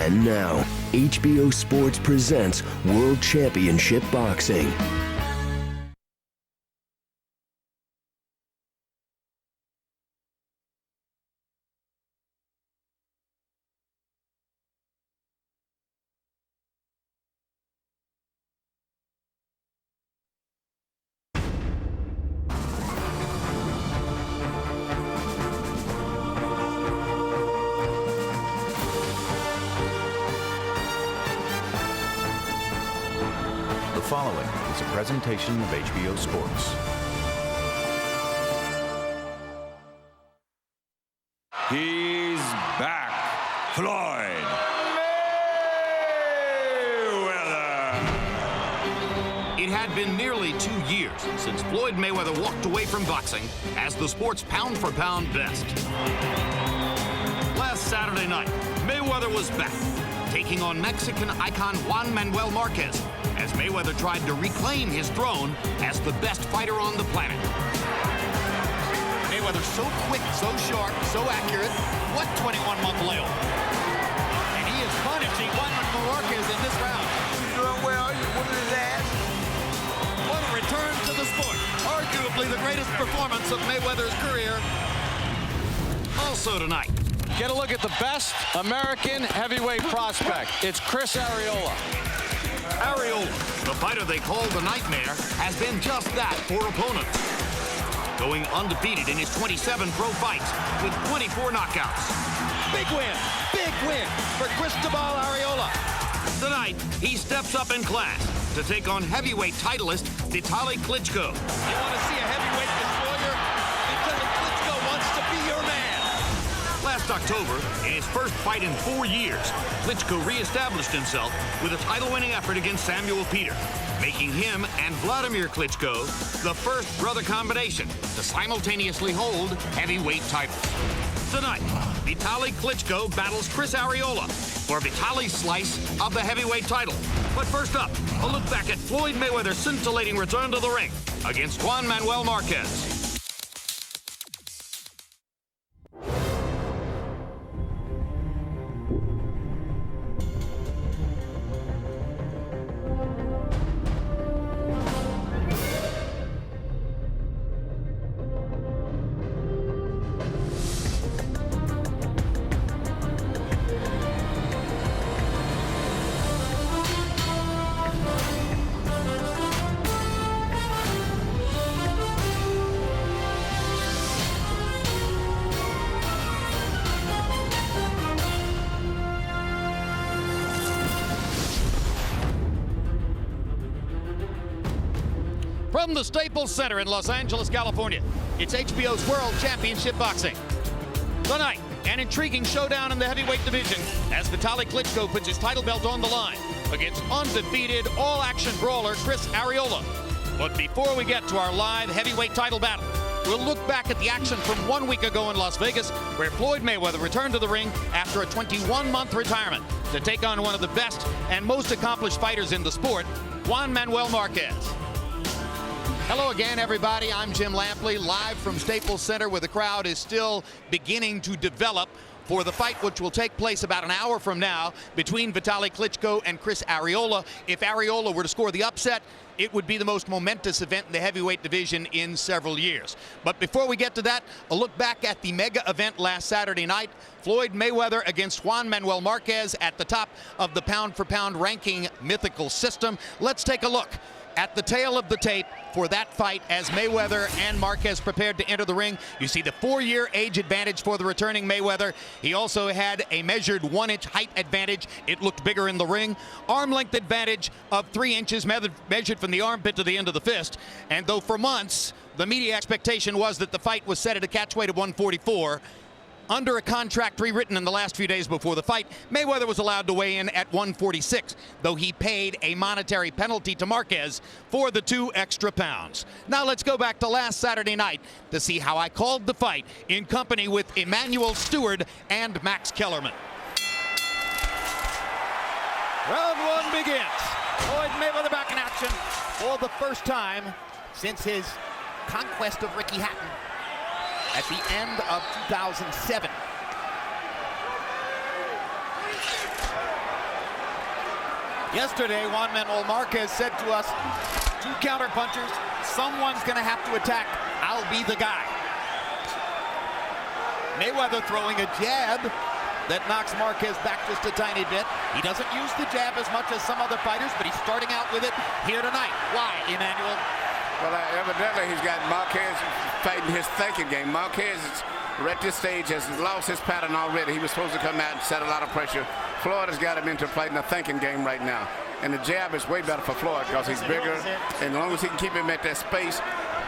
And now, HBO Sports presents World Championship Boxing. The following is a presentation of HBO Sports. He's back. Floyd Mayweather. It had been nearly 2 years since Floyd Mayweather walked away from boxing as the sport's pound-for-pound best. Last Saturday night, Mayweather was back, taking on Mexican icon Juan Manuel Marquez, as Mayweather tried to reclaim his throne as the best fighter on the planet. Mayweather so quick, so sharp, so accurate. What 21-month layoff? And he is punishing Juan Manuel Marquez in this round. He's doing well. He's whooping his ass. What a return to the sport. Arguably the greatest performance of Mayweather's career. Also tonight, get a look at the best American heavyweight prospect. It's Cris Arreola. Arreola, the fighter they call the Nightmare, has been just that for opponents. Going undefeated in his 27 pro fights with 24 knockouts. Big win for Cristobal Arreola. Tonight, he steps up in class to take on heavyweight titleist Vitali Klitschko. You want to see a heavyweight destroyer? Vitali Klitschko wants to be your man. Last October, in his first fight in 4 years, Klitschko re-established himself with a title-winning effort against Samuel Peter, making him and Vladimir Klitschko the first brother combination to simultaneously hold heavyweight titles. Tonight, Vitali Klitschko battles Cris Arreola for Vitali's slice of the heavyweight title. But first up, a look back at Floyd Mayweather's scintillating return to the ring against Juan Manuel Marquez. From the Staples Center in Los Angeles, California, it's HBO's World Championship Boxing. Tonight, an intriguing showdown in the heavyweight division as Vitali Klitschko puts his title belt on the line against undefeated all-action brawler Cris Arreola. But before we get to our live heavyweight title battle, we'll look back at the action from 1 week ago in Las Vegas, where Floyd Mayweather returned to the ring after a 21-month retirement to take on one of the best and most accomplished fighters in the sport, Juan Manuel Marquez. Hello again, everybody. I'm Jim Lampley, live from Staples Center, where the crowd is still beginning to develop for the fight, which will take place about an hour from now between Vitali Klitschko and Cris Arreola. If Arreola were to score the upset, it would be the most momentous event in the heavyweight division in several years. But before we get to that, a look back at the mega event last Saturday night. Floyd Mayweather against Juan Manuel Marquez at the top of the pound-for-pound ranking mythical system. Let's take a look at the tail of the tape for that fight as Mayweather and Marquez prepared to enter the ring. You see the 4-year age advantage for the returning Mayweather. He also had a measured 1-inch height advantage. It looked bigger in the ring. Arm length advantage of 3 inches measured from the armpit to the end of the fist. And though for months the media expectation was that the fight was set at a catchweight of 144, under a contract rewritten in the last few days before the fight, Mayweather was allowed to weigh in at 146, though he paid a monetary penalty to Marquez for the 2 extra pounds. Now let's go back to last Saturday night to see how I called the fight in company with Emmanuel Stewart and Max Kellerman. Round 1 begins. Floyd Mayweather back in action for the first time since his conquest of Ricky Hatton at the end of 2007. Yesterday, Juan Manuel Marquez said to us, 2 counter punchers, someone's going to have to attack. I'll be the guy. Mayweather throwing a jab that knocks Marquez back just a tiny bit. He doesn't use the jab as much as some other fighters, but he's starting out with it here tonight. Why, Emmanuel? Well, evidently he's got Marquez fighting his thinking game. Marquez at this stage has lost his pattern already. He was supposed to come out and set a lot of pressure. Floyd has got him into playing the thinking game right now. And the jab is way better for Floyd because he's bigger. And as long as he can keep him at that space,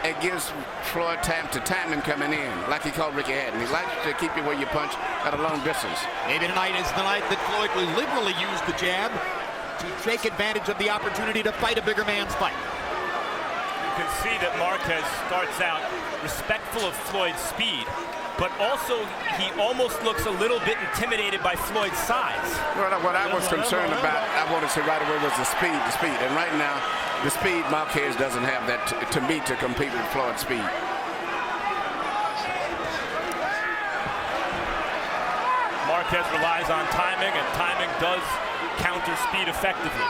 it gives Floyd time to timing coming in, like he called Ricky Hatton. He likes to keep you where you punch at a long distance. Maybe tonight is the night that Floyd will liberally use the jab to take advantage of the opportunity to fight a bigger man's fight. You can see that Marquez starts out respectful of Floyd's speed, but also he almost looks a little bit intimidated by Floyd's size. Well, what I was concerned about, I wanted to say right away, was the speed. And right now, the speed, Marquez doesn't have that to me to compete with Floyd's speed. Marquez relies on timing, and timing does counter speed effectively.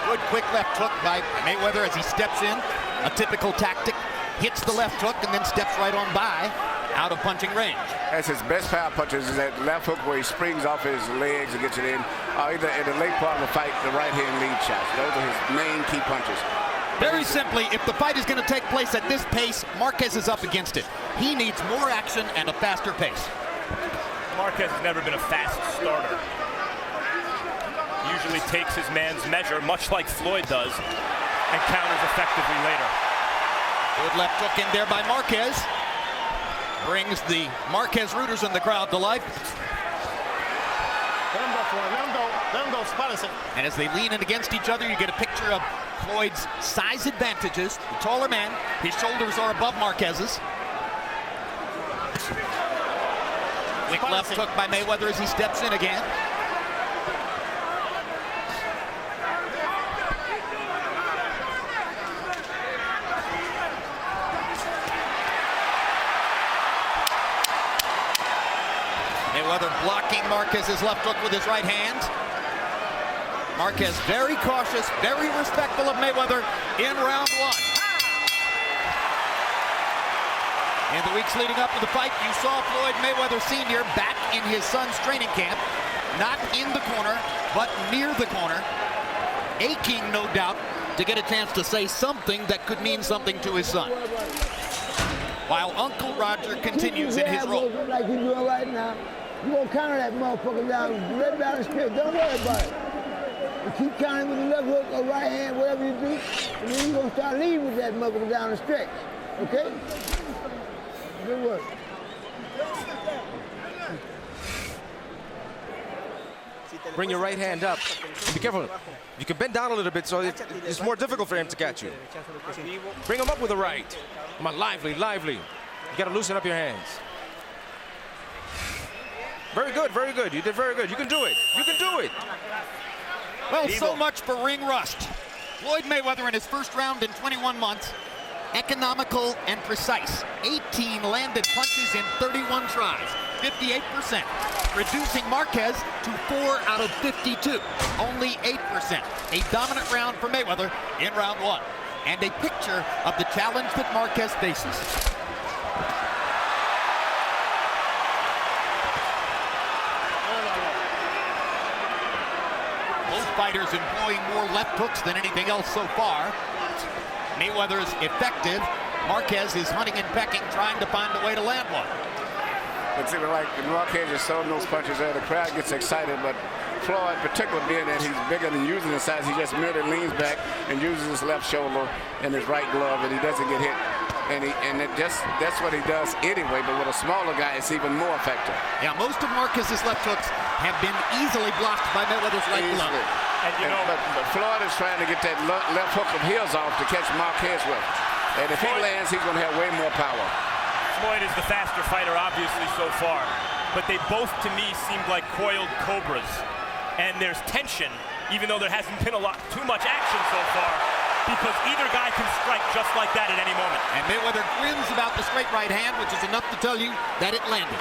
Good quick left hook by Mayweather as he steps in. A typical tactic. Hits the left hook and then steps right on by, out of punching range. That's his best power punches, is that left hook where he springs off his legs and gets it in, or either in the late part of the fight, the right hand lead shots. Those are his main key punches. Very simply, if the fight is going to take place at this pace, Marquez is up against it. He needs more action and a faster pace. Marquez has never been a fast starter. Usually takes his man's measure, much like Floyd does, and counters effectively later. Good left hook in there by Marquez. Brings the Marquez rooters in the crowd to life. And as they lean in against each other, you get a picture of Floyd's size advantages. The taller man, his shoulders are above Marquez's. Quick left hook by Mayweather as he steps in again. Mayweather blocking Marquez's left hook with his right hand. Marquez very cautious, very respectful of Mayweather in round 1. In the weeks leading up to the fight, you saw Floyd Mayweather Sr. back in his son's training camp. Not in the corner, but near the corner. Aching, no doubt, to get a chance to say something that could mean something to his son. While Uncle Roger continues in his role. Like you're doing right now. You're going to counter that motherfucker down, right down the street. Don't worry about it. You keep counting with the left hook or right hand, whatever you do, and then you're going to start leading with that motherfucker down the stretch. Okay? Good work. Bring your right hand up. And be careful. You can bend down a little bit so it's more difficult for him to catch you. Bring him up with the right. Come on, lively, lively. You got to loosen up your hands. Very good, very good. You did very good. You can do it. You can do it. Well, so much for ring rust. Floyd Mayweather in his first round in 21 months. Economical and precise. 18 landed punches in 31 tries. 58%. Reducing Marquez to 4 out of 52. Only 8%. A dominant round for Mayweather in round 1. And a picture of the challenge that Marquez faces. Both fighters employing more left hooks than anything else so far. Mayweather's effective. Marquez is hunting and pecking, trying to find a way to land one. It's even like Marquez is throwing those punches there. The crowd gets excited, but Floyd, particularly being that he's bigger than using his size, he just merely leans back and uses his left shoulder and his right glove, and he doesn't get hit. That's what he does anyway, but with a smaller guy, it's even more effective. Yeah, most of Marquez's left hooks have been easily blocked by Mayweather's right glove. And you know, but Floyd is trying to get that left hook of his off to catch Marquez with. And if he lands, he's going to have way more power. Floyd is the faster fighter, obviously, so far. But they both, to me, seemed like coiled cobras. And there's tension, even though there hasn't been too much action so far. because either guy can strike just like that at any moment. And Mayweather grins about the straight right hand, which is enough to tell you that it landed.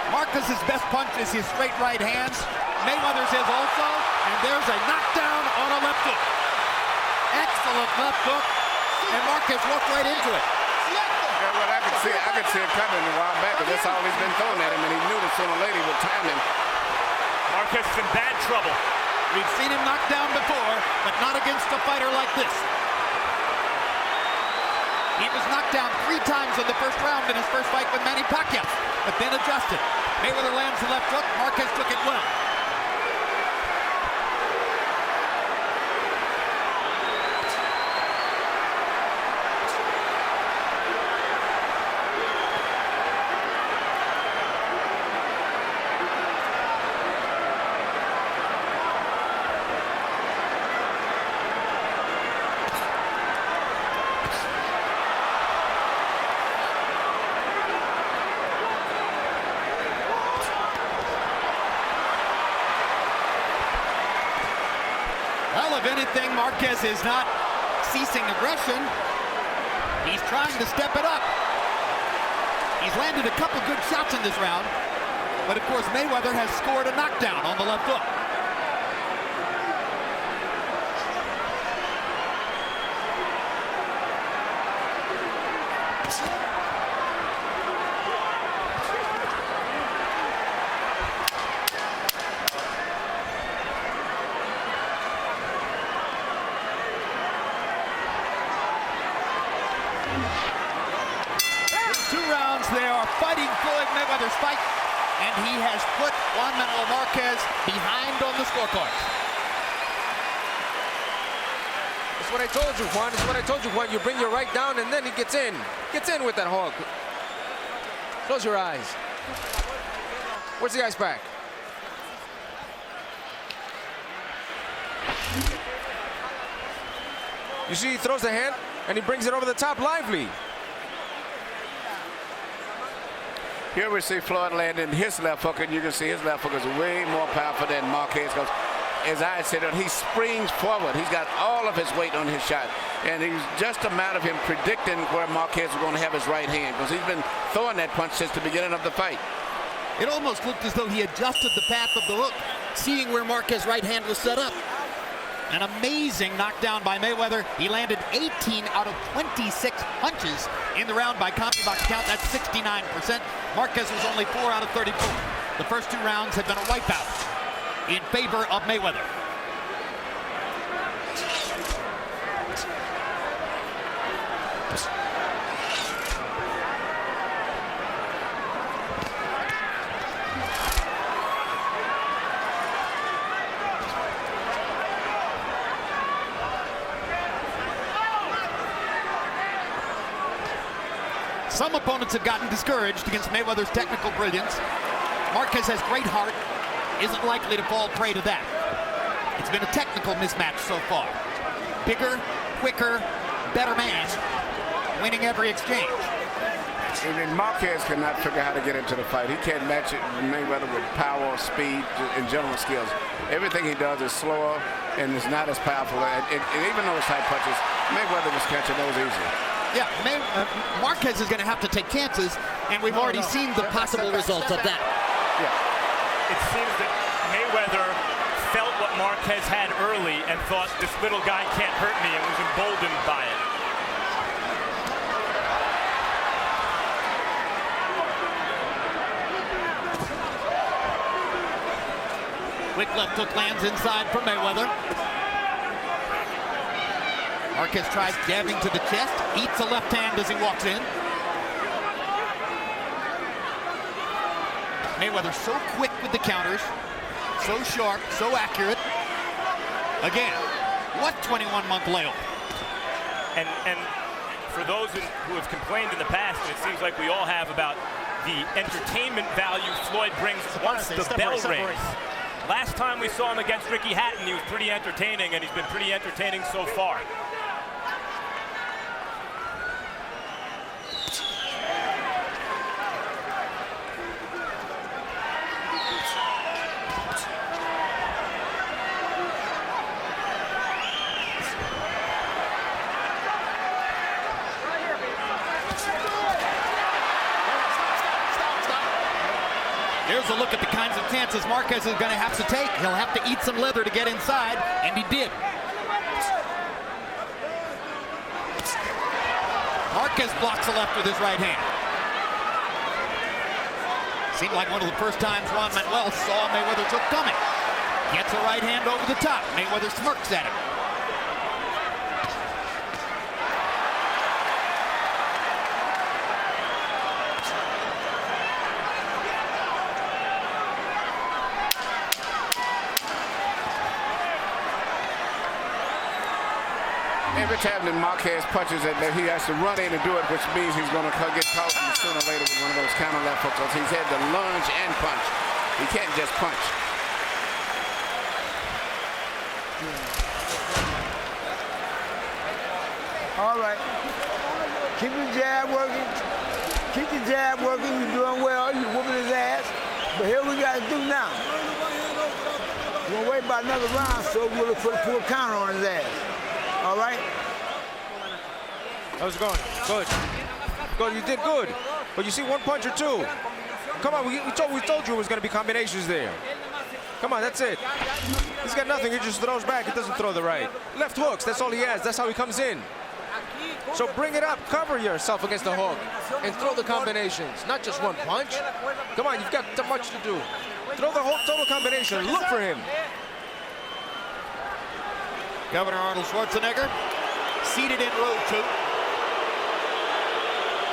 Marquez's best punch is his straight right hand. Mayweather's is also, and there's a knockdown on a left hook. Excellent left hook, and Marquez walked right into it. Yeah, well, I could see it coming a while back, but that's all he's been throwing at him, and he knew that sooner or later he would time him. Marquez is in bad trouble. We've seen him knocked down before, but not against a fighter like this. He was knocked down 3 times in the first round in his first fight with Manny Pacquiao, but then adjusted. Mayweather lands the left hook. Marquez took it well. Well, if anything, Marquez is not ceasing aggression. He's trying to step it up. He's landed a couple good shots in this round. But, of course, Mayweather has scored a knockdown on the left hook. They are fighting Floyd Mayweather's fight, and he has put Juan Manuel Marquez behind on the scorecard. That's what I told you, Juan. That's what I told you, Juan. You bring your right down, and then he gets in. Gets in with that hook. Close your eyes. Where's the ice pack? You see, he throws the hand, and he brings it over the top lively. Here we see Floyd landing his left hook, and you can see his left hook is way more powerful than Marquez, because as I said, he springs forward. He's got all of his weight on his shot, and it's just a matter of him predicting where Marquez is going to have his right hand, because he's been throwing that punch since the beginning of the fight. It almost looked as though he adjusted the path of the hook, seeing where Marquez's right hand was set up. An amazing knockdown by Mayweather. He landed 18 out of 26 punches in the round by CompuBox count. That's 69%. Marquez was only 4 out of 34. The first 2 rounds have been a wipeout in favor of Mayweather. Some opponents have gotten discouraged against Mayweather's technical brilliance. Marquez has great heart, isn't likely to fall prey to that. It's been a technical mismatch so far. Bigger, quicker, better man, winning every exchange. And Marquez cannot figure out how to get into the fight. He can't match it Mayweather with power, speed, and general skills. Everything he does is slower and is not as powerful. And even those type punches, Mayweather was catching those easily. Yeah, Marquez is going to have to take chances, and we've already seen the possible results of that. Yeah. It seems that Mayweather felt what Marquez had early and thought, this little guy can't hurt me, and was emboldened by it. Quick left hook lands inside for Mayweather. Marquez tries jabbing to the chest, eats a left hand as he walks in. Mayweather so quick with the counters, so sharp, so accurate. Again, what 21-month layoff? And for those who have complained in the past, and it seems like we all have, about the entertainment value Floyd brings once the bell rings. Last time we saw him against Ricky Hatton, he was pretty entertaining, and he's been pretty entertaining so far. There's a look at the kinds of chances Marquez is going to have to take. He'll have to eat some leather to get inside, and he did. Marquez blocks the left with his right hand. Seemed like one of the first times Juan Manuel saw Mayweather took coming. Gets a right hand over the top. Mayweather smirks at him. Every time that Marquez punches it, that he has to run in and do it, which means he's going to get caught sooner or later with one of those counter left hooks. He's had to lunge and punch. He can't just punch. All right. Keep your jab working. Keep your jab working. You're doing well. You're whooping his ass. But here we got to do now. We're going to wait about another round, so we'll put a full counter on his ass. All right? How's it going? Good. Good, you did good. But you see one punch or two. Come on, we told you it was going to be combinations there. Come on, that's it. He's got nothing, he just throws back, he doesn't throw the right. Left hooks, that's all he has, that's how he comes in. So bring it up, cover yourself against the hook, and throw the combinations, not just one punch. Come on, you've got too much to do. Throw the whole total combination, look for him. Governor Arnold Schwarzenegger seated in row 2.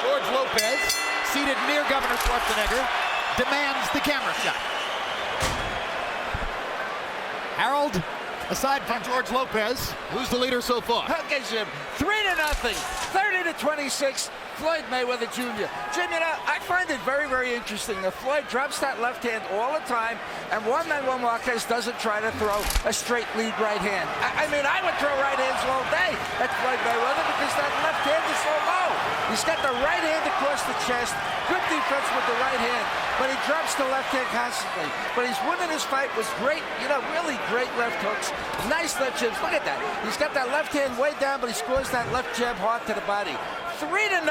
George Lopez, seated near Governor Schwarzenegger, demands the camera shot. Harold, aside from George Lopez, who's the leader so far? Okay, Jim. 3-0, 30-26. Floyd Mayweather Jr. Jim, you know, I find it very, very interesting that Floyd drops that left hand all the time, and Juan Manuel Marquez doesn't try to throw a straight lead right hand. I mean, I would throw right hands all day at Floyd Mayweather because that left hand is so low. He's got the right hand across the chest, good defense with the right hand, but he drops the left hand constantly. But he's winning his fight with great, you know, really great left hooks. Nice left jabs. Look at that. He's got that left hand way down, but he scores that left jab hard to the body. 3-0,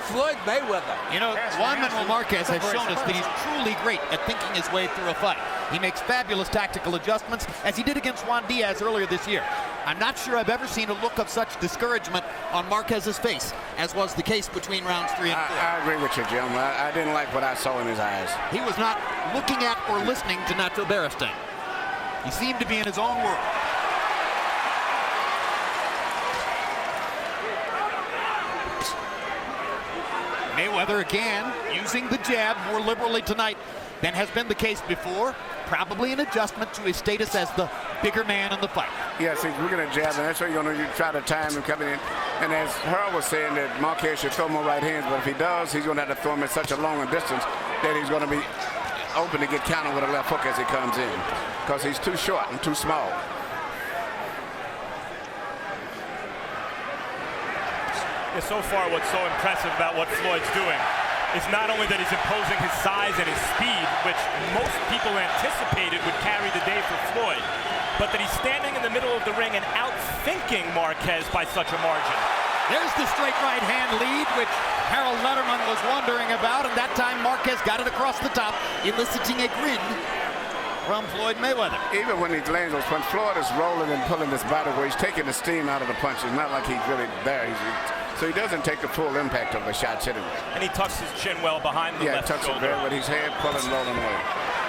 Floyd Mayweather. You know, Juan Manuel Marquez has shown us that he's truly great at thinking his way through a fight. He makes fabulous tactical adjustments, as he did against Juan Diaz earlier this year. I'm not sure I've ever seen a look of such discouragement on Marquez's face, as was the case between rounds 3 and 4. I agree with you, Jim. I didn't like what I saw in his eyes. He was not looking at or listening to Nacho Beristain. He seemed to be in his own world. Mayweather again using the jab more liberally tonight than has been the case before. Probably an adjustment to his status as the bigger man in the fight. Yes, he's looking at jab, and that's why you're going to try to time him coming in. And as Harold was saying, that Marquez should throw more right hands, but if he does, he's going to have to throw him at such a long distance that he's going to be open to get countered with a left hook as he comes in, because he's too short and too small. So far, what's so impressive about what Floyd's doing is not only that he's imposing his size and his speed, which most people anticipated would carry the day for Floyd, but that he's standing in the middle of the ring and outthinking Marquez by such a margin. There's the straight right hand lead, which Harold Letterman was wondering about, and that time Marquez got it across the top, eliciting a grin from Floyd Mayweather. Even when he lands those punches, Floyd is rolling and pulling his body where he's taking the steam out of the punch. It's not like he's really there. So he doesn't take the full impact of the shots hitting him. And he tucks his chin well behind the left shoulder. Yeah, tucks it very with his head pulling, rolling away.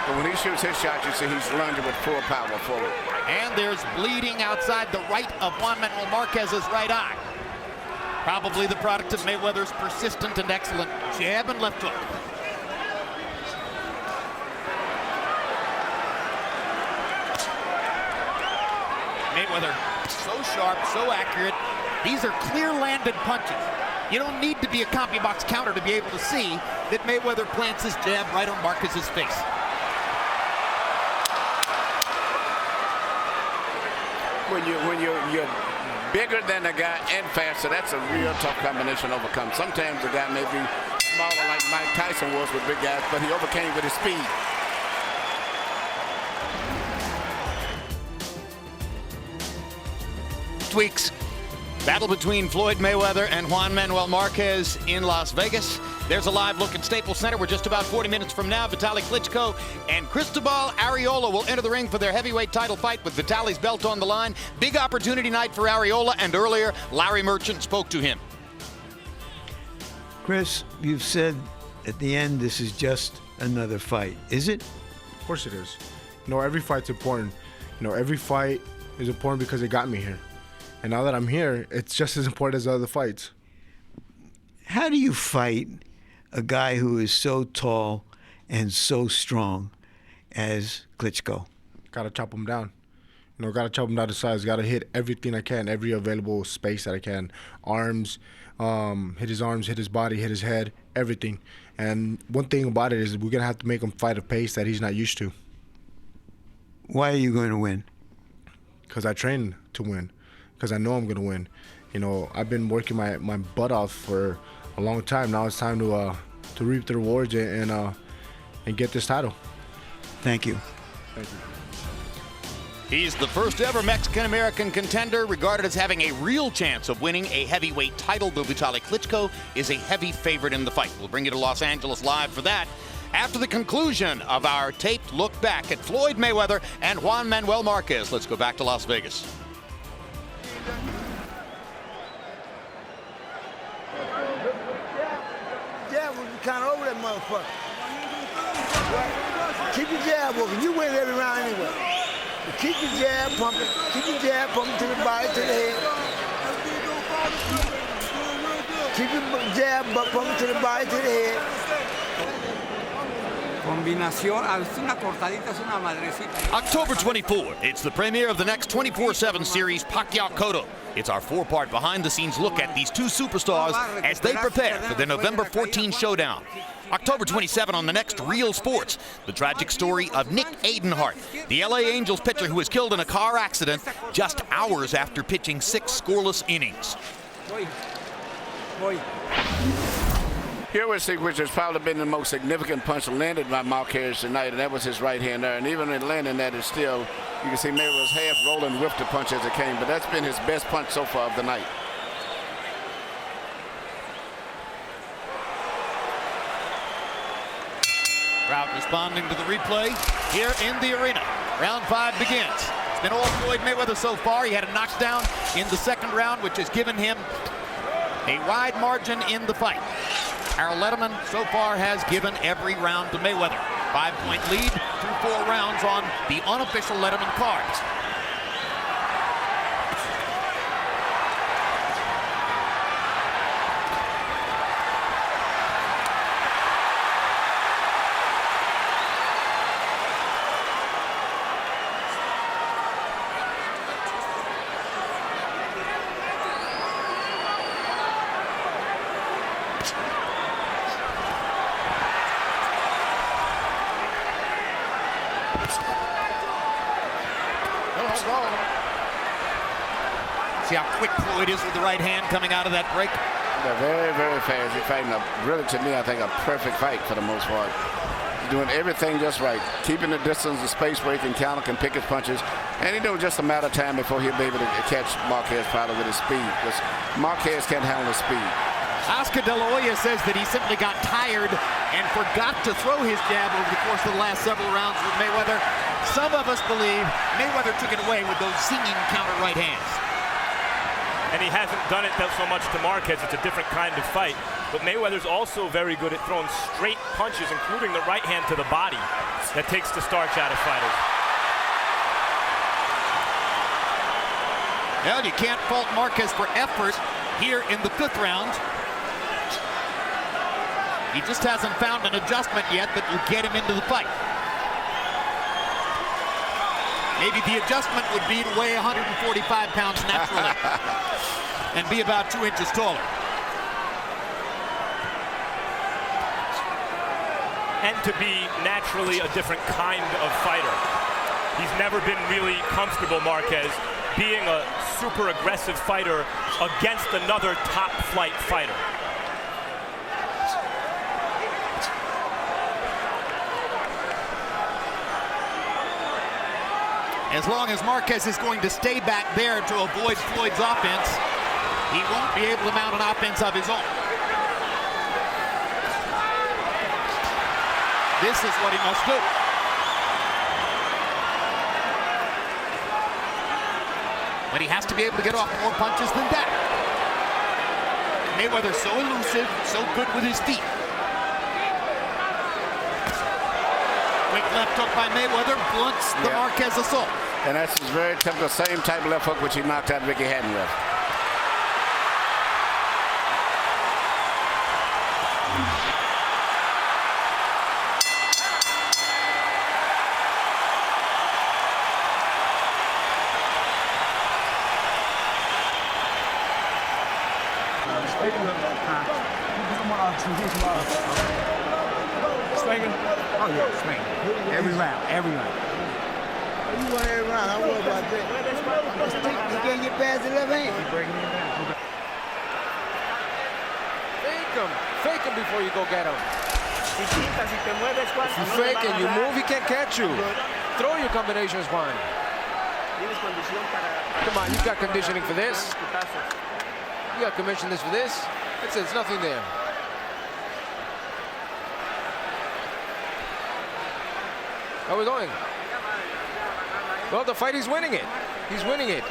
But when he shoots his shot, you see he's lunging with full power forward. And there's bleeding outside the right of Juan Manuel Marquez's right eye. Probably the product of Mayweather's persistent and excellent jab and left hook. Mayweather, so sharp, so accurate. These are clear-landed punches. You don't need to be a CompuBox counter to be able to see that Mayweather plants his jab right on Marquez's face. When you're bigger than the guy and faster, that's a real tough combination to overcome. Sometimes the guy may be smaller like Mike Tyson was with big guys, but he overcame with his speed. Tweaks. Battle between Floyd Mayweather and Juan Manuel Marquez in Las Vegas. There's a live look at Staples Center. We're just about 40 minutes from now. Vitali Klitschko and Cris Arreola will enter the ring for their heavyweight title fight with Vitali's belt on the line. Big opportunity night for Arreola, and earlier, Larry Merchant spoke to him. Cris, you've said at the end this is just another fight. Is it? Of course it is. You know, every fight's important. You know, every fight is important because it got me here. And now that I'm here, it's just as important as the other fights. How do you fight a guy who is so tall and so strong as Klitschko? Gotta chop him down. You know, gotta chop him down to size. Gotta hit everything I can, every available space that I can. Arms, hit his arms, hit his body, hit his head, everything. And one thing about it is we're gonna have to make him fight a pace that he's not used to. Why are you going to win? Because I train to win. Because I know I'm going to win. You know, I've been working my butt off for a long time. Now it's time to reap the rewards and get this title. Thank you. Thank you. He's the first ever Mexican-American contender regarded as having a real chance of winning a heavyweight title, though Vitali Klitschko is a heavy favorite in the fight. We'll bring you to Los Angeles live for that after the conclusion of our taped look back at Floyd Mayweather and Juan Manuel Marquez. Let's go back to Las Vegas. Jab was kind of over that motherfucker. Keep your jab working. You win every round anyway. But keep your jab pumping. Keep your jab pumping to the body, to the head. Keep your jab pumping to the body, to the head. October 24, it's the premiere of the next 24/7 series, Pacquiao Cotto. It's our four-part behind-the-scenes look at these two superstars as they prepare for their November 14 showdown. October 27 on the next Real Sports, the tragic story of Nick Adenhart, the LA Angels pitcher who was killed in a car accident just hours after pitching 6 scoreless innings. Here we see which has probably been the most significant punch landed by Marquez tonight, and that was his right hand there. And even in landing that, is still, you can see Mayweather's half rolling with the punch as it came, but that's been his best punch so far of the night. Crowd responding to the replay here in the arena. Round 5 begins. It's been all Floyd Mayweather so far. He had a knockdown in the second round, which has given him a wide margin in the fight. Harold Letterman so far has given every round to Mayweather. 5-point lead through 4 rounds on the unofficial Letterman cards. See how quick Floyd is with the right hand coming out of that break? They're very, very fast. He's fighting really, to me, I think, a perfect fight for the most part. He's doing everything just right. Keeping the distance, the space where he can counter, can pick his punches. And he knows just a matter of time before he'll be able to catch Marquez probably with his speed, because Marquez can't handle his speed. Oscar De La Hoya says that he simply got tired and forgot to throw his jab over the course of the last several rounds with Mayweather. Some of us believe Mayweather took it away with those singing counter right hands. And he hasn't done it so much to Marquez. It's a different kind of fight. But Mayweather's also very good at throwing straight punches, including the right hand to the body, that takes the starch out of fighters. Well, you can't fault Marquez for effort here in the 5th round. He just hasn't found an adjustment yet that will get him into the fight. Maybe the adjustment would be to weigh 145 pounds naturally and be about 2 inches taller. And to be naturally a different kind of fighter. He's never been really comfortable, Marquez, being a super aggressive fighter against another top flight fighter. As long as Marquez is going to stay back there to avoid Floyd's offense, He won't be able to mount an offense of his own. This is what he must do. But he has to be able to get off more punches than that. Mayweather so elusive, so good with his feet. Quick left hook by Mayweather blunts the Marquez assault. And that's his very typical same type of left hook which he knocked out Ricky Hatton with. Swinging? Oh yeah, swinging. Every round, every round. You want every round, I don't worry about that. You can't get past the left hand. Fake him before you go get him. If you fake and you move, he can't catch you. Throw your combinations, Juan. Come on, you've got conditioning for this. You got conditioning for this. That's it, it's nothing there. How are we going? Well, the fight, he's winning it. He's winning it.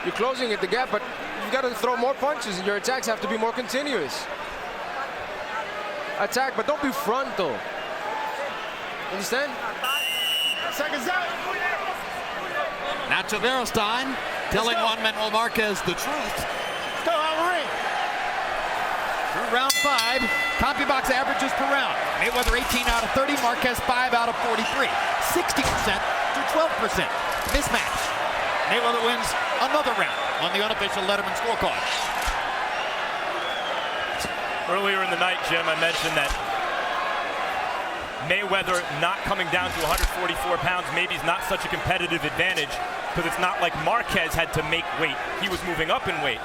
You're closing it, the gap, but you've got to throw more punches, and your attacks have to be more continuous. Attack, but don't be frontal. Understand? Seconds out. Now Taverostein telling Juan Manuel Marquez the truth. Let's go, Alvarin. Through round 5, CompuBox averages per round. Mayweather 18 out of 30, Marquez 5 out of 43. 60% to 12%. Mismatch. Mayweather wins another round on the unofficial Letterman scorecard. Earlier in the night, Jim, I mentioned that Mayweather not coming down to 144 pounds maybe is not such a competitive advantage because it's not like Marquez had to make weight. He was moving up in weight.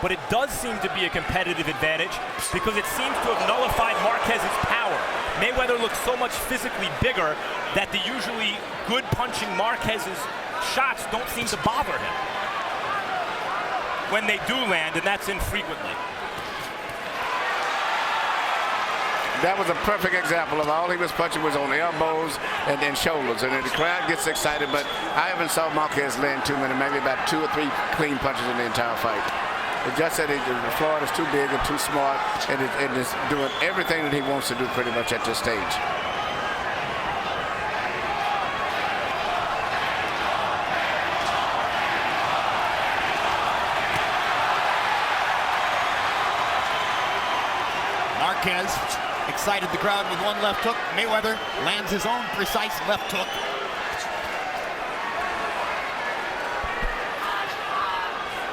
But it does seem to be a competitive advantage because it seems to have nullified Marquez's power. Mayweather looks so much physically bigger that the usually good punching Marquez's shots don't seem to bother him when they do land, and that's infrequently. That was a perfect example of all he was punching was on elbows and shoulders. And then the crowd gets excited, but I haven't saw Marquez land too many, maybe about 2 or 3 clean punches in the entire fight. It just said Floyd is too big and too smart and is doing everything that he wants to do pretty much at this stage. Marquez excited the crowd with one left hook. Mayweather lands his own precise left hook.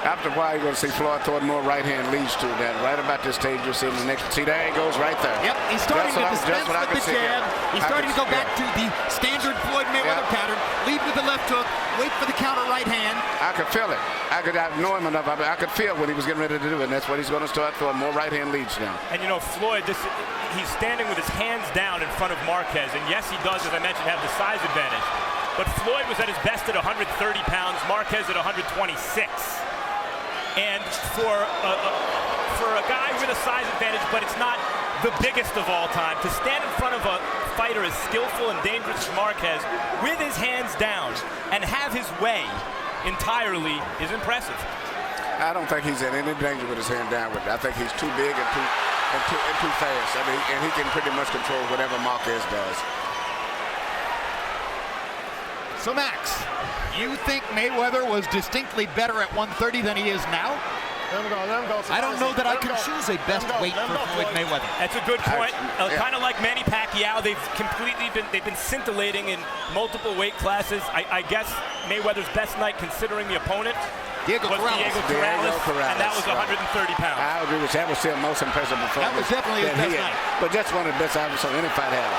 After a while, you're going to see Floyd throwing more right-hand leads to that. Right about this stage, you'll see him the next. See, there he goes right there. Yep, he's starting to dispense with the jab. He's starting to go back to the standard Floyd Mayweather pattern. Lead with the left hook, wait for the counter right hand. I could feel it. I know him enough. I could feel what he was getting ready to do, and that's what he's going to start throwing more right-hand leads now. And you know, Floyd, he's standing with his hands down in front of Marquez, and yes, he does, as I mentioned, have the size advantage. But Floyd was at his best at 130 pounds, Marquez at 126. And for a guy with a size advantage, but it's not the biggest of all time, to stand in front of a fighter as skillful and dangerous as Marquez with his hands down and have his way entirely is impressive. I don't think he's in any danger with his hand down with it. I think he's too big and too fast. I mean, and he can pretty much control whatever Marquez does. So Max, you think Mayweather was distinctly better at 130 than he is now? I don't know that I can choose a best weight for Floyd Mayweather. That's a good point. Kind of like Manny Pacquiao, they've been scintillating in multiple weight classes. I guess Mayweather's best night, considering the opponent, Diego Corrales, and that was 130 pounds. I agree with you. That was still most impressive performance. That was definitely his best night. But that's one of the best I've ever seen any fight had.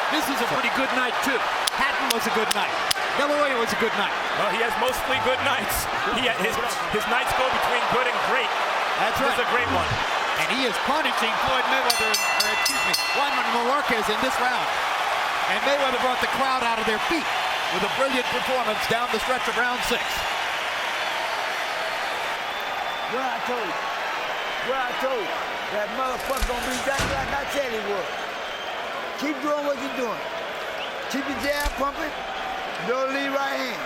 This is a pretty good night too. Hatton was a good night. De La Hoya was a good night. Well, he has mostly good nights. His nights go between good and great. That's right. This is a great one. And he is punishing Floyd Mayweather, Juan Manuel Marquez in this round. And Mayweather brought the crowd out of their feet with a brilliant performance down the stretch of round 6. Well, I told you. Well, I told you, that motherfucker gonna be back like I said he was. Keep doing what you're doing. Keep your jab pumping. Don't lead right hand.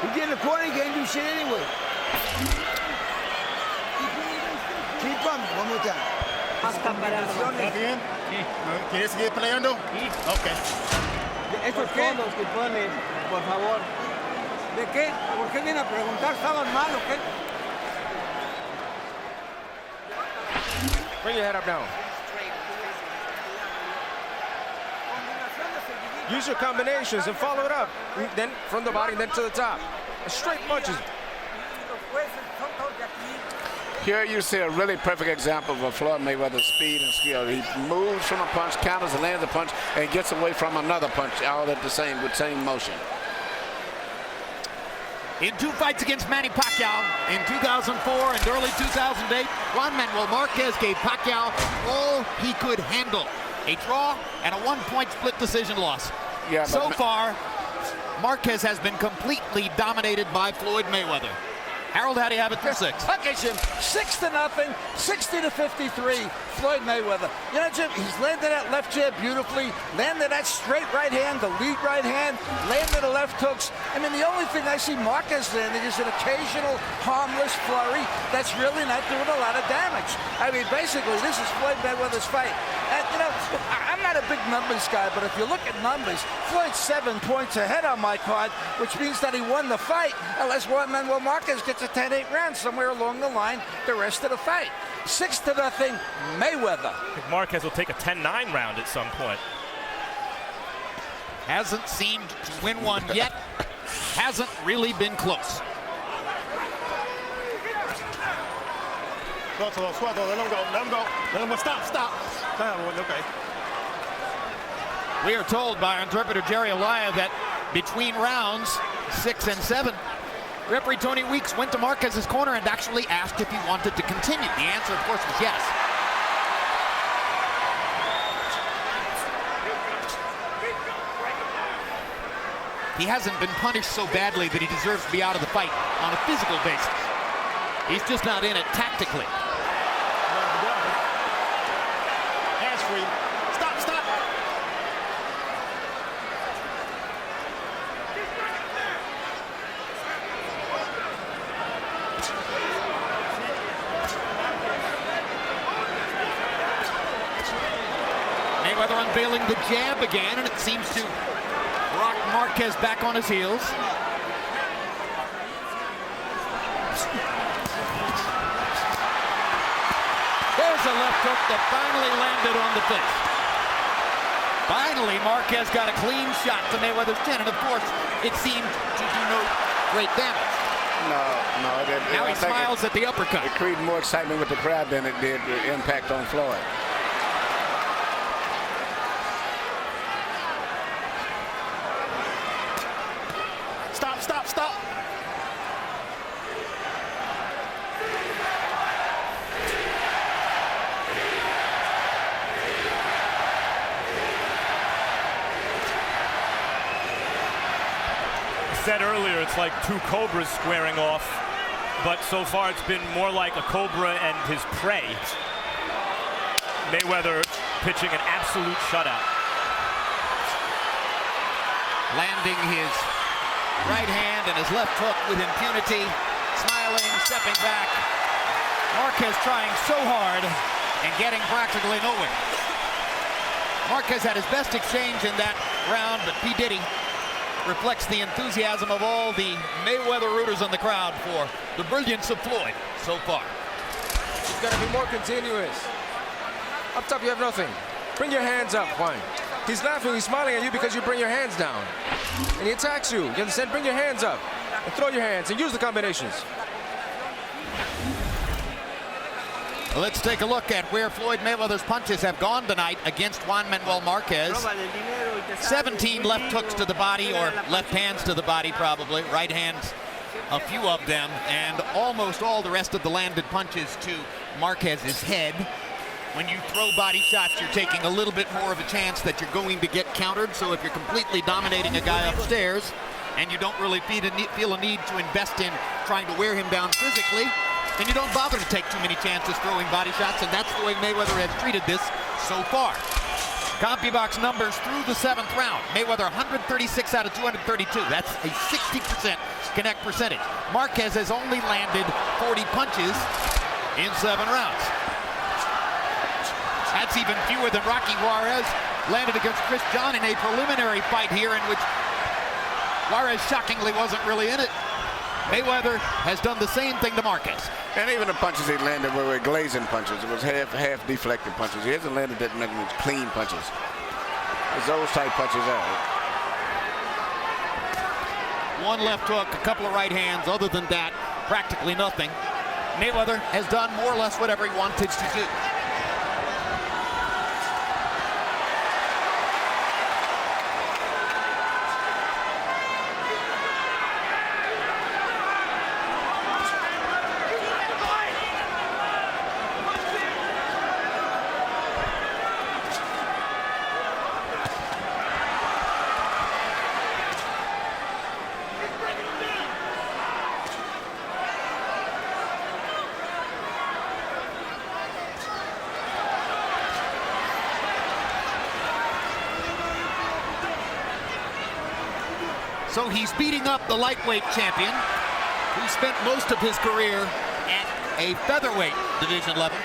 You get in the corner, you can't do shit anyway. Keep pumping, one more time. ¿Estás bien? ¿Quieres seguir peleando? Ok. Esos fondos que pones, por favor. ¿De qué? ¿Por qué viene a preguntar? ¿Estaban mal o qué? Bring your head up now. Use your combinations and follow it up. Then from the body, then to the top. Straight punches. Here you see a really perfect example of Floyd Mayweather's speed and skill. He moves from a punch, counters and lands a punch, and gets away from another punch, all at the same motion. In 2 fights against Manny Pacquiao in 2004 and early 2008, Juan Manuel Marquez gave Pacquiao all he could handle. A draw and a 1-point split decision loss. Yeah, so far, Marquez has been completely dominated by Floyd Mayweather. Harold, how do you have it through 6? Puckish him 6-0, 60-53. Floyd Mayweather. You know, Jim, he's landed that left jab beautifully, landed that straight right hand, the lead right hand, landed the left hooks. I mean, the only thing I see Marquez landing is an occasional harmless flurry that's really not doing a lot of damage. I mean, basically, this is Floyd Mayweather's fight. And, you know, I'm not a big numbers guy, but if you look at numbers, Floyd's 7 points ahead on my card, which means that he won the fight, unless Juan Manuel Marquez gets a 10-8 round somewhere along the line the rest of the fight. 6-0, Mayweather. I think Marquez will take a 10-9 round at some point. Hasn't seemed to win one yet. Hasn't really been close. Let him go. Stop. Okay. We are told by our interpreter Jerry Alaya that between rounds 6 and 7, referee Tony Weeks went to Marquez's corner and actually asked if he wanted to continue. The answer, of course, was yes. He hasn't been punished so badly that he deserves to be out of the fight on a physical basis. He's just not in it tactically. Hands free. Stop. Mayweather unveiling the jab again, and it seems to rock Marquez back on his heels. There's a left hook that finally landed on the face. Finally, Marquez got a clean shot to Mayweather's chin, and of course, it seemed to do no great damage. No. Now he smiles at the uppercut. It created more excitement with the crowd than it did the impact on Floyd. Stop. I said earlier it's like two cobras squaring off, but so far it's been more like a cobra and his prey. Mayweather pitching an absolute shutout. Landing his right hand and his left hook with impunity, smiling, stepping back. Marquez trying so hard and getting practically nowhere. Marquez had his best exchange in that round, but P. Diddy reflects the enthusiasm of all the Mayweather rooters in the crowd for the brilliance of Floyd so far. It's got to be more continuous. Up top, you have nothing. Bring your hands up, Juan. He's laughing, he's smiling at you because you bring your hands down. And he attacks you. You understand? Bring your hands up and throw your hands and use the combinations. Let's take a look at where Floyd Mayweather's punches have gone tonight against Juan Manuel Marquez. 17 left hooks to the body, or left hands to the body probably, right hands, a few of them, and almost all the rest of the landed punches to Marquez's head. When you throw body shots, you're taking a little bit more of a chance that you're going to get countered. So if you're completely dominating a guy upstairs and you don't really feel a need to invest in trying to wear him down physically, and you don't bother to take too many chances throwing body shots, and that's the way Mayweather has treated this so far. CompuBox numbers through the 7th round. Mayweather 136 out of 232. That's a 60% connect percentage. Marquez has only landed 40 punches in 7 rounds. That's even fewer than Rocky Juarez landed against Chris John in a preliminary fight here in which Juarez shockingly wasn't really in it. Mayweather has done the same thing to Marquez. And even the punches he landed were glazing punches. It was half deflected punches. He hasn't landed that many clean punches. It's those type punches out. One left hook, a couple of right hands. Other than that, practically nothing. Mayweather has done more or less whatever he wanted to do. So he's beating up the lightweight champion, who spent most of his career at a featherweight division level.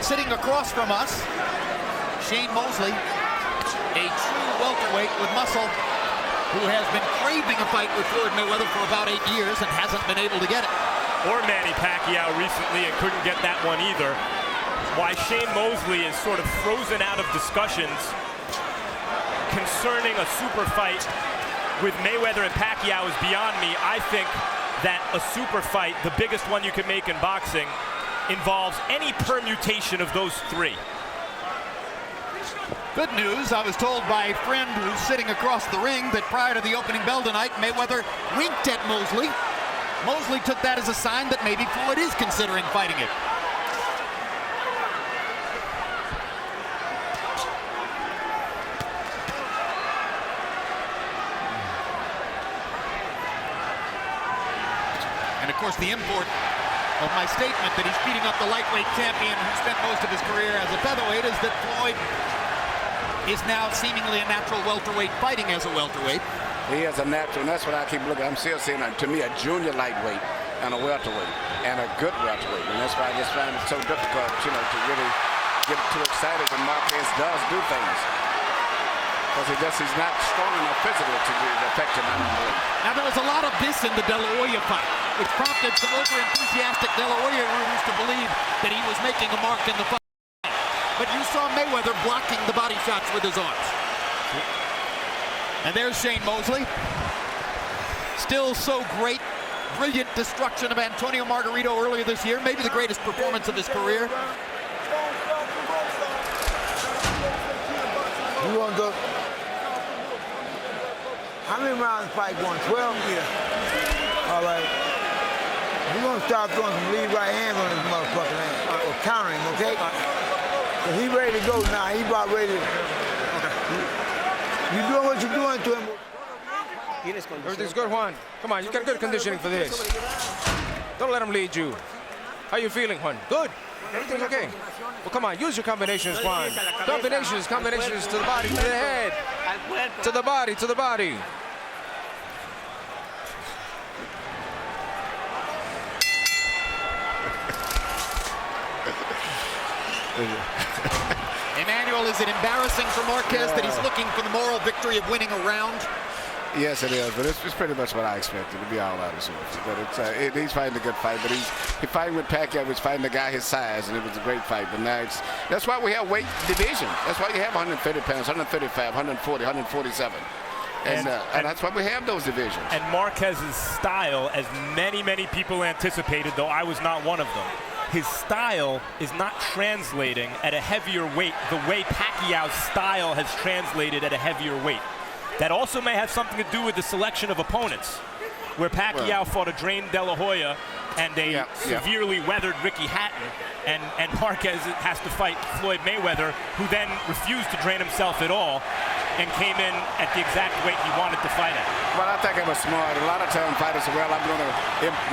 Sitting across from us, Shane Mosley, a true welterweight with muscle, who has been craving a fight with Floyd Mayweather for about 8 years and hasn't been able to get it. Or Manny Pacquiao recently and couldn't get that one either. Why Shane Mosley is sort of frozen out of discussions concerning a super fight with Mayweather and Pacquiao is beyond me. I think that a super fight, the biggest one you can make in boxing, involves any permutation of those 3. Good news, I was told by a friend who's sitting across the ring that prior to the opening bell tonight, Mayweather winked at Mosley. Mosley took that as a sign that maybe Floyd is considering fighting it. And of course, the import of my statement that he's beating up the lightweight champion who spent most of his career as a featherweight is that Floyd is now seemingly a natural welterweight fighting as a welterweight. He is a natural, and that's what I keep looking at. I'm still seeing, to me, a junior lightweight and a welterweight, and a good welterweight. And that's why I just find it so difficult, to really get too excited when Marquez does do things. Because he's not strong enough physically to be effective. Now, there was a lot of this in the De La Hoya fight, which prompted some over-enthusiastic De La Hoya rumors to believe that he was making a mark in the fight. But you saw Mayweather blocking the body shots with his arms. And there's Shane Mosley. Still so great. Brilliant destruction of Antonio Margarito earlier this year. Maybe the greatest performance of his career. You want to go? How many rounds fight going? 12? Yeah. All right. We're going to start throwing some lead right hands on this motherfucker, man. Or countering, okay? So he ready to go now. He about ready to... You doing what you're doing to him. Everything's good, Juan. Come on, you got good conditioning for this. Don't let him lead you. How you feeling, Juan? Good. Everything's okay. Well, come on, use your combinations, Juan. Combinations to the body, to the head. To the body, to the body. Emmanuel, is it embarrassing for Marquez that he's looking for the moral victory of winning a round? Yes, it is, but it's pretty much what I expected, to be all honest with you. But he's fighting a good fight, but he's fighting with Pacquiao, he's fighting a guy his size, and it was a great fight. But now that's why we have weight division. That's why you have 130 pounds, 135, 140, 147. And that's why we have those divisions. And Marquez's style, as many people anticipated, though I was not one of them, his style is not translating at a heavier weight the way Pacquiao's style has translated at a heavier weight. That also may have something to do with the selection of opponents, where Pacquiao fought a drained De La Hoya and a severely weathered Ricky Hatton, and Marquez has to fight Floyd Mayweather, who then refused to drain himself at all. and came in at the exact weight he wanted to fight at. Well, I think it was smart. A lot of times fighters say, well, I'm going to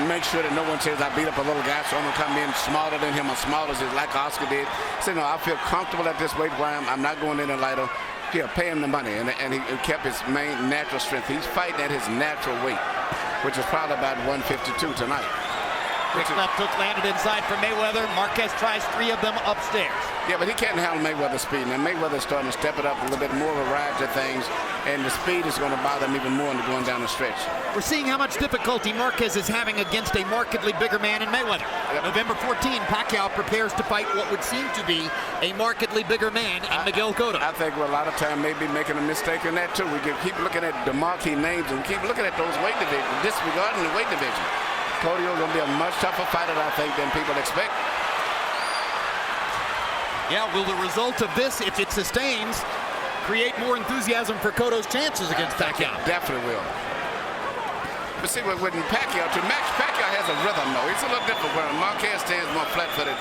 make sure that no one says I beat up a little guy, so I'm going to come in smaller than him or smaller as like Oscar did. So, no, I feel comfortable at this weight where I'm not going in and lighter. Here, pay him the money, and he kept his main natural strength. He's fighting at his natural weight, which is probably about 152 tonight. Quick left hook landed inside for Mayweather. Marquez tries 3 of them upstairs. Yeah, but he can't handle Mayweather's speed. Now, Mayweather's starting to step it up a little bit more of a ride to things, and the speed is going to bother him even more into going down the stretch. We're seeing how much difficulty Marquez is having against a markedly bigger man in Mayweather. Yep. November 14, Pacquiao prepares to fight what would seem to be a markedly bigger man in Miguel Cotto. I think we're a lot of time maybe making a mistake in that, too. We keep looking at the marquee names, and we keep looking at those weight divisions, disregarding the weight division. Cotto is going to be a much tougher fighter, I think, than people expect. Yeah, will the result of this, if it sustains, create more enthusiasm for Cotto's chances against Pacquiao? Definitely will. But see, with Pacquiao, Pacquiao has a rhythm, though. It's a little different where Marquez stands more flat-footed.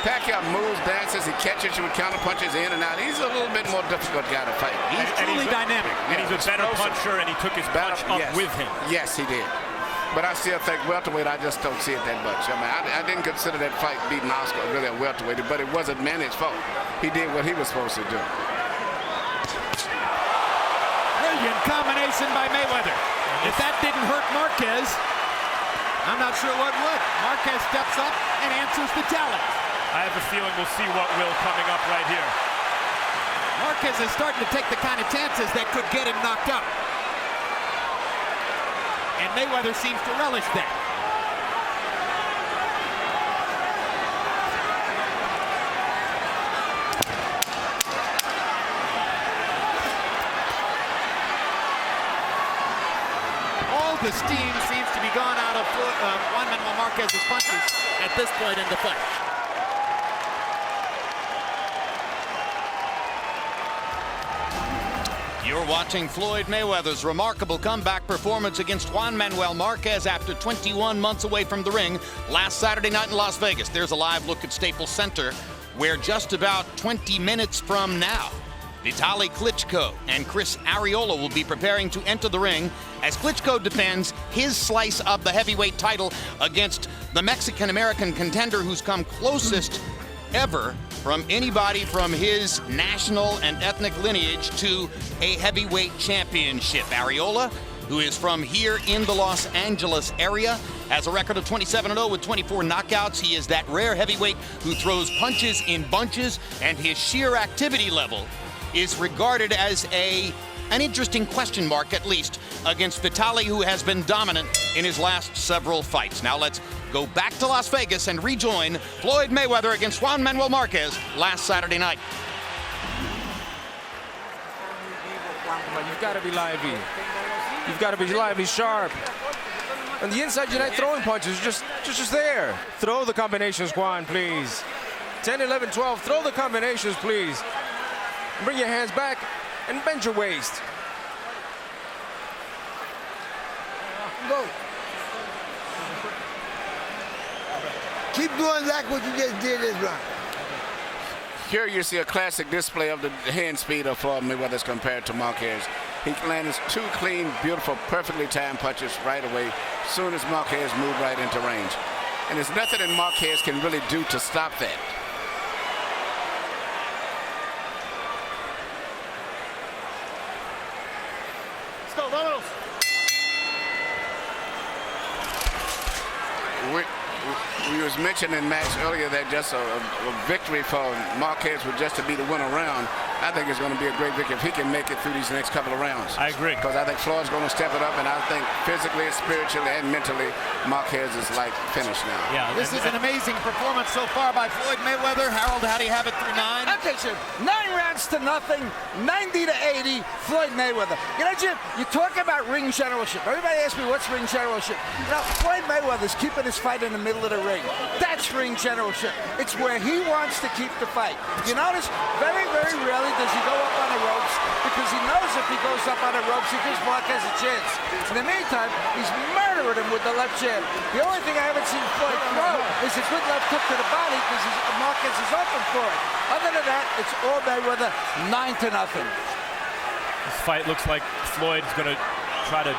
Pacquiao moves, dances, he catches you with counter punches in and out. He's a little bit more difficult guy to fight. He's truly dynamic. And he's a better puncher, and he took his punch up with him. Yes, he did. But I still think welterweight, I just don't see it that much. I mean, I didn't consider that fight beating Oscar really a welterweight, but it wasn't Manny's fault. He did what he was supposed to do. Brilliant combination by Mayweather. If that didn't hurt Marquez, I'm not sure what would. Marquez steps up and answers the challenge. I have a feeling we'll see what will coming up right here. Marquez is starting to take the kind of chances that could get him knocked out. And Mayweather seems to relish that. All the steam seems to be gone out of Juan Manuel Marquez's punches at this point in the fight. You're watching Floyd Mayweather's remarkable comeback performance against Juan Manuel Marquez after 21 months away from the ring last Saturday night in Las Vegas. There's a live look at Staples Center, where just about 20 minutes from now, Vitali Klitschko and Cris Arreola will be preparing to enter the ring as Klitschko defends his slice of the heavyweight title against the Mexican-American contender who's come closest ever from anybody from his national and ethnic lineage to a heavyweight championship. Arreola, who is from here in the Los Angeles area, has a record of 27-0 with 24 knockouts. He is that rare heavyweight who throws punches in bunches, and his sheer activity level is regarded as an interesting question mark, at least, against Vitali, who has been dominant in his last several fights. Now let's go back to Las Vegas and rejoin Floyd Mayweather against Juan Manuel Marquez last Saturday night. You've got to be lively. You've got to be lively, sharp. On the inside, you're not throwing punches, just there. Throw the combinations, Juan, please. 10, 11, 12, throw the combinations, please. Bring your hands back and bend your waist. Go. Keep doing like what you just did this round. Here you see a classic display of the hand speed of Floyd Mayweather compared to Marquez. He lands 2 clean, beautiful, perfectly timed punches right away, as soon as Marquez moved right into range. And there's nothing that Marquez can really do to stop that. Let's go, vámonos. We was mentioning, Max, earlier that just a victory for Marquez would just to be the winner round. I think it's going to be a great victory if he can make it through these next couple of rounds. I agree. Because I think Floyd's going to step it up, and I think physically, spiritually, and mentally, Marquez is like finished now. Yeah, this is an amazing performance so far by Floyd Mayweather. Harold, how do you have it through 9? Okay, sir. 9 rounds to nothing, 90 to 80, Floyd Mayweather. You know, Jim, you talk about ring generalship. Everybody asks me, what's ring generalship? You know, Floyd Mayweather's keeping his fight in the middle of the ring. That's ring generalship. It's where he wants to keep the fight. You notice, very, very rarely does he go up on the ropes, because he knows if he goes up on the ropes, he gives Marquez a chance. In the meantime, he's murdering him with the left jab. The only thing I haven't seen Floyd throw is a good left hook to the body, because Marquez is open for it. Other than that, it's all Mayweather, 9 to nothing. This fight looks like Floyd's going to try to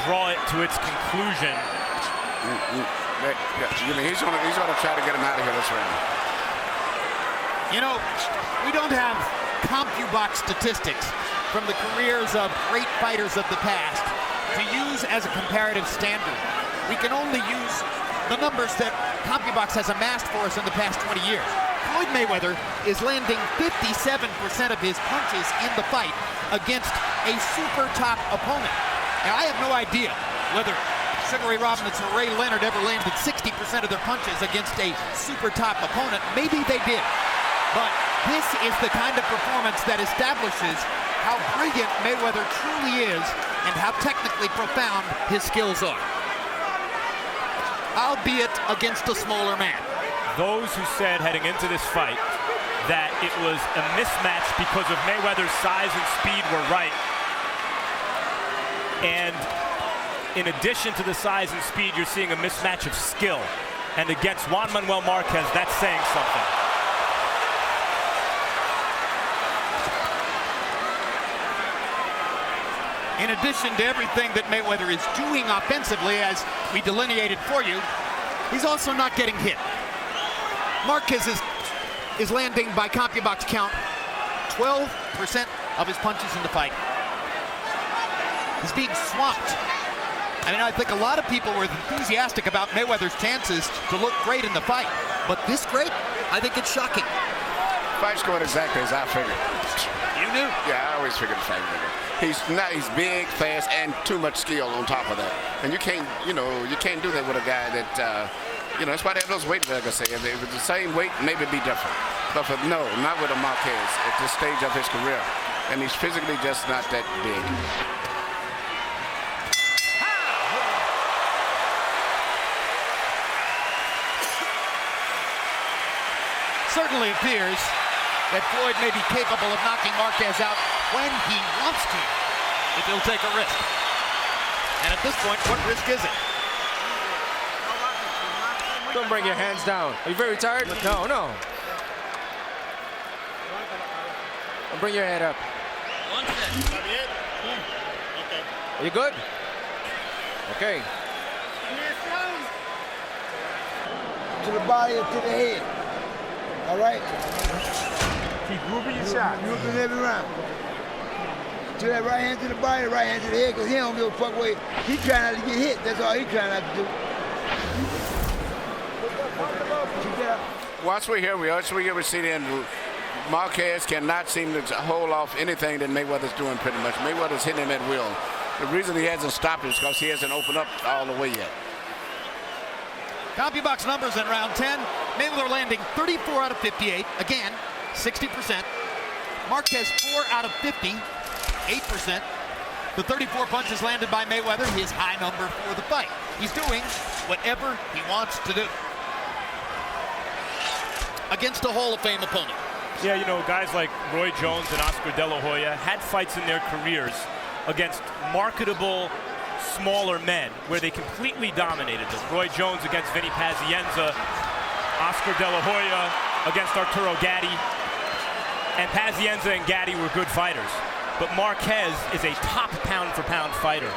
draw it to its conclusion. He's going to try to get him out of here this round. You know, we don't have CompuBox statistics from the careers of great fighters of the past to use as a comparative standard. We can only use the numbers that CompuBox has amassed for us in the past 20 years. Floyd Mayweather is landing 57% of his punches in the fight against a super top opponent. Now, I have no idea whether Sugar Ray Robinson or Ray Leonard ever landed 60% of their punches against a super top opponent. Maybe they did. But this is the kind of performance that establishes how brilliant Mayweather truly is and how technically profound his skills are. Albeit against a smaller man. Those who said heading into this fight that it was a mismatch because of Mayweather's size and speed were right. And in addition to the size and speed, you're seeing a mismatch of skill. And against Juan Manuel Marquez, that's saying something. In addition to everything that Mayweather is doing offensively, as we delineated for you, he's also not getting hit. Marquez is landing, by CompuBox count, 12% of his punches in the fight. He's being swamped. I mean, I think a lot of people were enthusiastic about Mayweather's chances to look great in the fight. But this great, I think it's shocking. Fight's going exactly as I figured. You knew? Yeah, I always figured the fight would go. He's big, fast, and too much skill on top of that. And you can't do that with a guy that, that's why they have those weight records. Say if it was the same weight, maybe it'd be different. But no, not with a Marquez at this stage of his career. And he's physically just not that big. Certainly appears that Floyd may be capable of knocking Marquez out when he wants to, if he'll take a risk. And at this point, what risk is it? Don't bring your hands down. Are you very tired? No. Don't bring your head up. Are you good? Okay. To the body or to the head. All right? Keep moving your shot. Moving every round. To that right hand to the body, right hand to the head, because he don't give a fuck what he trying not to get hit. That's all he trying not to do. Once we see the end. Marquez cannot seem to hold off anything that Mayweather's doing pretty much. Mayweather's hitting him at will. The reason he hasn't stopped is because he hasn't opened up all the way yet. CompuBox numbers in round 10. Mayweather landing 34 out of 58. Again, 60%. Marquez 4 out of 50, 8%. The 34 punches landed by Mayweather, his high number for the fight. He's doing whatever he wants to do against a Hall of Fame opponent. Yeah, guys like Roy Jones and Oscar De La Hoya had fights in their careers against marketable, smaller men where they completely dominated them. Roy Jones against Vinny Pazienza, Oscar De La Hoya against Arturo Gatti. And Pazienza and Gatti were good fighters. But Marquez is a top pound-for-pound fighter.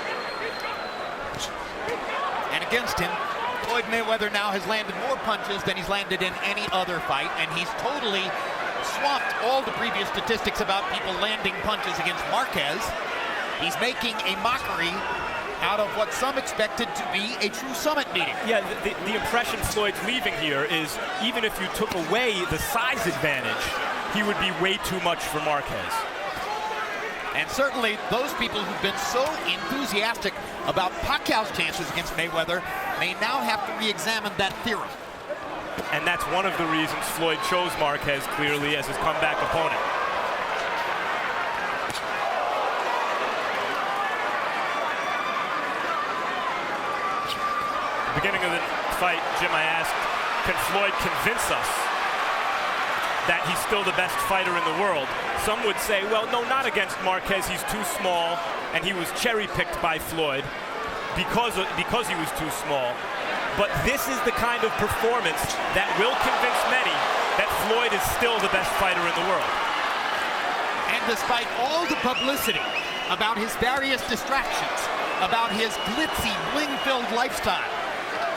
And against him, Floyd Mayweather now has landed more punches than he's landed in any other fight, and he's totally swamped all the previous statistics about people landing punches against Marquez. He's making a mockery out of what some expected to be a true summit meeting. Yeah, the impression Floyd's leaving here is even if you took away the size advantage, he would be way too much for Marquez. And certainly those people who've been so enthusiastic about Pacquiao's chances against Mayweather may now have to re-examine that theory. And that's one of the reasons Floyd chose Marquez clearly as his comeback opponent. Beginning of the fight, Jim, I asked, can Floyd convince us that he's still the best fighter in the world? Some would say, well, no, not against Marquez. He's too small, and he was cherry-picked by Floyd because he was too small. But this is the kind of performance that will convince many that Floyd is still the best fighter in the world. And despite all the publicity about his various distractions, about his glitzy, bling-filled lifestyle,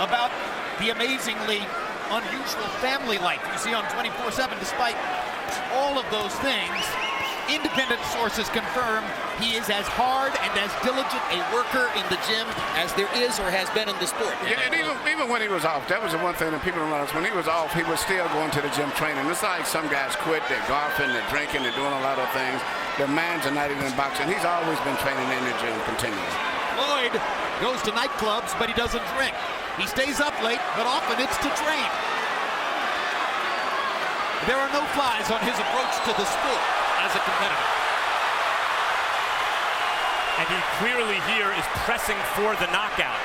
about the amazingly unusual family life you see on 24/7, despite all of those things, independent sources confirm he is as hard and as diligent a worker in the gym as there is or has been in the sport. Yeah, and even when he was off, that was the one thing that people don't realize. When he was off, he was still going to the gym training. It's like some guys quit, they're golfing, they're drinking, they're doing a lot of things. Their minds are not even in boxing. He's always been training in the gym continually. Floyd goes to nightclubs, but he doesn't drink. He stays up late, but often it's to train. There are no flies on his approach to the sport as a competitor. And he clearly here is pressing for the knockout.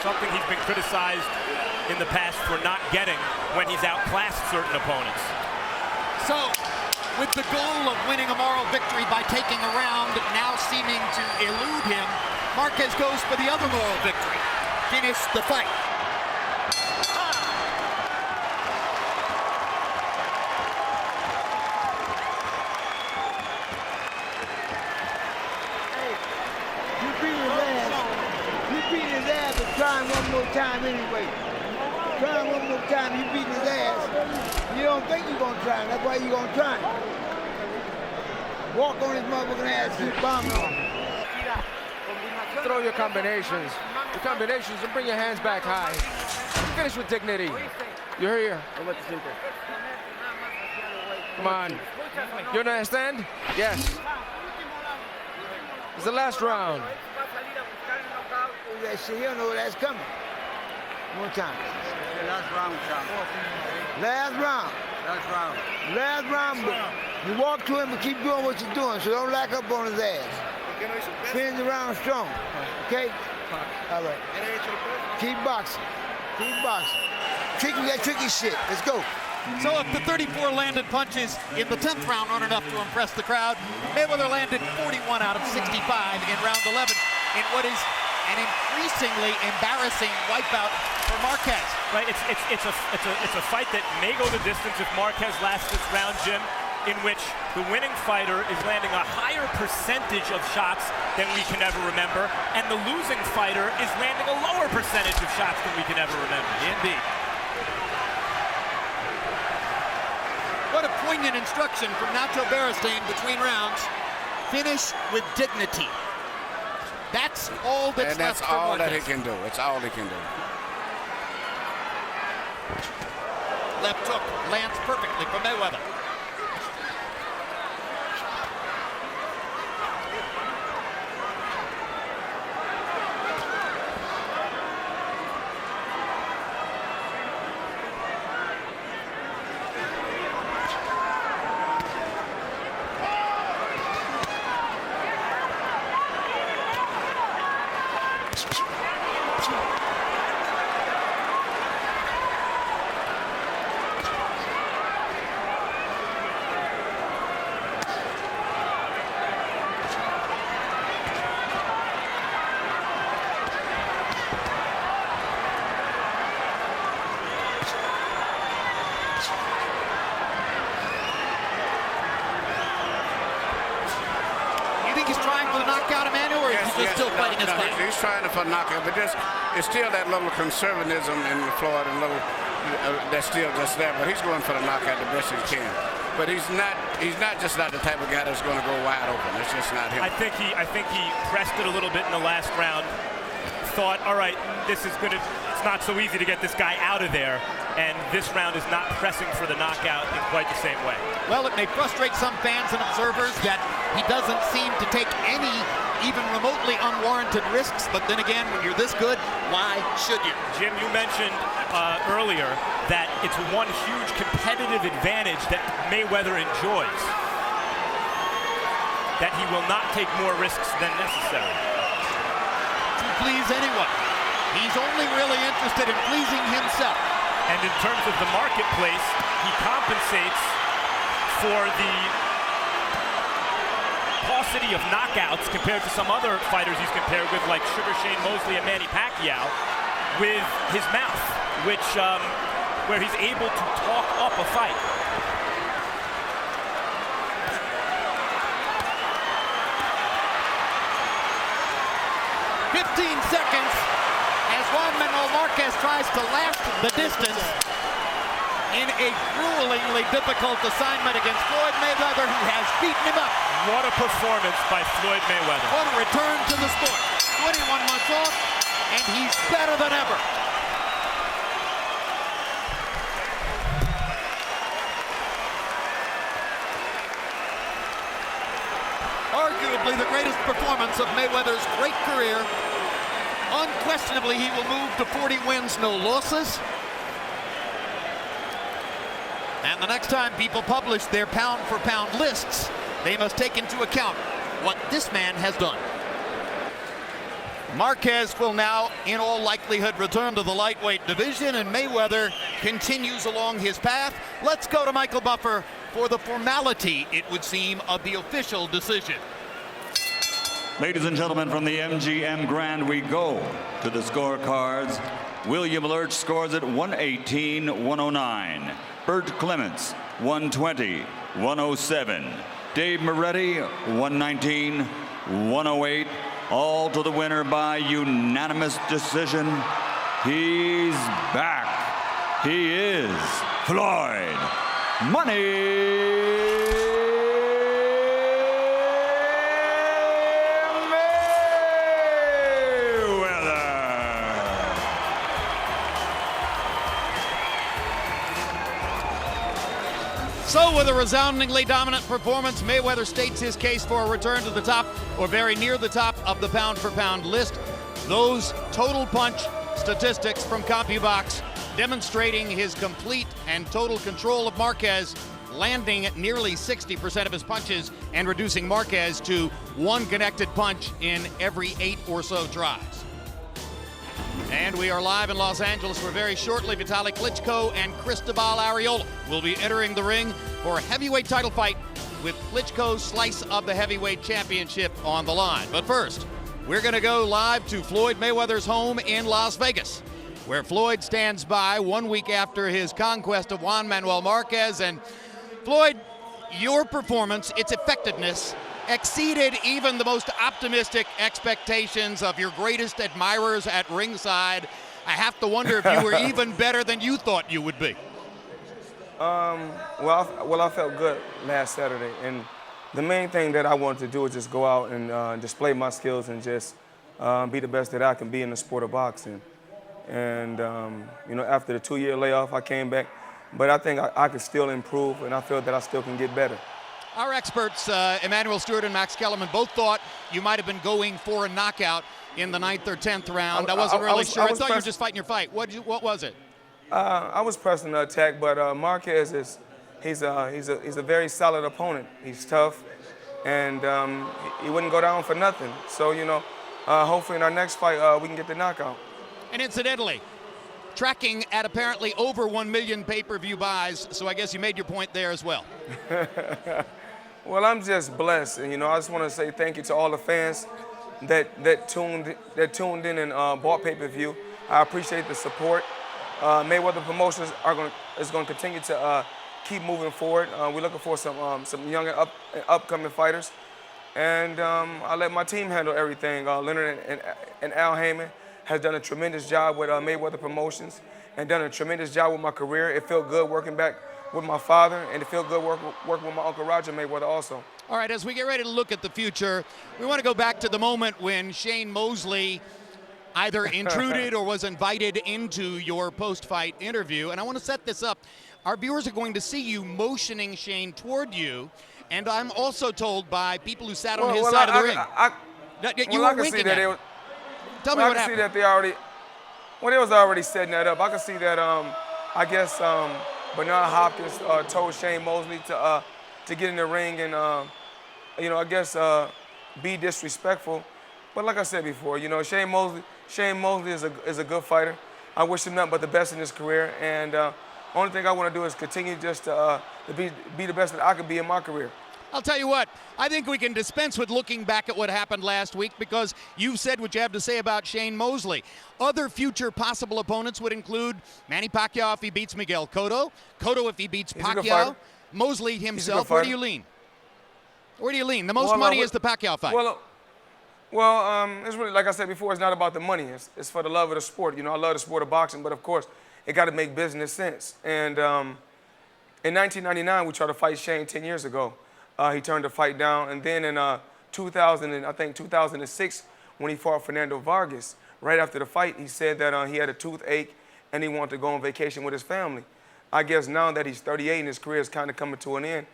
Something he's been criticized in the past for not getting when he's outclassed certain opponents. So, with the goal of winning a moral victory by taking a round now seeming to elude him, Marquez goes for the other moral victory. Finish the fight. You beat his ass, but try him one more time anyway. Try him one more time, you beat his ass. You don't think you're gonna try him, that's why you're gonna try him. Walk on his motherfucking ass, keep bombing on him. Throw your combinations. And bring your hands back high. Finish with dignity. You're here. Come on. You understand? Yes. It's the last round. That shit, he don't know that's coming. One time. Last round, Last round. Last round. Last round, but you walk to him and keep doing what you're doing, so don't lack up on his ass. Finish the round strong, okay? All right. Keep boxing. Keep boxing. Tricky, that tricky shit. Let's go. So if the 34 landed punches in the 10th round aren't enough to impress the crowd, Mayweather landed 41 out of 65 in round 11 in what is an increasingly embarrassing wipeout for Marquez. Right, it's a fight that may go the distance if Marquez lasts this round, Jim, in which the winning fighter is landing a higher percentage of shots than we can ever remember, and the losing fighter is landing a lower percentage of shots than we can ever remember. Indeed. What a poignant instruction from Nacho Beristain between rounds. Finish with dignity. That's all that's and that's left all for that he Marquez. can do. It's all he can do. Left hook lands perfectly for Mayweather. He's trying to knockout, but it's still that little conservatism in Floyd and little that's still just there. But he's going for the knockout the best he can. But he's not just not the type of guy that's going to go wide open. It's just not him. I think he pressed it a little bit in the last round. Thought, all right, it's not so easy to get this guy out of there. And this round is not pressing for the knockout in quite the same way. Well, it may frustrate some fans and observers that he doesn't seem to take any even remotely unwarranted risks, but then again, when you're this good, why should you? Jim, you mentioned earlier that it's one huge competitive advantage that Mayweather enjoys, that he will not take more risks than necessary. To please anyone. He's only really interested in pleasing himself. And in terms of the marketplace, he compensates for the paucity of knockouts compared to some other fighters he's compared with, like Sugar Shane Mosley and Manny Pacquiao. with his mouth, where he's able to talk up a fight. Seconds as Juan Manuel Marquez tries to last the distance in a gruelingly difficult assignment against Floyd Mayweather, who has beaten him up. What a performance by Floyd Mayweather. What a return to the sport. 21 months off, and he's better than ever. Arguably the greatest performance of Mayweather's great career. Unquestionably, he will move to 40 wins, no losses. And the next time people publish their pound-for-pound lists, they must take into account what this man has done. Marquez will now, in all likelihood, return to the lightweight division, and Mayweather continues along his path. Let's go to Michael Buffer for the formality, it would seem, of the official decision. Ladies and gentlemen, from the MGM Grand, we go to the scorecards. William Lurch scores at 118-109. Bert Clements, 120-107. Dave Moretti, 119-108. All to the winner by unanimous decision. He's back. He is Floyd Money So with a resoundingly dominant performance, Mayweather states his case for a return to the top, or very near the top of the pound-for-pound list. Those total punch statistics from CompuBox demonstrating his complete and total control of Marquez, landing at nearly 60% of his punches and reducing Marquez to one connected punch in every 8 or so tries. And we are live in Los Angeles, where very shortly Vitali Klitschko and Cris Arreola will be entering the ring for a heavyweight title fight, with Klitschko's slice of the heavyweight championship on the line. But first, we're going to go live to Floyd Mayweather's home in Las Vegas, where Floyd stands by 1 week after his conquest of Juan Manuel Marquez. And Floyd, your performance, its effectiveness, exceeded even the most optimistic expectations of your greatest admirers at ringside. I have to wonder if you were even better than you thought you would be. Well, I felt good last Saturday, and the main thing that I wanted to do was just go out and display my skills and just be the best that I can be in the sport of boxing. And you know, after the 2-year layoff, I came back, but I think I could still improve, and I feel that I still can get better. Our experts, Emmanuel Stewart and Max Kellerman, both thought you might have been going for a knockout in the 9th or 10th round. I wasn't really sure. I thought you were just fighting your fight. What was it? I was pressing the attack, but Marquez he's a very solid opponent. He's tough, and he wouldn't go down for nothing. So you know, hopefully in our next fight we can get the knockout. And incidentally, tracking at apparently over 1 million pay-per-view buys, so I guess you made your point there as well. Well, I'm just blessed, and you know, I just want to say thank you to all the fans that tuned in and bought pay-per-view. I appreciate the support. Mayweather Promotions is going to continue to keep moving forward. We're looking for some young and upcoming fighters, and I let my team handle everything. Leonard and Al Heyman has done a tremendous job with Mayweather Promotions and done a tremendous job with my career. It felt good working back with my father, and it felt good working with my Uncle Roger Mayweather also. All right, as we get ready to look at the future, we want to go back to the moment when Shane Mosley either intruded or was invited into your post-fight interview. And I want to set this up. Our viewers are going to see you motioning Shane toward you, and I'm also told by people who sat on his side of the ring. You were winking at him. Tell me what happened. I can see that they was already setting that up. I can see that, I guess, Bernard Hopkins told Shane Mosley to get in the ring and, you know, I guess be disrespectful. But like I said before, you know, Shane Mosley is a good fighter. I wish him nothing but the best in his career. And only thing I want to do is continue just to be the best that I could be in my career. I'll tell you what, I think we can dispense with looking back at what happened last week because you've said what you have to say about Shane Mosley. Other future possible opponents would include Manny Pacquiao if he beats Miguel Cotto, Cotto if he beats Pacquiao, Mosley himself. Where do you lean? Where do you lean? The most money is the Pacquiao fight. Well, it's really, like I said before, it's not about the money. It's for the love of the sport. You know, I love the sport of boxing, but of course, it got to make business sense. And in 1999, we tried to fight Shane 10 years ago. He turned the fight down. And then in 2006, when he fought Fernando Vargas, right after the fight, he said that he had a toothache and he wanted to go on vacation with his family. I guess now that he's 38 and his career is kind of coming to an end,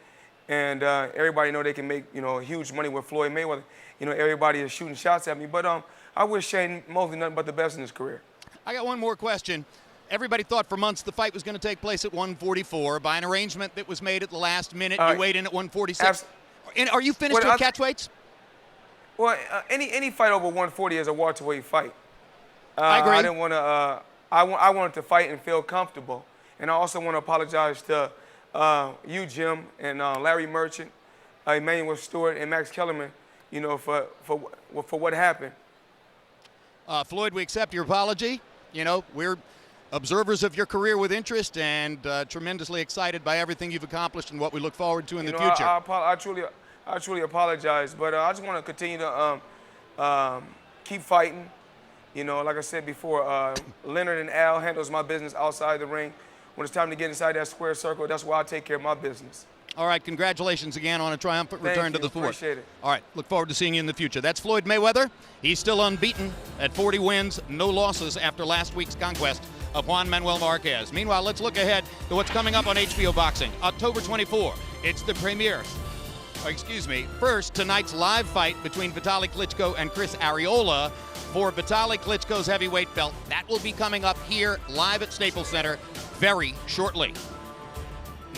and everybody know they can make, you know, huge money with Floyd Mayweather. You know, everybody is shooting shots at me. But I wish Shane Mosley nothing but the best in his career. I got one more question. Everybody thought for months the fight was going to take place at 144 by an arrangement that was made at the last minute. You weighed in at 146. And are you finished with catch weights? Well, any fight over 140 is a welterweight fight. I agree. I didn't want to. I wanted to fight and feel comfortable. And I also want to apologize to you, Jim, and Larry Merchant, Emmanuel Stewart, and Max Kellerman, you know, for what happened. Floyd, we accept your apology. You know, we're observers of your career with interest and tremendously excited by everything you've accomplished and what we look forward to in the future. I truly apologize, but I just want to continue to keep fighting. You know, like I said before, Leonard and Al handles my business outside the ring. When it's time to get inside that square circle, that's why I take care of my business. All right, congratulations again on a triumphant return to the sport. Appreciate it. All right, look forward to seeing you in the future. That's Floyd Mayweather. He's still unbeaten at 40 wins, no losses after last week's conquest of Juan Manuel Marquez. Meanwhile, let's look ahead to what's coming up on HBO Boxing. October 24, it's the premiere. First, tonight's live fight between Vitali Klitschko and Cris Arreola for Vitali Klitschko's heavyweight belt. That will be coming up here live at Staples Center very shortly.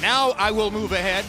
Now I will move ahead,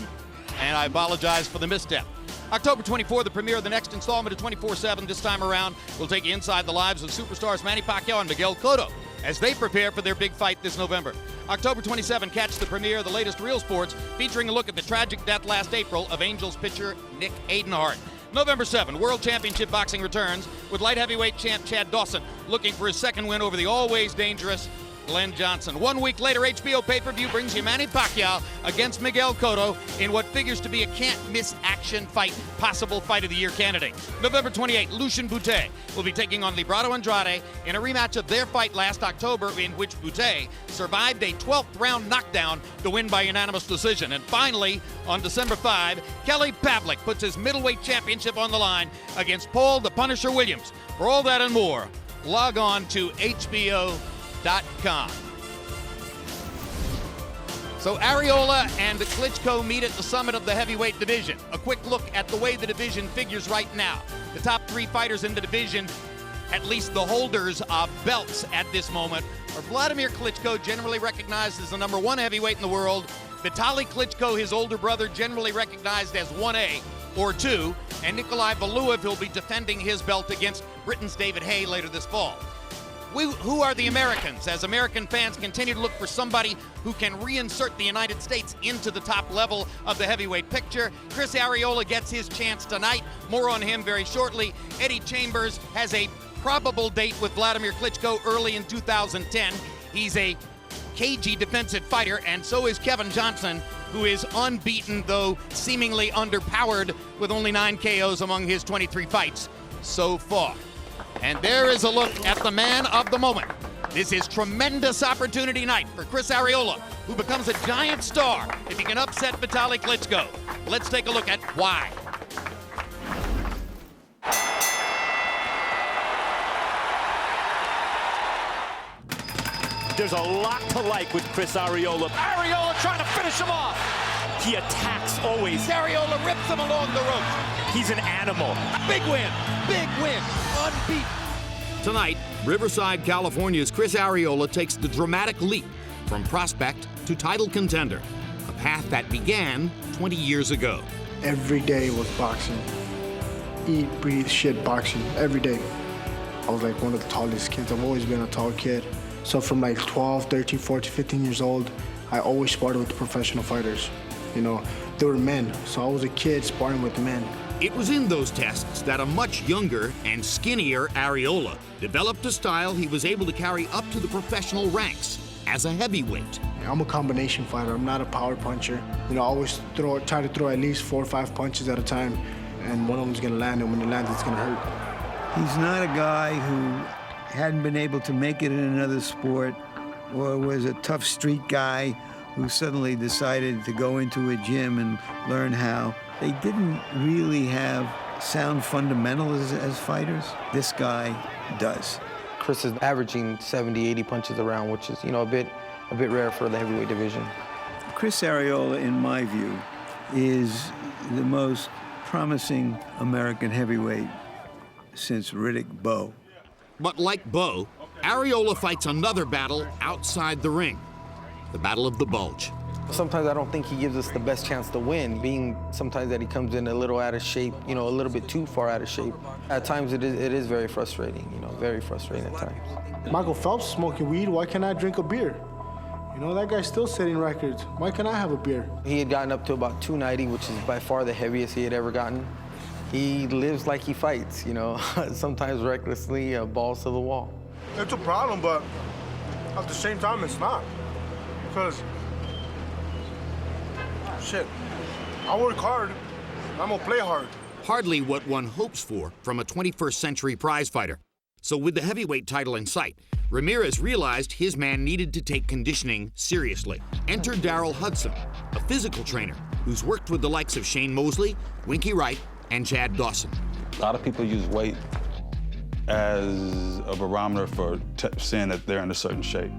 and I apologize for the misstep. October 24, the premiere of the next installment of 24/7. This time around, we'll take you inside the lives of superstars Manny Pacquiao and Miguel Cotto as they prepare for their big fight this November. October 27, catch the premiere of the latest Real Sports, featuring a look at the tragic death last April of Angels pitcher Nick Adenhart. November 7, World Championship Boxing returns with light heavyweight champ Chad Dawson looking for his second win over the always dangerous Glenn Johnson. 1 week later, HBO pay-per-view brings you Manny Pacquiao against Miguel Cotto in what figures to be a can't-miss action fight, possible Fight of the Year candidate. November 28, Lucian Bute will be taking on Librado Andrade in a rematch of their fight last October, in which Bute survived a 12th round knockdown to win by unanimous decision. And finally, on December 5, Kelly Pavlik puts his middleweight championship on the line against Paul the Punisher Williams. For all that and more, log on to HBO.com. So Arreola and Klitschko meet at the summit of the heavyweight division. A quick look at the way the division figures right now. The top three fighters in the division, at least the holders of belts at this moment, are Vladimir Klitschko, generally recognized as the #1 heavyweight in the world. Vitali Klitschko, his older brother, generally recognized as 1A or 2. And Nikolai Valuev will be defending his belt against Britain's David Haye later this fall. Who are the Americans? As American fans continue to look for somebody who can reinsert the United States into the top level of the heavyweight picture, Cris Arreola gets his chance tonight. More on him very shortly. Eddie Chambers has a probable date with Vladimir Klitschko early in 2010. He's a cagey defensive fighter, and so is Kevin Johnson, who is unbeaten, though seemingly underpowered, with only 9 KOs among his 23 fights so far. And there is a look at the man of the moment. This is tremendous opportunity night for Cris Arreola, who becomes a giant star if he can upset Vitali Klitschko. Let's take a look at why. There's a lot to like with Cris Arreola. Arreola trying to finish him off. He attacks always. Arreola rips him along the ropes. He's an animal. Big win, unbeaten. Tonight, Riverside, California's Cris Arreola takes the dramatic leap from prospect to title contender, a path that began 20 years ago. Every day was boxing. Eat, breathe, shit, boxing. Every day. I was like one of the tallest kids. I've always been a tall kid. So from like 12, 13, 14, 15 years old, I always sparred with the professional fighters. You know, they were men. So I was a kid sparring with men. It was in those tests that a much younger and skinnier Arreola developed a style he was able to carry up to the professional ranks as a heavyweight. I'm a combination fighter. I'm not a power puncher. You know, I always try to throw at least 4 or 5 punches at a time, and one of them's gonna land, and when it lands, it's gonna hurt. He's not a guy who hadn't been able to make it in another sport or was a tough street guy who suddenly decided to go into a gym and learn how. They didn't really have sound fundamentals as fighters. This guy does. Cris is averaging 70, 80 punches around, which is, you know, a bit rare for the heavyweight division. Cris Arreola, in my view, is the most promising American heavyweight since Riddick Bowe. But like Bowe, Arreola fights another battle outside the ring, the battle of the bulge. Sometimes I don't think he gives us the best chance to win, being sometimes that he comes in a little out of shape, you know, a little bit too far out of shape. At times it is very frustrating, you know, very frustrating at times. Michael Phelps smoking weed, why can't I drink a beer? You know, that guy's still setting records. Why can't I have a beer? He had gotten up to about 290, which is by far the heaviest he had ever gotten. He lives like he fights, you know, sometimes recklessly, balls to the wall. It's a problem, but at the same time, it's not. Because, shit, I work hard, I'm gonna play hard. Hardly what one hopes for from a 21st century prize fighter. So with the heavyweight title in sight, Ramirez realized his man needed to take conditioning seriously. Enter Darrell Hudson, a physical trainer who's worked with the likes of Shane Mosley, Winky Wright, and Chad Dawson. A lot of people use weight as a barometer for saying that they're in a certain shape.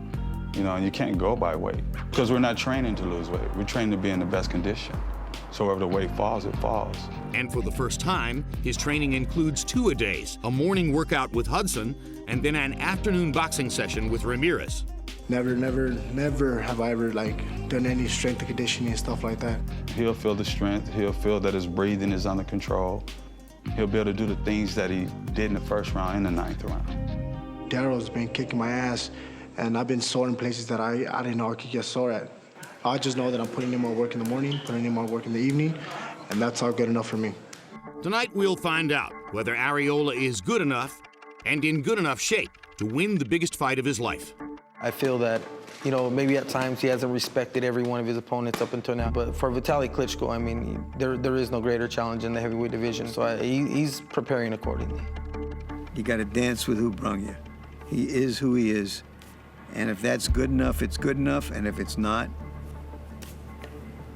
You know, and you can't go by weight because we're not training to lose weight. We're training to be in the best condition. So wherever the weight falls, it falls. And for the first time, his training includes 2-a-days, a morning workout with Hudson, and then an afternoon boxing session with Ramirez. Never have I ever, like, done any strength and conditioning and stuff like that. He'll feel the strength. He'll feel that his breathing is under control. He'll be able to do the things that he did in the first round and the 9th round. Darrell's been kicking my ass, and I've been sore in places that I didn't know I could get sore at. I just know that I'm putting in more work in the morning, putting in more work in the evening, and that's all good enough for me. Tonight we'll find out whether Arreola is good enough and in good enough shape to win the biggest fight of his life. I feel that, you know, maybe at times he hasn't respected every one of his opponents up until now. But for Vitali Klitschko, I mean, there is no greater challenge in the heavyweight division. So he's preparing accordingly. You got to dance with who brung you. He is who he is. And if that's good enough, it's good enough. And if it's not,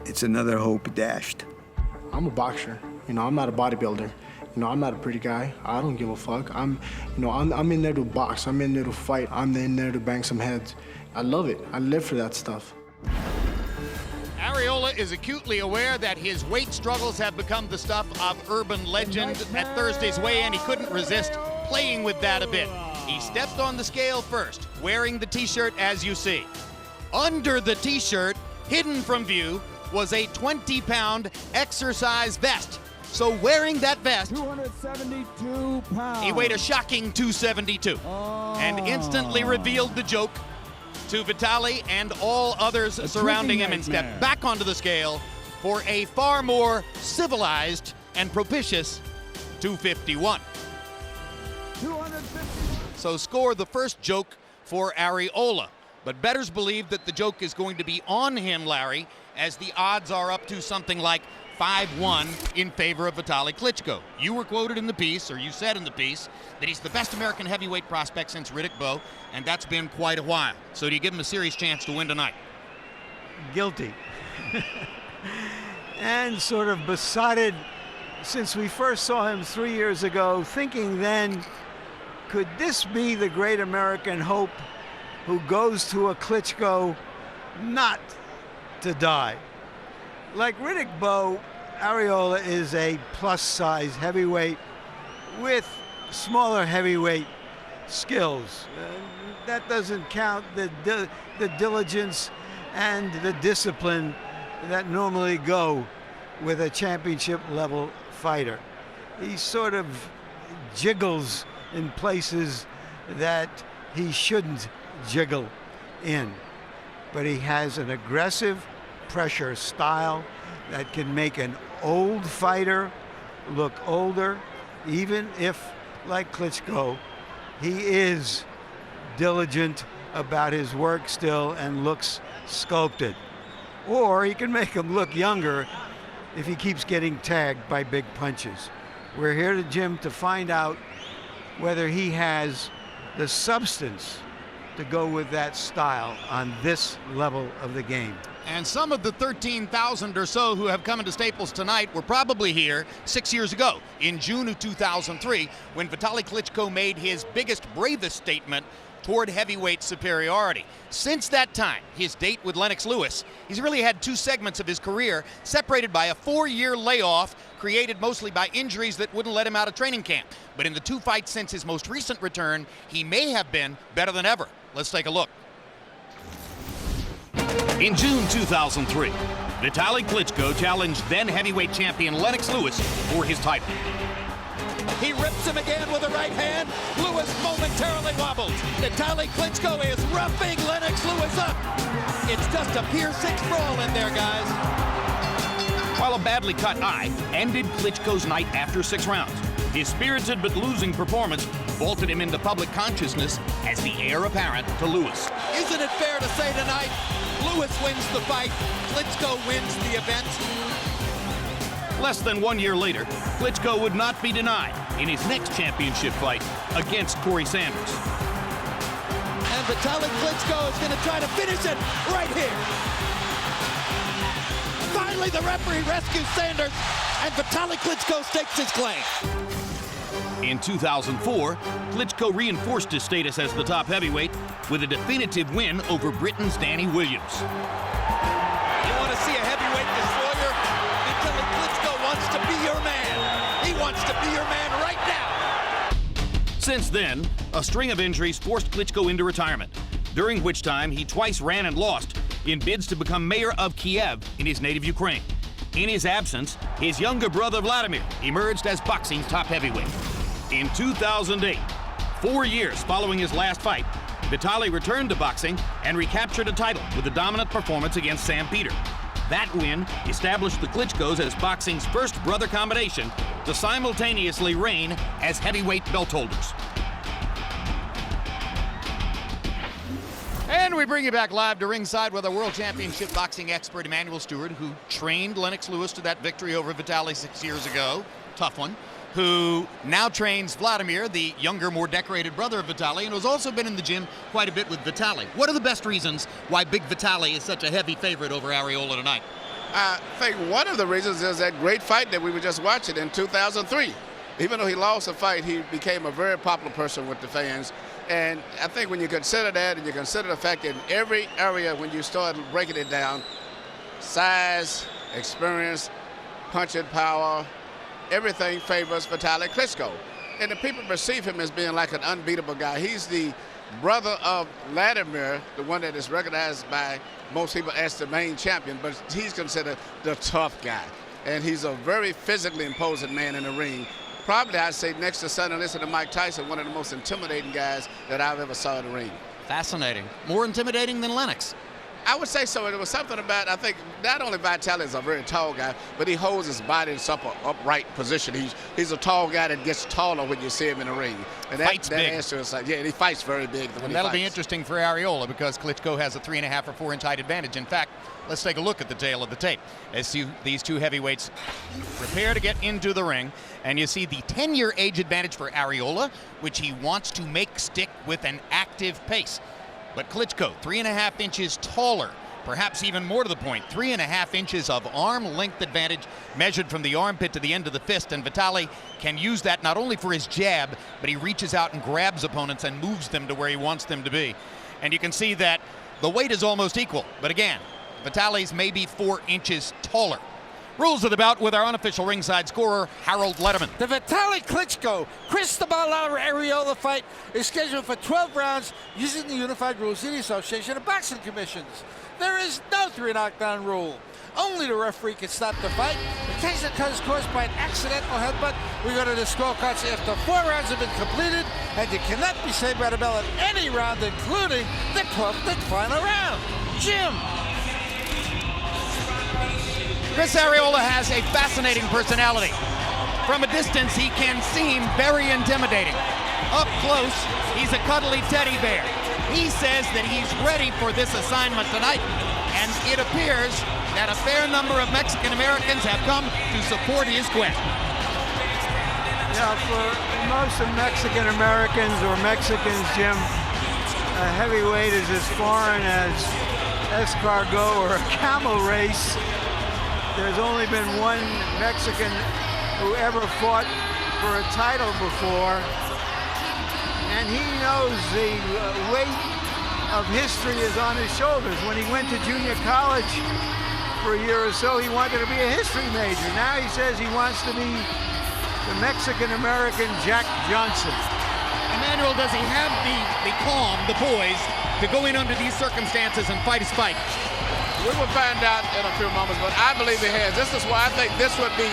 it's another hope dashed. I'm a boxer. You know, I'm not a bodybuilder. You know, I'm not a pretty guy. I don't give a fuck. I'm in there to box. I'm in there to fight. I'm in there to bang some heads. I love it. I live for that stuff. Arreola is acutely aware that his weight struggles have become the stuff of urban legend. At Thursday's weigh-in, he couldn't resist playing with that a bit. He stepped on the scale first, wearing the t-shirt as you see. Under the t-shirt, hidden from view, was a 20-pound exercise vest. So wearing that vest, 272 pounds. he weighed a shocking 272 and instantly revealed the joke to Vitali and all others surrounding him and stepped back onto the scale for a far more civilized and propitious 251. 250. So score the first joke for Arreola. But bettors believe that the joke is going to be on him, Larry, as the odds are up to something like 5-1 in favor of Vitali Klitschko. You were quoted in the piece, or you said in the piece, that he's the best American heavyweight prospect since Riddick Bowe, and that's been quite a while. So do you give him a serious chance to win tonight? Guilty. And sort of besotted since we first saw him 3 years ago, thinking then, could this be the great American hope who goes to a Klitschko not to die? Like Riddick Bowe, Arreola is a plus-size heavyweight with smaller heavyweight skills. That doesn't count the diligence and the discipline that normally go with a championship-level fighter. He sort of jiggles in places that he shouldn't jiggle in. But he has an aggressive pressure style that can make an old fighter look older, even if, like Klitschko, he is diligent about his work still and looks sculpted. Or he can make him look younger if he keeps getting tagged by big punches. We're here to Jim to find out whether he has the substance to go with that style on this level of the game. And some of the 13,000 or so who have come into Staples tonight were probably here 6 years ago, in June of 2003, when Vitali Klitschko made his biggest, bravest statement toward heavyweight superiority. Since that time, his date with Lennox Lewis, he's really had two segments of his career separated by a 4-year layoff created mostly by injuries that wouldn't let him out of training camp. But in the two fights since his most recent return, he may have been better than ever. Let's take a look. In June 2003, Vitali Klitschko challenged then heavyweight champion Lennox Lewis for his title. He rips him again with a right hand. Lewis momentarily wobbles. Vitali Klitschko is roughing Lennox Lewis up. It's just a Pier 6 brawl in there, guys. While a badly cut eye ended Klitschko's night after 6 rounds, his spirited but losing performance vaulted him into public consciousness as the heir apparent to Lewis. Isn't it fair to say tonight, Lewis wins the fight, Klitschko wins the event? Less than 1 year later, Klitschko would not be denied in his next championship fight against Corey Sanders. And Vitali Klitschko is going to try to finish it right here. Finally, the referee rescues Sanders, and Vitali Klitschko stakes his claim. In 2004, Klitschko reinforced his status as the top heavyweight with a definitive win over Britain's Danny Williams. You want to see a heavyweight destroyer? Vitali Klitschko wants to be your man. He wants to be your man right now. Since then, a string of injuries forced Klitschko into retirement, during which time he twice ran and lost in bids to become mayor of Kiev in his native Ukraine. In his absence, his younger brother Vladimir emerged as boxing's top heavyweight. In 2008, 4 years following his last fight, Vitali returned to boxing and recaptured a title with a dominant performance against Sam Peter. That win established the Klitschkos as boxing's first brother combination to simultaneously reign as heavyweight belt holders. And we bring you back live to ringside with our World Championship boxing expert, Emmanuel Stewart, who trained Lennox Lewis to that victory over Vitali 6 years ago. Tough one. Who now trains Vladimir, the younger, more decorated brother of Vitali, and who's also been in the gym quite a bit with Vitali. What are the best reasons why Big Vitali is such a heavy favorite over Arreola tonight? I think one of the reasons is that great fight that we were just watching in 2003. Even though he lost the fight, he became a very popular person with the fans. And I think when you consider that, and you consider the fact that in every area, when you start breaking it down, size, experience, punching power, everything favors Vitali Klitschko. And the people perceive him as being like an unbeatable guy. He's the brother of Vladimir, the one that is recognized by most people as the main champion, but he's considered the tough guy. And he's a very physically imposing man in the ring. Probably, I'd say, next to Sonny Liston and Mike Tyson, one of the most intimidating guys that I've ever saw in the ring. Fascinating. More intimidating than Lennox. I would say so. There was something about, I think, not only Vitali is a very tall guy, but he holds his body in some upright position. He's a tall guy that gets taller when you see him in the ring. And fights that big. answer is like, yeah, he fights very big. And that'll be interesting for Arreola because Klitschko has a 3.5 or 4 inch height advantage. In fact, let's take a look at the tail of the tape as these two heavyweights prepare to get into the ring. And you see the 10-year age advantage for Arreola, which he wants to make stick with an active pace. But Klitschko, 3.5 inches taller, perhaps even more to the point, 3.5 inches of arm length advantage measured from the armpit to the end of the fist. And Vitali can use that not only for his jab, but he reaches out and grabs opponents and moves them to where he wants them to be. And you can see that the weight is almost equal. But again, Vitali's maybe 4 inches taller. Rules of the bout with our unofficial ringside scorer, Harold Letterman. The Vitali Klitschko Cris Arreola fight is scheduled for 12 rounds using the unified rules of the Association of Boxing Commissions. There is no 3 knockdown rule. Only the referee can stop the fight. In case it is caused by an accidental headbutt, we go to the scorecards after 4 rounds have been completed, and you cannot be saved by the bell at any round, including the 12th and final round. Jim. Cris Arreola has a fascinating personality. From a distance, he can seem very intimidating. Up close, he's a cuddly teddy bear. He says that he's ready for this assignment tonight, and it appears that a fair number of Mexican Americans have come to support his quest. Yeah, for most of Mexican Americans or Mexicans, Jim, a heavyweight is as foreign as escargot or a camel race. There's only been one Mexican who ever fought for a title before, and he knows the weight of history is on his shoulders. When he went to junior college for a year or so, he wanted to be a history major. Now he says he wants to be the Mexican-American Jack Johnson. Emmanuel, does he have the calm, the poise, to go in under these circumstances and fight his fight? We will find out in a few moments, but I believe he has. This is why I think this would be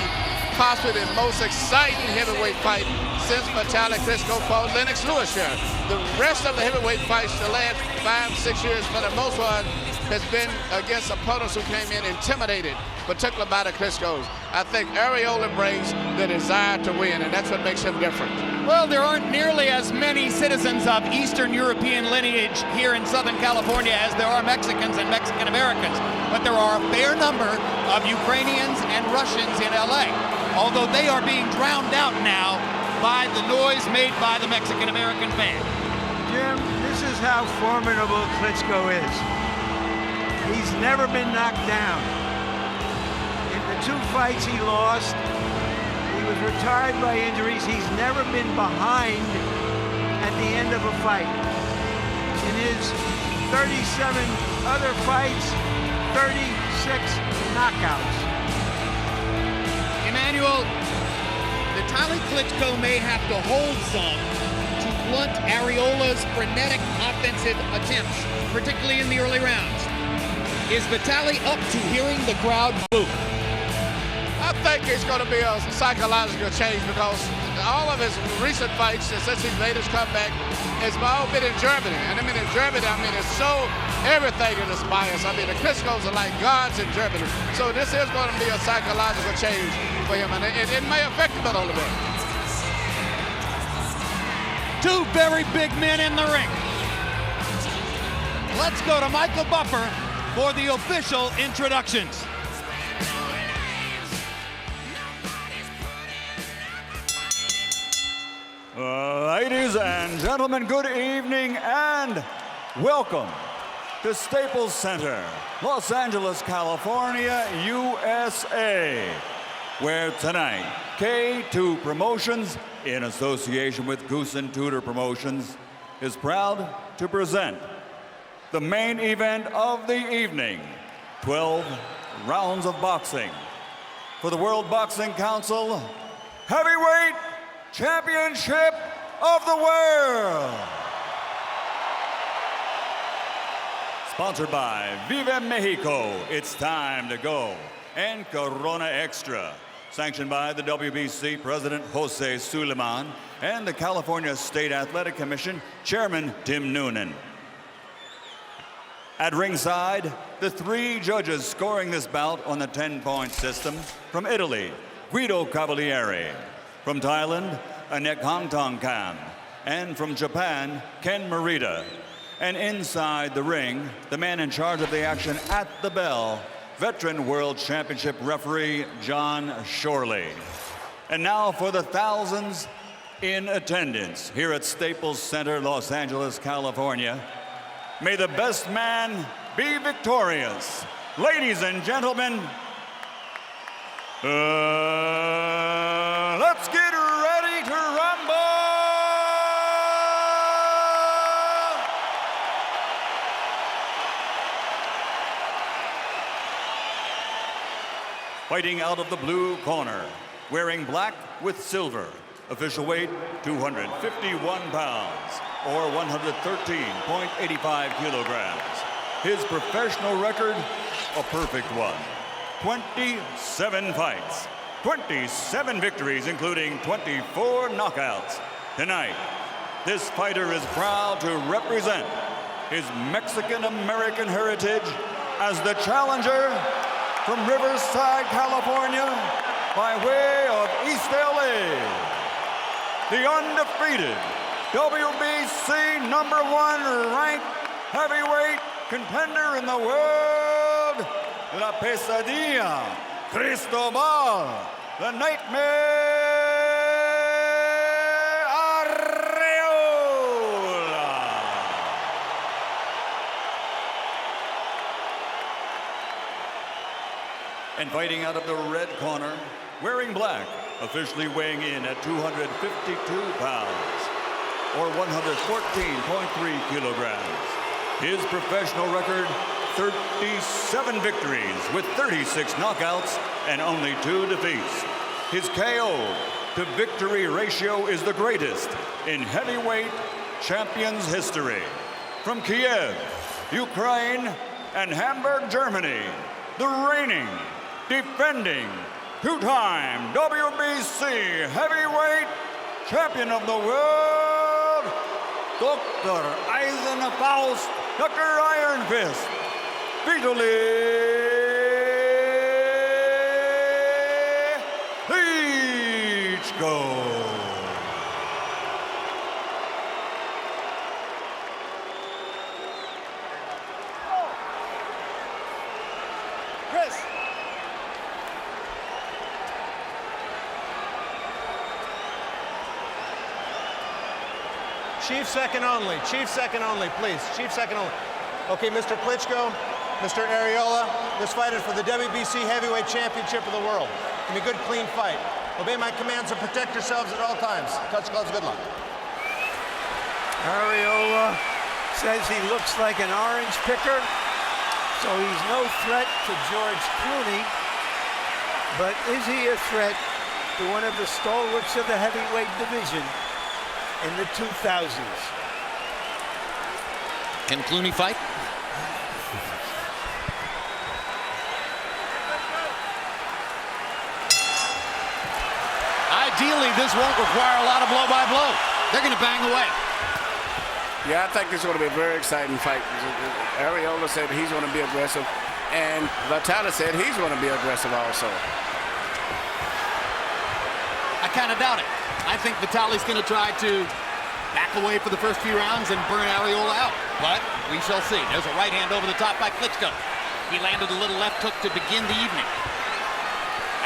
possibly the most exciting heavyweight fight since Vitali Klitschko fought Lennox Lewis here. The rest of the heavyweight fights the last 5-6 years, for the most part, has been against opponents who came in intimidated, particularly by the Klitschkos. I think Arreola brings the desire to win, and that's what makes him different. Well, there aren't nearly as many citizens of Eastern European lineage here in Southern California as there are Mexicans and Mexican Americans, but there are a fair number of Ukrainians and Russians in LA, although they are being drowned out now by the noise made by the Mexican American fan. Jim, this is how formidable Klitschko is. He's never been knocked down. In the 2 fights he lost, he was retired by injuries. He's never been behind at the end of a fight. In his 37 other fights, 36 knockouts. Emmanuel, Vitali Klitschko may have to hold some to blunt Arreola's frenetic offensive attempts, particularly in the early rounds. Is Vitali up to hearing the crowd boo? I think it's going to be a psychological change because all of his recent fights since he's made his comeback has all been in Germany. And I mean, in Germany, it's so everything is biased. I mean, the Klitschkos are like gods in Germany. So this is going to be a psychological change for him, and it may affect him a little bit. 2 very big men in the ring. Let's go to Michael Buffer for the official introductions. Ladies and gentlemen, good evening and welcome to Staples Center, Los Angeles, California, USA, where tonight K2 Promotions, in association with Goose and Tudor Promotions, is proud to present the main event of the evening, 12 rounds of boxing for the World Boxing Council Heavyweight Championship of the World. Sponsored by Viva Mexico, it's time to go, and Corona Extra. Sanctioned by the WBC President Jose Suleiman and the California State Athletic Commission Chairman Tim Noonan. At ringside, the 3 judges scoring this bout on the 10-point system. From Italy, Guido Cavalieri. From Thailand, Anek Hongtongkan. And from Japan, Ken Morita. And inside the ring, the man in charge of the action at the bell, veteran World Championship referee John Shorley. And now for the thousands in attendance here at Staples Center, Los Angeles, California. May the best man be victorious. Ladies and gentlemen, let's get ready to rumble! Fighting out of the blue corner, wearing black with silver, official weight 251 pounds, or 113.85 kilograms. His professional record, a perfect one. 27 fights, 27 victories, including 24 knockouts. Tonight, this fighter is proud to represent his Mexican-American heritage as the challenger from Riverside, California, by way of East LA, the undefeated WBC #1 ranked heavyweight contender in the world, La Pesadilla, Cristobal, the Nightmare Arreola. And fighting out of the red corner, wearing black, officially weighing in at 252 pounds, or 114.3 kilograms. His professional record, 37 victories with 36 knockouts and only 2 defeats. His KO to victory ratio is the greatest in heavyweight champions history. From Kiev, Ukraine, and Hamburg, Germany, the reigning, defending, 2-time WBC heavyweight champion of the world, Dr. Eisenfaust, Dr. Iron Fist, Vitali, klitschko. Chris. Chief second only. Chief second only, please. Chief second only. Okay, Mr. Klitschko, Mr. Arreola, this fight is for the WBC Heavyweight Championship of the world. Give me a good, clean fight. Obey my commands and protect yourselves at all times. Touch gloves, good luck. Arreola says he looks like an orange picker, so he's no threat to George Clooney. But is he a threat to one of the stalwarts of the heavyweight division in the 2000s? Can Clooney fight? Ideally, this won't require a lot of blow-by-blow. They're going to bang away. Yeah, I think it's going to be a very exciting fight. Arreola said he's going to be aggressive, and Vitali said he's going to be aggressive also. I kind of doubt it. I think Vitali's going to try to back away for the first few rounds and burn Arreola out. But we shall see. There's a right hand over the top by Klitschko. He landed a little left hook to begin the evening.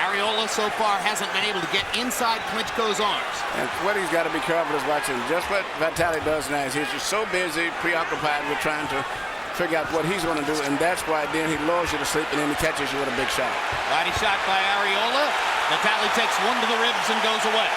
Arreola so far hasn't been able to get inside Klitschko's arms. And what he's got to be careful is watching just what Vitali does now. Is he's just so busy, preoccupied with trying to figure out what he's going to do, and that's why then he lulls you to sleep and then he catches you with a big shot. Body shot by Arreola. Vitali takes one to the ribs and goes away.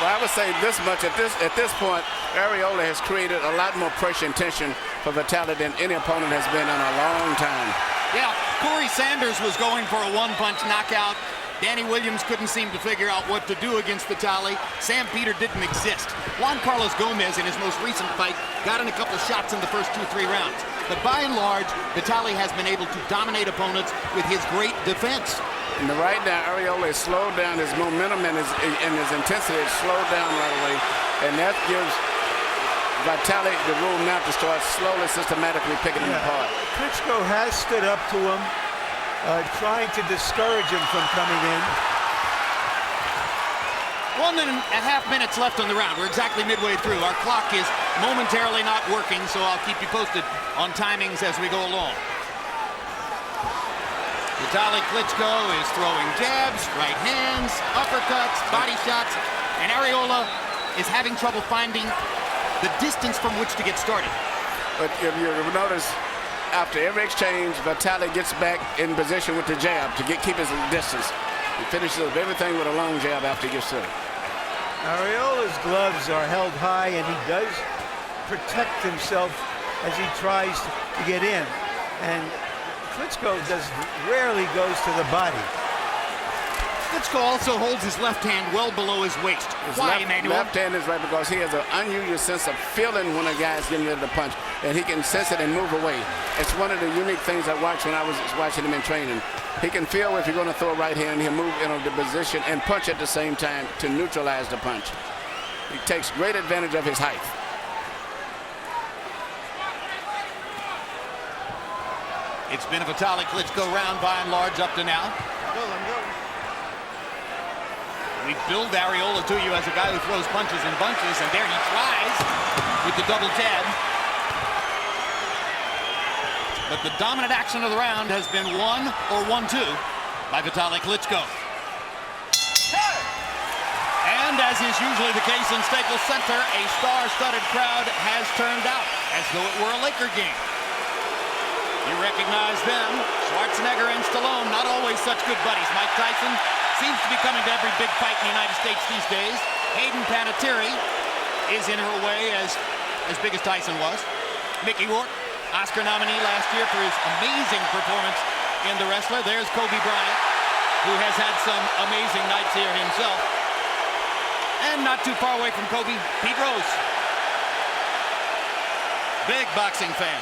Well, I would say this much. At this point, Arreola has created a lot more pressure and tension for Vitali than any opponent has been in a long time. Yeah, Corey Sanders was going for a one-punch knockout. Danny Williams couldn't seem to figure out what to do against Vitali. Sam Peter didn't exist. Juan Carlos Gomez in his most recent fight got in a couple shots in the first 2-3 rounds. But by and large, Vitali has been able to dominate opponents with his great defense. And right now, Arreola has slowed down his momentum and his intensity has slowed down right away. And that gives Vitali the room now to start slowly, systematically picking him apart. Klitschko has stood up to him, trying to discourage him from coming in. 1.5 minutes left on the round. We're exactly midway through. Our clock is momentarily not working, so I'll keep you posted on timings as we go along. Vitali Klitschko is throwing jabs, right hands, uppercuts, body shots, and Arreola is having trouble finding the distance from which to get started. But if you notice, after every exchange, Vitali gets back in position with the jab to keep his distance. He finishes up everything with a long jab after he gets to it. Arreola's gloves are held high, and he does protect himself as he tries to get in. And Klitschko rarely goes to the body. Klitschko also holds his left hand well below his waist. Why, Emmanuel? Left hand is right because he has an unusual sense of feeling when a guy is getting ready to punch, and he can sense it and move away. It's one of the unique things I watched when I was watching him in training. He can feel if you're going to throw a right hand, he'll move into the position and punch at the same time to neutralize the punch. He takes great advantage of his height. It's been a Vitali Klitschko round by and large up to now. We build Arreola to you as a guy who throws punches in bunches, and there he tries with the double jab. But the dominant action of the round has been 1 or 1-2 by Vitali Klitschko. And as is usually the case in Staples Center, a star-studded crowd has turned out as though it were a Laker game. You recognize them, Schwarzenegger and Stallone, not always such good buddies. Mike Tyson seems to be coming to every big fight in the United States these days. Hayden Panettiere is in her way as big as Tyson was. Mickey Rourke, Oscar nominee last year for his amazing performance in The Wrestler. There's Kobe Bryant, who has had some amazing nights here himself. And not too far away from Kobe, Pete Rose. Big boxing fan.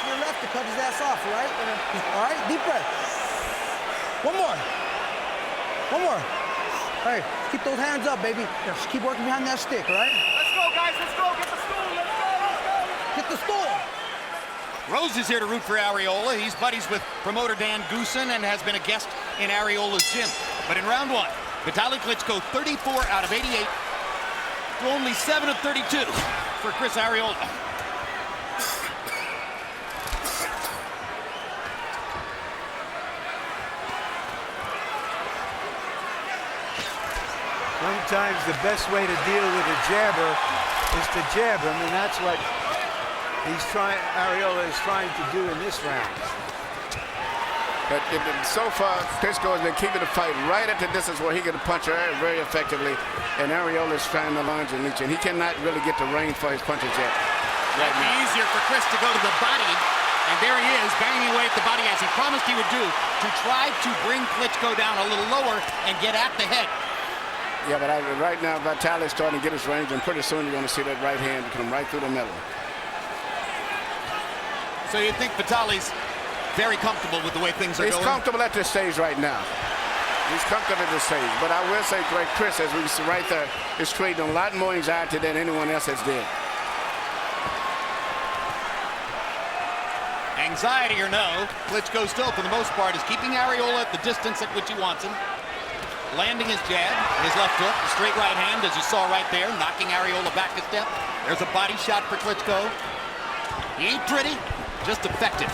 To your left to cut his ass off, right? All right, deep breath. One more. One more. All right, keep those hands up, baby. Just keep working behind that stick, all right? Let's go, guys. Let's go. Get the stool. Let's go. Let's go. Get the stool. Rose is here to root for Arreola. He's buddies with promoter Dan Goosen and has been a guest in Arreola's gym. But in round 1, Vitali Klitschko 34 out of 88 to only 7 of 32 for Cris Arreola. Sometimes the best way to deal with a jabber is to jab him, and that's what Arreola is trying to do in this round. But so far, Klitschko has been keeping the fight right at the distance where he can punch her very effectively, and Arreola is trying to lunge and reach, and he cannot really get the range for his punches yet. It'd be easier for Cris to go to the body, and there he is, banging away at the body as he promised he would do, to try to bring Klitschko down a little lower and get at the head. Yeah, but right now, Vitali's starting to get his range, and pretty soon you're going to see that right hand come right through the middle. So you think Vitali's very comfortable with the way things are going? He's comfortable at this stage right now. He's comfortable at this stage. But I will say, Cris, as we see right there, is creating a lot more anxiety than anyone else has did. Anxiety or no, Klitschko still, for the most part, is keeping Arreola at the distance at which he wants him. Landing his jab, his left hook, a straight right hand, as you saw right there, knocking Arreola back a step. There's a body shot for Klitschko. He ain't pretty, just effective.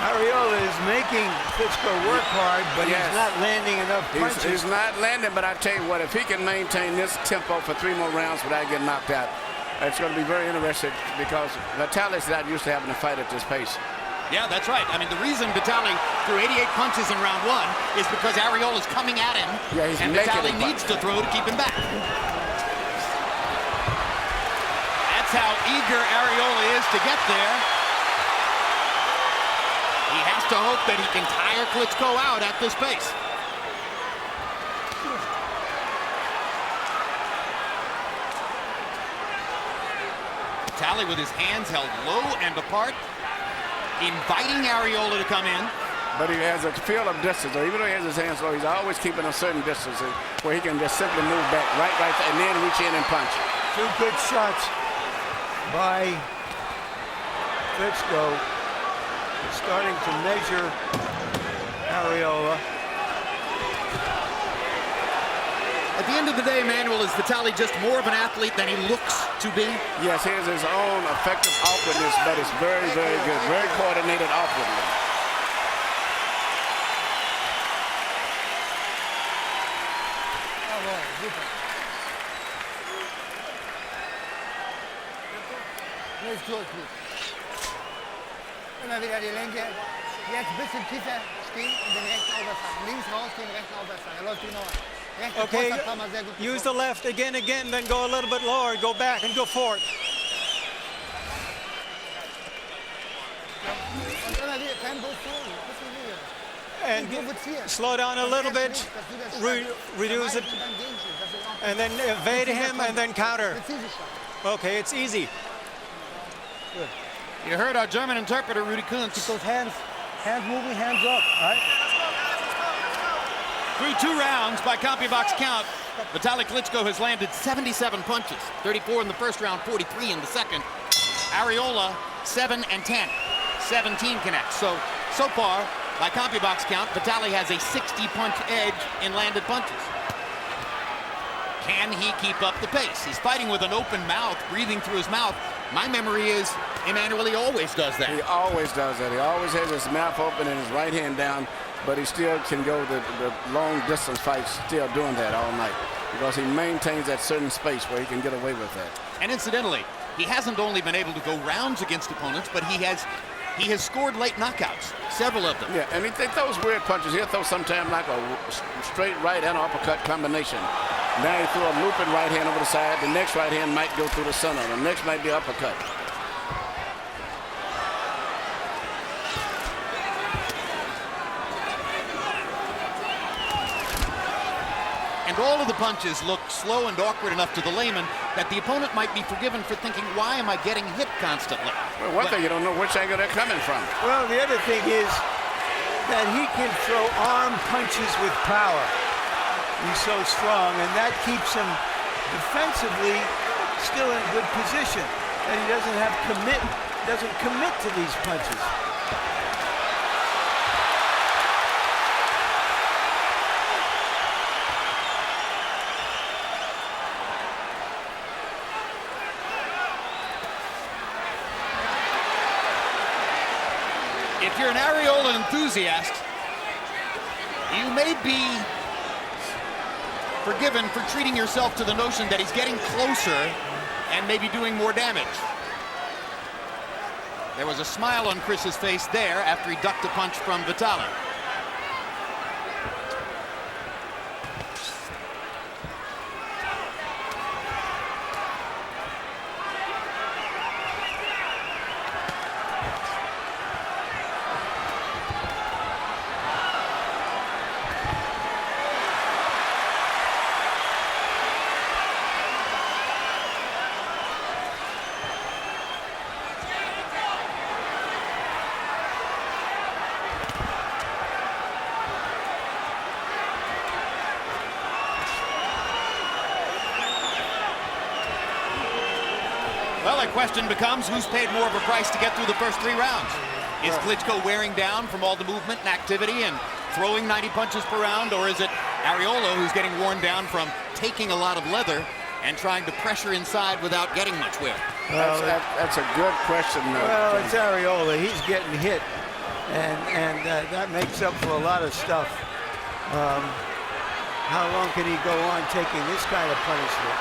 Arreola is making Klitschko work hard, but yes, he's not landing enough punches. He's not landing, but I tell you what, if he can maintain this tempo for 3 more rounds without getting knocked out, it's going to be very interesting because Vitali's not used to having to fight at this pace. Yeah, that's right. I mean, the reason Vitali threw 88 punches in round 1 is because Arreola's coming at him, and Vitali needs to throw to keep him back. That's how eager Arreola is to get there. He has to hope that he can tire Klitschko out at this pace. Vitali with his hands held low and apart, inviting Arreola to come in. But he has a feel of distance. Even though he has his hands low, he's always keeping a certain distance where he can just simply move back, right, and then reach in and punch. 2 good shots by Klitschko, starting to measure Arreola. At the end of the day, Emmanuel, is Vitali just more of an athlete than he looks to be? Yes, he has his own effective awkwardness, but it's very, very good. Very coordinated awkwardly. Let's go, please. Immer wieder die Lenke. Jetzt ein bisschen tiefer stehen und den rechten Außerfall. Links rausgehen, rechten Außerfall. Er läuft genau. Okay, use the left again, then go a little bit lower, go back and go forward. Und immer wieder Tempo zu, ein bisschen wieder. and slow down a little bit, reduce it, and then evade him and then counter. Okay, it's easy. Good. You heard our German interpreter, Rudy Kuntz. Keep those hands moving, hands up, all right? Through 2 rounds by CompuBox count, Vitali Klitschko has landed 77 punches, 34 in the first round, 43 in the second. Arreola, 7 and 10, 17 connects. So far, by CompuBox count, Vitali has a 60-punch edge in landed punches. Can he keep up the pace? He's fighting with an open mouth, breathing through his mouth. My memory is Emanuele always does that. He always does that. He always has his mouth open and his right hand down, but he still can go the long distance fights still doing that all night because he maintains that certain space where he can get away with that. And incidentally, he hasn't only been able to go rounds against opponents, but he has scored late knockouts, several of them. Yeah, and he throws weird punches. He'll throw sometimes like a straight right and uppercut combination. Now he threw a looping right hand over the side. The next right hand might go through the center. The next might be uppercut. And all of the punches look slow and awkward enough to the layman that the opponent might be forgiven for thinking, why am I getting hit constantly? Well, one thing, you don't know which angle they're coming from. Well, the other thing is that he can throw arm punches with power. He's so strong, and that keeps him defensively still in a good position. And he doesn't commit to these punches. If you're an Arreola enthusiast, you may be forgiven for treating yourself to the notion that he's getting closer and maybe doing more damage. There was a smile on Chris's face there after he ducked a punch from Vitali. Well, the question becomes, who's paid more of a price to get through the first 3 rounds? Is Klitschko wearing down from all the movement and activity and throwing 90 punches per round, or is it Arreola who's getting worn down from taking a lot of leather and trying to pressure inside without getting much wear? Well, that's a good question. Well, it's Arreola. He's getting hit, and that makes up for a lot of stuff. How long can he go on taking this kind of punishment?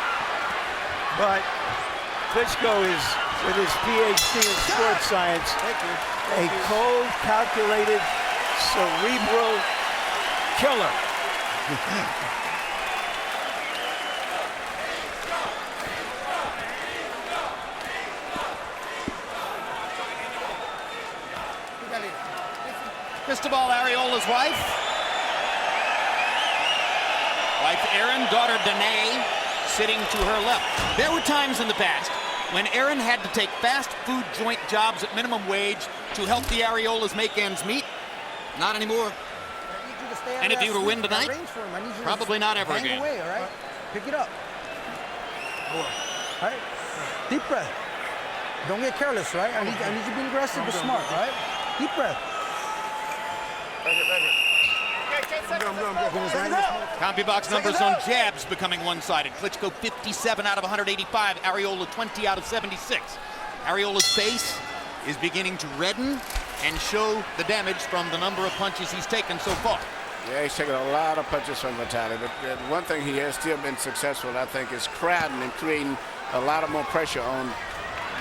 But Klitschko is, with his PhD in sports science, a cold, calculated, cerebral killer. Cristobal Arreola's wife Erin, daughter Danae, sitting to her left. There were times in the past when Erin had to take fast food joint jobs at minimum wage to help the Arreolas make ends meet. Not anymore. And if you were to win tonight, probably not ever again. Away, all right? Pick it up. All right? Deep breath. Don't get careless, right? I need you to be aggressive but smart, all right? Deep breath. CompuBox numbers on jabs becoming one-sided. Klitschko 57 out of 185, Arreola 20 out of 76. Arreola's face is beginning to redden and show the damage from the number of punches he's taken so far. Yeah, he's taken a lot of punches from Vitali, but one thing he has still been successful, I think, is crowding and creating a lot of more pressure on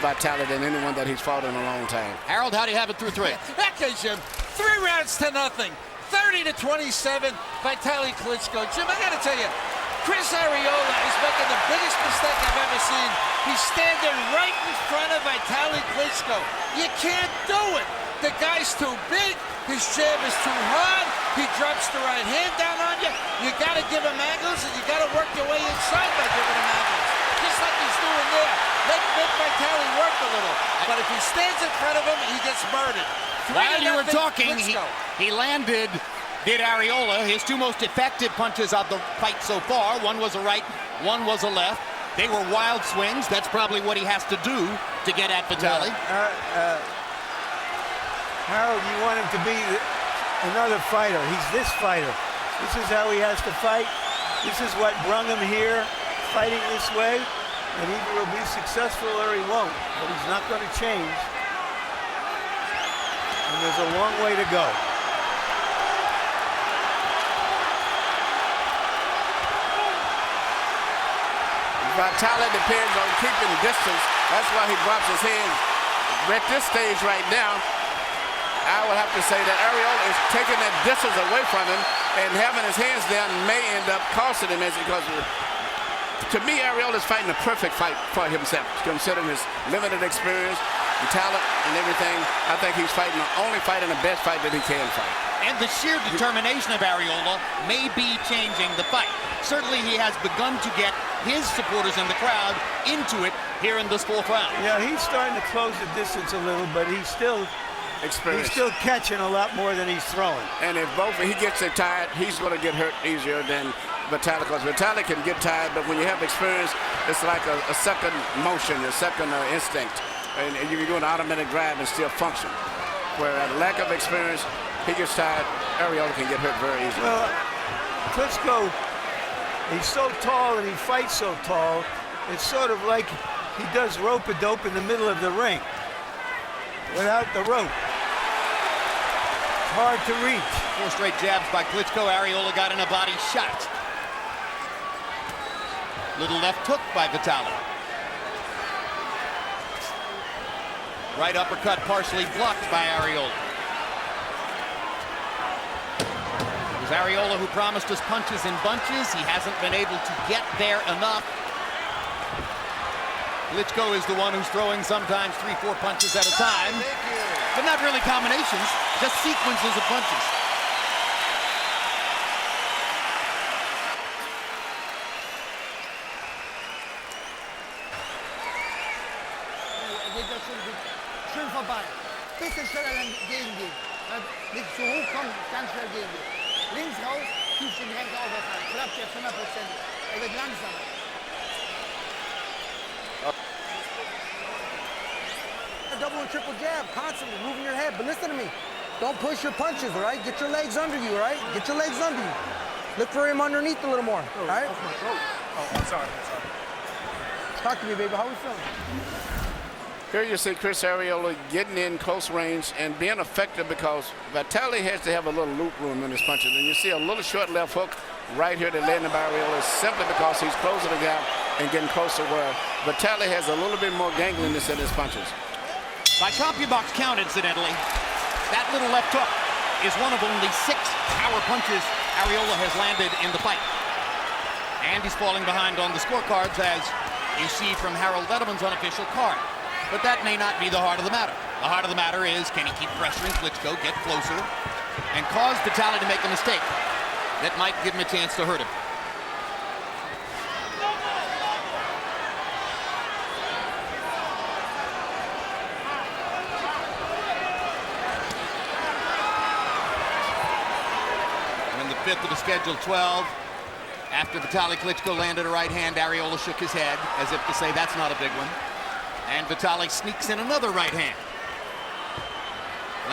Vitali than anyone that he's fought in a long time. Harold, how do you have it through 3? That gives him 3 rounds to nothing. 30-27, Vitali Klitschko. Jim, I got to tell you, Cris Arreola is making the biggest mistake I've ever seen. He's standing right in front of Vitali Klitschko. You can't do it. The guy's too big. His jab is too hard. He drops the right hand down on you. You got to give him angles, and you got to work your way inside by giving him angles. Just like he's doing there. Make Vitali work a little. But if he stands in front of him, he gets murdered. While you were talking, he landed, did Arreola, his two most effective punches of the fight so far. One was a right, one was a left. They were wild swings. That's probably what he has to do to get at Vitali. Harold, you want him to be another fighter. He's this fighter. This is how he has to fight. This is what brung him here, fighting this way. And either he'll be successful or he won't. But he's not going to change. And there's a long way to go. Vitali depends on keeping distance. That's why he drops his hands. At this stage right now, I would have to say that Arreola is taking that distance away from him, and having his hands down may end up costing him, because to me, Arreola is fighting a perfect fight for himself, considering his limited experience, the talent, and everything. I think he's only fighting the best fight that he can fight. And the sheer determination of Arreola may be changing the fight. Certainly he has begun to get his supporters in the crowd into it here in this fourth round. Yeah, he's starting to close the distance a little, but he's still catching a lot more than he's throwing. And if he gets it tired, he's going to get hurt easier than Vitali, because Vitali can get tired, but when you have experience, it's like a second motion, a second instinct. And you can do an automatic drive and still function. Where at lack of experience, he gets tired, Arreola can get hurt very easily. Well, Klitschko, he's so tall and he fights so tall, it's sort of like he does rope-a-dope in the middle of the ring without the rope. It's hard to reach. 4 straight jabs by Klitschko. Arreola got in a body shot. Little left hook by Vitali. Right uppercut partially blocked by Arreola. It was Arreola who promised us punches in bunches. He hasn't been able to get there enough. Klitschko is the one who's throwing sometimes 3-4 punches at a time. But not really combinations, just sequences of punches. Schön vorbei. Bisschen schneller dann gegengehen. Nicht zu hoch kommen, ganz schnell gegengehen. Links raus, tief den rechts aufwärts. Klappt jetzt 100%. Wird langsamer. A double and triple jab, constantly moving your head. But listen to me. Don't push your punches, all right? Get your legs under you, all right? Get your legs under you. Look for him underneath a little more, all right? Oh, I'm sorry. Talk to me, baby. How are we feeling? Here you see Cris Arreola getting in close range and being effective, because Vitali has to have a little loop room in his punches. And you see a little short left hook right here that landed by Arreola simply because he's closing the gap and getting closer, where Vitali has a little bit more gangliness in his punches. By CompuBox count, incidentally, that little left hook is one of only 6 power punches Arreola has landed in the fight. And he's falling behind on the scorecards, as you see from Harold Letterman's unofficial card. But that may not be the heart of the matter. The heart of the matter is, can he keep pressuring Klitschko, get closer, and cause Vitali to make a mistake that might give him a chance to hurt him. In the 5th of the scheduled 12, after Vitali Klitschko landed a right hand, Arreola shook his head as if to say that's not a big one. And Vitali sneaks in another right hand.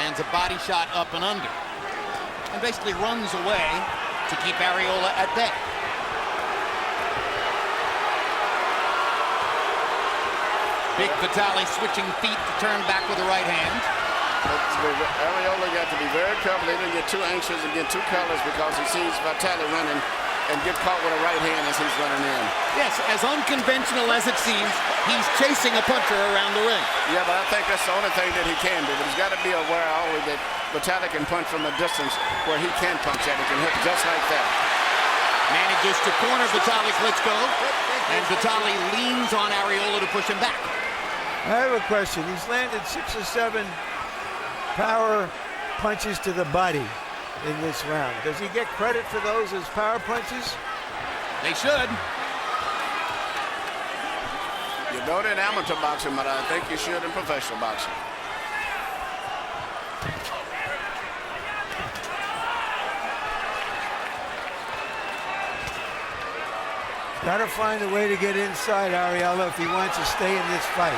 Lands a body shot up and under. And basically runs away to keep Arreola at bay. Big Vitali switching feet to turn back with a right hand. Arreola got to be very careful. He didn't get too anxious and get too careless, because he sees Vitali running and get caught with a right hand as he's running in. Yes, as unconventional as it seems, he's chasing a puncher around the ring. Yeah, but I think that's the only thing that he can do. But he's got to be aware always that Vitali can punch from a distance where he can punch at. He can hit just like that. Manages to corner Vitali Klitschko, and Vitali leans on Arreola to push him back. I have a question. He's landed 6 or 7 power punches to the body. in this round. Does he get credit for those as power punches? They should. You don't in amateur boxing, but I think you should in professional boxing. Got to find a way to get inside Arreola if he wants to stay in this fight.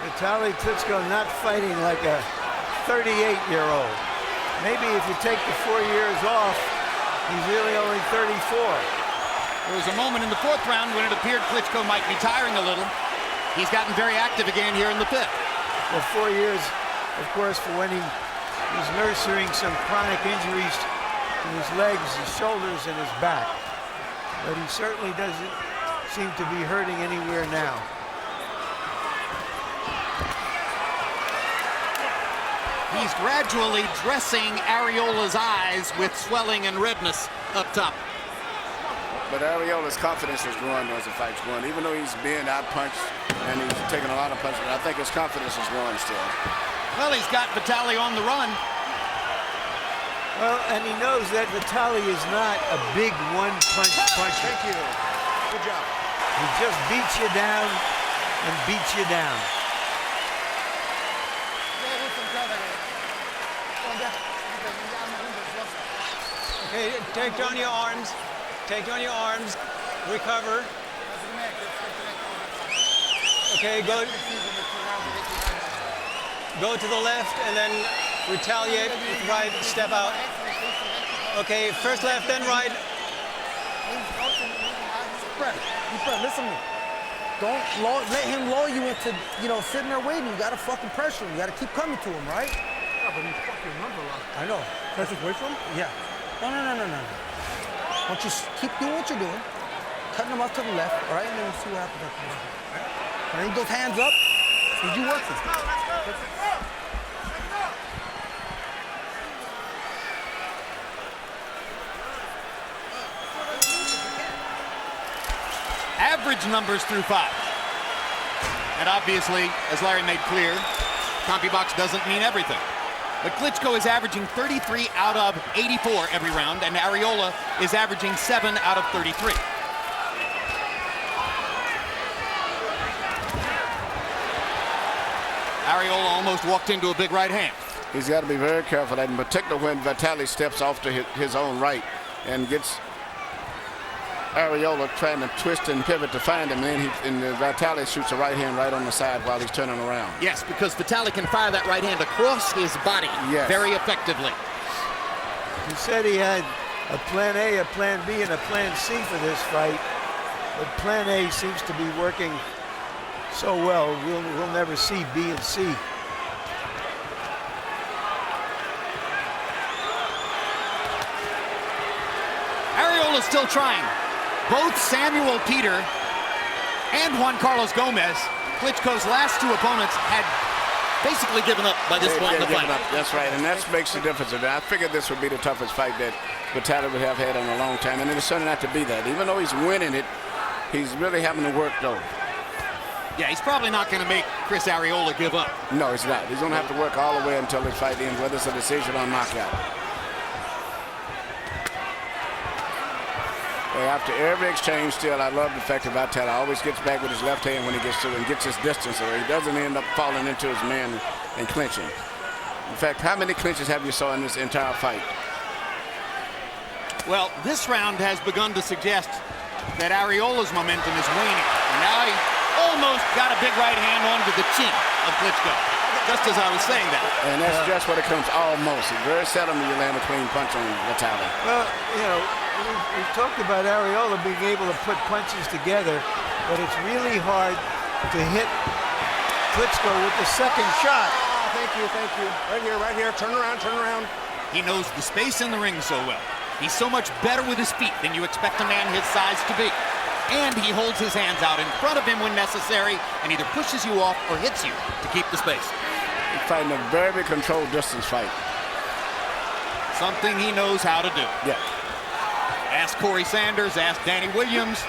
Vitali Klitschko not fighting like a 38-year-old. Maybe if you take the 4 years off, he's really only 34. There was a moment in the 4th round when it appeared Klitschko might be tiring a little. He's gotten very active again here in the 5th. Well, 4 years, of course, for when he was nursing some chronic injuries to his legs, his shoulders, and his back. But he certainly doesn't seem to be hurting anywhere now. He's gradually dressing Arreola's eyes with swelling and redness up top. But Arreola's confidence is growing as the fight's going. Even though he's being out-punched and he's taking a lot of punches, I think his confidence is growing still. Well, he's got Vitali on the run. Well, and he knows that Vitali is not a big one-punch puncher. Thank you. Good job. He just beats you down and beats you down. Okay, take down your arms. Take down your arms. Recover. Okay, go to the left and then retaliate with right, step out. Okay, first left, then right. Fred, listen to me. Don't let him lull you into, sitting there waiting. You gotta fucking pressure him. You gotta keep coming to him, right? Yeah, but he's fucking number locked. I know. Press away from him? Yeah. No. Why don't you keep doing what you're doing, cutting him off to the left, all right, and then we'll see what happens after that. And then those hands up, did you work this? Average numbers through 5. And obviously, as Larry made clear, CompuBox doesn't mean everything. But Klitschko is averaging 33 out of 84 every round, and Arreola is averaging 7 out of 33. Arreola almost walked into a big right hand. He's got to be very careful, in particular when Vitali steps off to his own right and gets Arreola trying to twist and pivot to find him, and then Vitali shoots a right hand right on the side while he's turning around. Yes, because Vitali can fire that right hand across his body very effectively. He said he had a plan A, a plan B, and a plan C for this fight, but plan A seems to be working so well, we'll never see B and C. Arreola's still trying. Both Samuel Peter and Juan Carlos Gomez, Klitschko's last 2 opponents, had basically given up by this point in the fight. That's right, and that makes the difference. I figured this would be the toughest fight that Vitali would have had in a long time, and it's turning out to be that. Even though he's winning it, he's really having to work, though. Yeah, he's probably not going to make Cris Arreola give up. No, he's not. He's going to have to work all the way until his fight ends, whether it's a decision or knockout. After every exchange, still, I love the fact that Vitali always gets back with his left hand when he gets to it and gets his distance, or he doesn't end up falling into his man and clinching. In fact, how many clinches have you saw in this entire fight? Well, this round has begun to suggest that Arreola's momentum is waning. And now he almost got a big right hand onto the chin of Klitschko, just as I was saying that. And that's just what it comes almost. It's very seldom you land a clean punch on Vitali. Well, we've talked about Arreola being able to put punches together, but it's really hard to hit Klitschko with the second shot. Thank you. Right here. Turn around. He knows the space in the ring so well. He's so much better with his feet than you expect a man his size to be. And he holds his hands out in front of him when necessary and either pushes you off or hits you to keep the space. He's fighting a very controlled distance fight. Something he knows how to do. Yeah. Ask Corey Sanders, ask Danny Williams.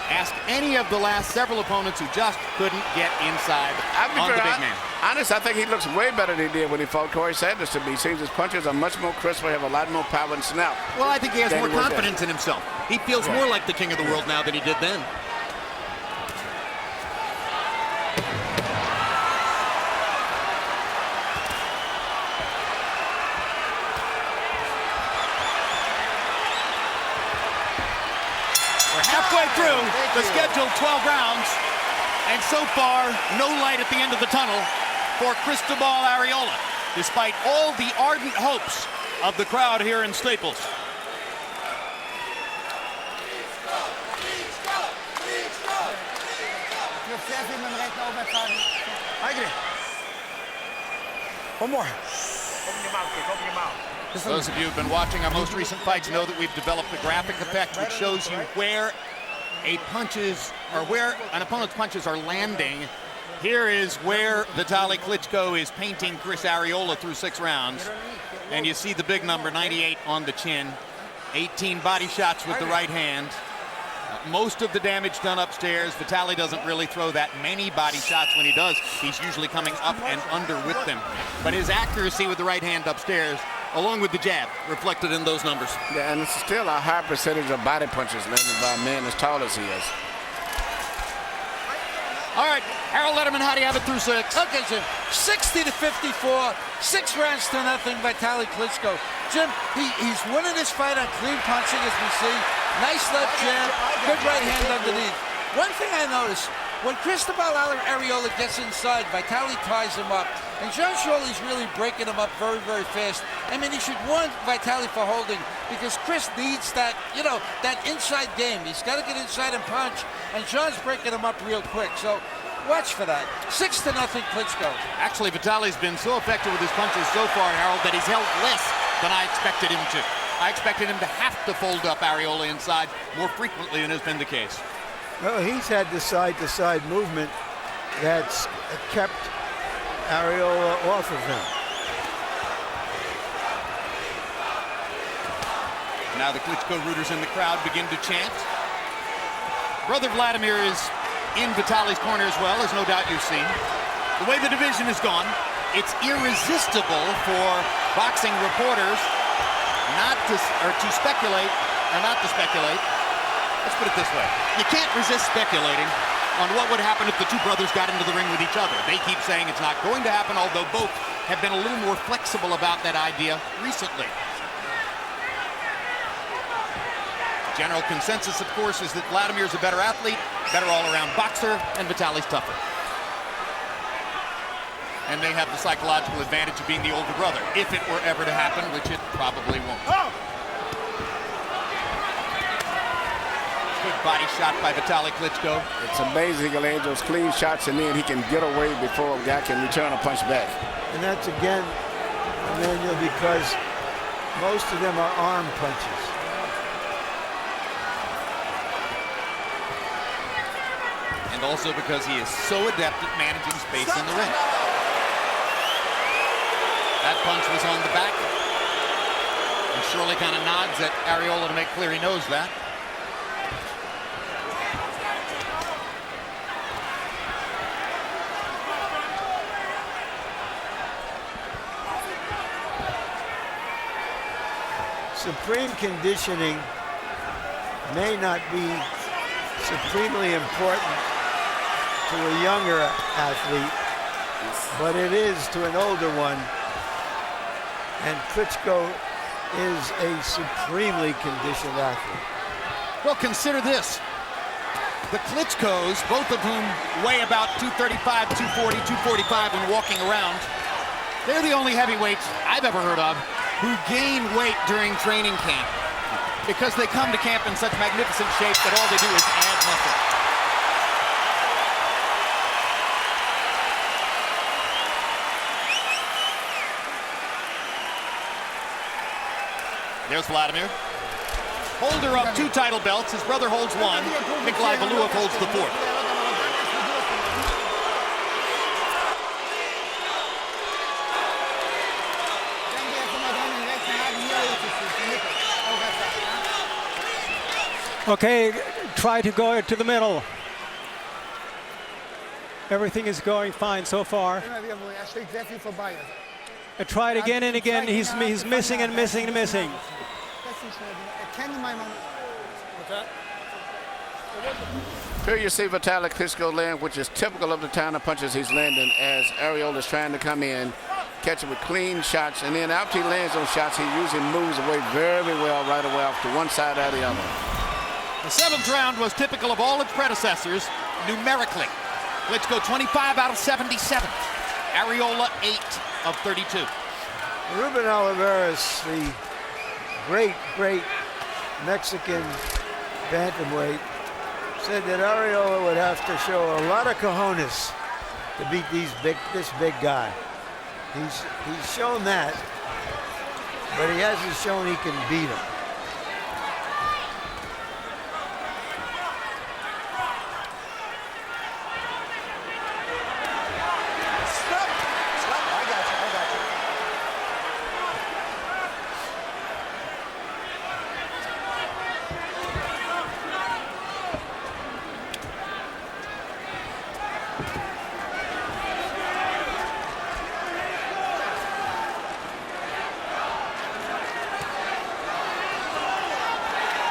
Ask any of the last several opponents who just couldn't get inside on the big man. Honestly, I think he looks way better than he did when he fought Corey Sanders to me. He seems his punches are much more crisper, have a lot more power and snap. Well, I think he has more confidence in himself. He feels more like the king of the world now than he did then. Halfway through the scheduled 12 rounds, and so far, no light at the end of the tunnel for Cristobal Arreola, despite all the ardent hopes of the crowd here in Staples. One more. Open your mouth, Chris. Open your mouth. Those of you who've been watching our most recent fights know that we've developed a graphic effect which shows you where an opponent's punches are landing. Here is where Vitali Klitschko is painting Cris Arreola through 6 rounds. And you see the big number, 98 on the chin. 18 body shots with the right hand. Most of the damage done upstairs. Vitali doesn't really throw that many body shots. When he does, he's usually coming up and under with them. But his accuracy with the right hand upstairs, along with the jab, reflected in those numbers. Yeah, and it's still a high percentage of body punches landed by a man as tall as he is. All right, Harold Letterman, how do you have it through 6? Okay, Jim, 60-54, 6 rounds to nothing, Vitali Klitschko. Jim, he's winning this fight on clean punching, as we see. Nice left jab, good right hand underneath. One thing I noticed, when Cristobal Arreola gets inside, Vitali ties him up. And John Shirley's really breaking him up very, very fast. I mean, he should warn Vitali for holding, because Chris needs that, that inside game. He's got to get inside and punch, and John's breaking him up real quick. So watch for that. 6-0 Klitschko. Actually, Vitali's been so effective with his punches so far, Harold, that he's held less than I expected him to. I expected him to have to fold up Arreola inside more frequently than has been the case. Well, he's had the side-to-side movement that's kept Arreola off of him. Now the Klitschko rooters in the crowd begin to chant. Brother Vladimir is in Vitali's corner as well, as no doubt you've seen. The way the division has gone, it's irresistible for boxing reporters not to speculate. Let's put it this way. You can't resist speculating on what would happen if the two brothers got into the ring with each other. They keep saying it's not going to happen, although both have been a little more flexible about that idea recently. The general consensus, of course, is that Vladimir's a better athlete, better all-around boxer, and Vitali's tougher. And they have the psychological advantage of being the older brother, if it were ever to happen, which it probably won't. Good body shot by Vitali Klitschko. It's amazing he lands those clean shots, and then he can get away before a guy can return a punch back. And that's, again, Emmanuel, because most of them are arm punches. And also because he is so adept at managing space in the ring. That punch was on the back. And Shirley kind of nods at Arreola to make clear he knows that. Supreme conditioning may not be supremely important to a younger athlete, but it is to an older one. And Klitschko is a supremely conditioned athlete. Well, consider this. The Klitschkos, both of whom weigh about 235, 240, 245 when walking around, they're the only heavyweights I've ever heard of who gain weight during training camp, because they come to camp in such magnificent shape that all they do is add muscle. There's Vladimir. Holder of 2 title belts. His brother holds 1. Nikolai Valuev holds the 4th. Okay, try to go to the middle. Everything is going fine so far. I tried again and again. He's missing and missing and missing. Here you see Vitali Klitschko land, which is typical of the kind of punches he's landing as Arreola is trying to come in, catch it with clean shots, and then after he lands those shots, he usually moves away very well right away off to one side or the other. The 7th round was typical of all its predecessors numerically. Klitschko 25 out of 77. Arreola 8 of 32. Ruben Olivares, the great Mexican bantamweight, said that Arreola would have to show a lot of cojones to beat this big guy. He's shown that, but he hasn't shown he can beat him.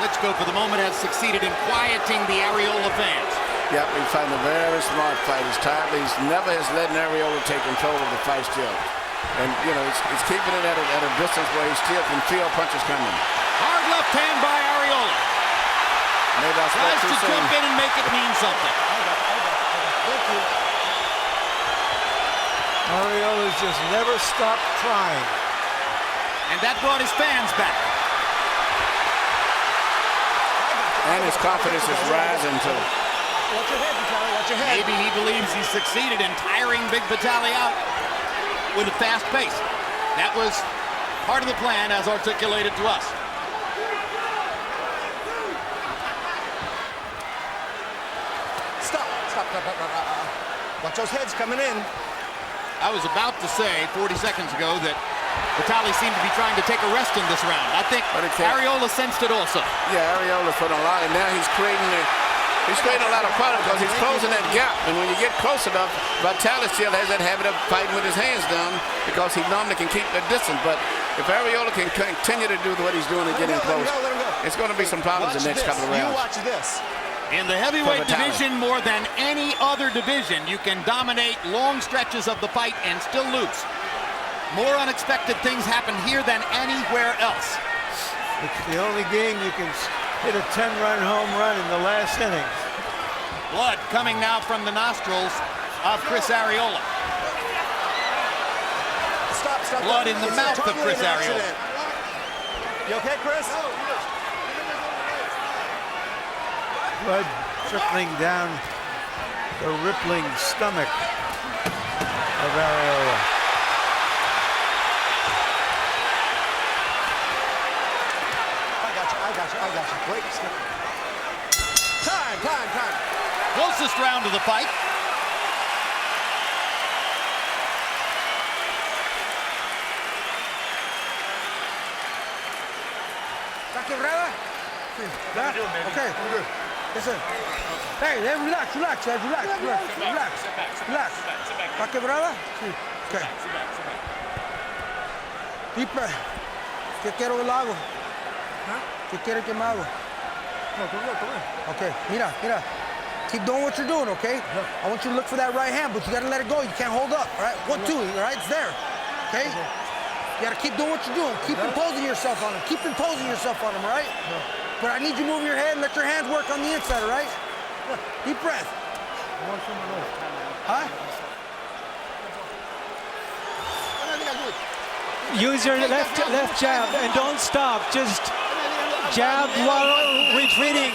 Klitschko, for the moment, has succeeded in quieting the Arreola fans. Yep, he's fighting a very smart fight. He's tired, but he's never has let Arreola take control of the fight still. And, you know, he's keeping it at a distance where he still can feel punches coming. Hard left hand by Arreola. Maybe I spoke tries too to soon. jump in and make it mean something. Arreola's just never stopped trying. And that brought his fans back. And his confidence is rising too. Watch your head, Vitali. Watch your head. Maybe he believes he's succeeded in tiring Big Vitali out with a fast pace. That was part of the plan as articulated to us. Stop. Watch those heads coming in. I was about to say 40 seconds ago that Vitali seemed to be trying to take a rest in this round. I think Arreola sensed it also. Yeah, Arreola's put a lot, and now he's creating a lot of product because he's closing that gap. And when you get close enough, Vitali still has that habit of fighting with his hands down because he normally can keep that distance. But if Arreola can continue to do what he's doing and get in close, it's going to be some problems in the next couple of rounds. You watch this. In the heavyweight division, more than any other division, you can dominate long stretches of the fight and still lose. More unexpected things happen here than anywhere else. It's the only game you can hit a 10-run home run in the last inning. Blood coming now from the nostrils of Cris Arreola. Stop. Blood in the mouth of Cris Arreola. You okay, Chris? Blood trickling down the rippling stomach of Arreola. I got you. Wait. Time. Closest round of the fight. ¿Está quebrada? Sí. ¿Ya? Okay. Listen. Hey, relax. ¿Está quebrada? Sí. Okay. Deep breath. ¿Qué quiero que lo hago? ¿Qué quiere que me hago? Okay, mira. Keep doing what you're doing, okay? I want you to look for that right hand, but you gotta let it go. You can't hold up, all right? 1, 2, all right? It's there, okay? You gotta keep doing what you're doing. Keep imposing yourself on him. All right? But I need you to move your head and let your hands work on the inside, all right? Deep breath. Huh? Use your left jab and don't stop. Just jab while retreating.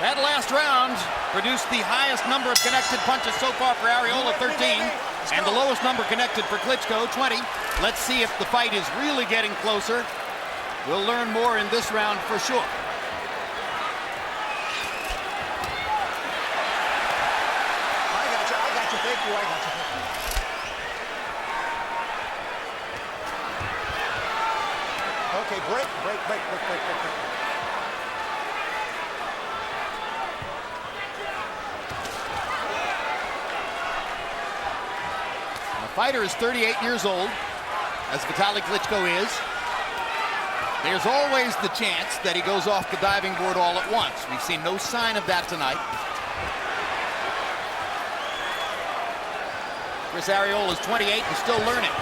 That last round produced the highest number of connected punches so far for Arreola, 13, and the lowest number connected for Klitschko, 20. Let's see if the fight is really getting closer. We'll learn more in this round for sure. I got you. Thank you. break. The fighter is 38 years old, as Vitali Klitschko is. There's always the chance that he goes off the diving board all at once. We've seen no sign of that tonight. Cris Arreola is 28 and still learning.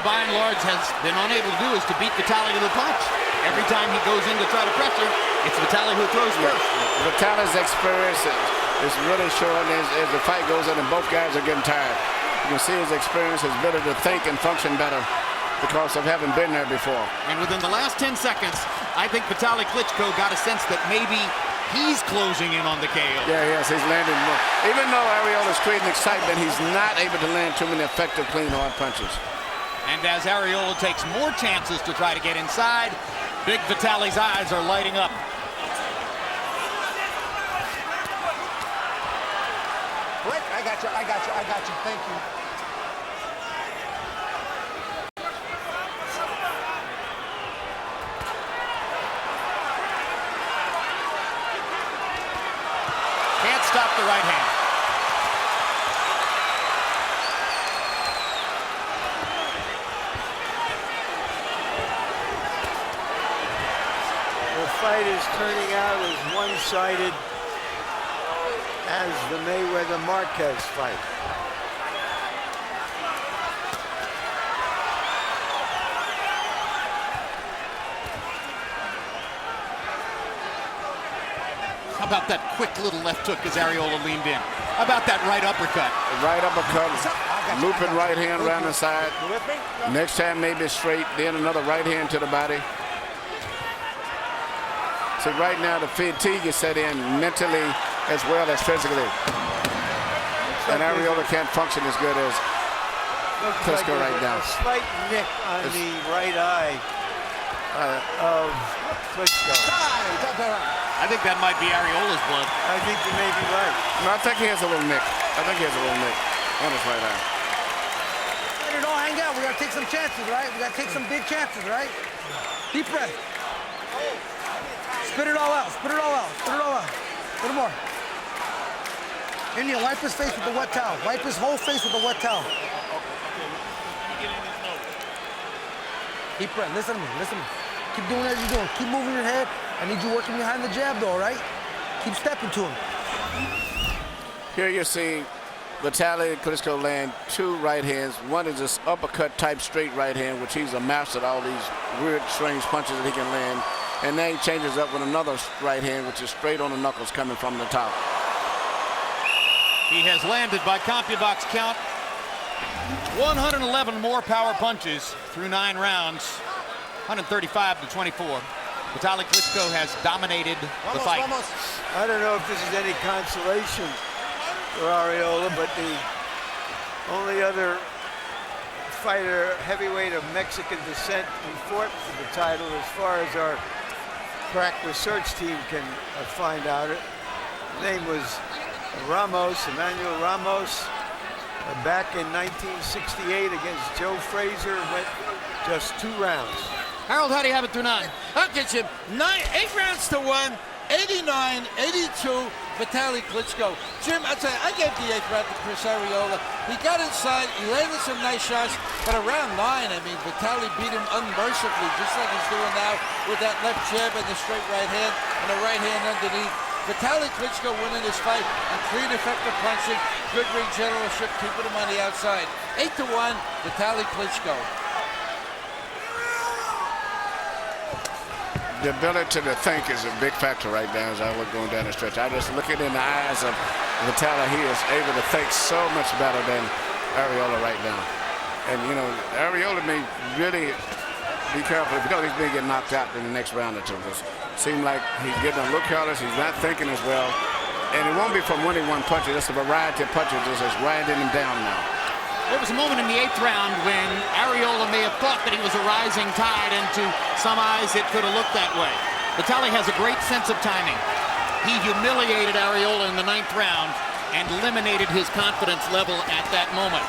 By and large has been unable to do is to beat Vitali with a punch. Every time he goes in to try to pressure, it's Vitali who throws first. Vitali's experience is really showing as the fight goes on and both guys are getting tired. You can see his experience, his ability to think and function better because of having been there before. And within the last 10 seconds, I think Vitali Klitschko got a sense that maybe he's closing in on the KO. Yeah, yes, he's landing more. Even though Arreola's creating excitement, he's not able to land too many effective, clean, hard punches. And as Arreola takes more chances to try to get inside, Big Vitali's eyes are lighting up. Break. I got you. Thank you. Can't stop the right hand. The fight is turning out as one-sided as the Mayweather-Marquez fight. How about that quick little left hook as Arreola leaned in? How about that right uppercut? Right uppercut, looping right hand around the side. Next time maybe straight, then another right hand to the body. So right now the fatigue is set in mentally as well as physically. And Arreola can't function as good as Klitschko right now. A slight nick on the right eye of Klitschko. I think that might be Areola's blood. I think you may be right. No, I think he has a little nick. On his right eye. Let it all hang out. We gotta take some chances, right? We gotta take some big chances, right? Deep breath. Spit it all out. Spit it all out. Spit it all out. A little more. Indian, wipe his face with the wet towel. Wipe his whole face with the wet towel. Deep breath. Listen to me. Listen to me. Keep doing as you're doing. Keep moving your head. I need you working behind the jab, though, all right? Keep stepping to him. Here you're seeing Vitali Klitschko land two right hands. One is this uppercut type straight right hand, which he's a master at all these weird, strange punches that he can land. And then he changes up with another right hand, which is straight on the knuckles coming from the top. He has landed, by CompuBox count, 111 more power punches through 9 rounds, 135 to 24. Vitali Klitschko has dominated the fight. I don't know if this is any consolation for Arreola, but the only other fighter, heavyweight of Mexican descent, who fought for the title, as far as our crack research team can find out, his name was Emmanuel Ramos, back in 1968 against Joe Frazier, went just 2 rounds. Harold, how do you have it through 9? I'll get you 8 rounds to 1, 89-82, Vitali Klitschko. Jim, I tell you, I gave the 8th round to Cris Arreola. He got inside, he landed some nice shots, but around 9, I mean, Vitali beat him unmercifully, just like he's doing now with that left jab and the straight right hand and the right hand underneath. Vitali Klitschko winning this fight on clean, effective punching, good ring generalship, keeping him on the outside. 8-1, Vitali Klitschko. The ability to think is a big factor right now as I look going down the stretch. I just look in the eyes of Vitali. He is able to think so much better than Arreola right now. And, you know, Arreola may really be careful because he's been getting knocked out in the next round or two. It seems like he's getting a little careless. He's not thinking as well. And it won't be from winning one punch. It's a variety of punches that's just grinding him down now. There was a moment in the 8th round when Arreola may have thought that he was a rising tide, and to some eyes it could have looked that way. Vitali has a great sense of timing. He humiliated Arreola in the 9th round and eliminated his confidence level at that moment.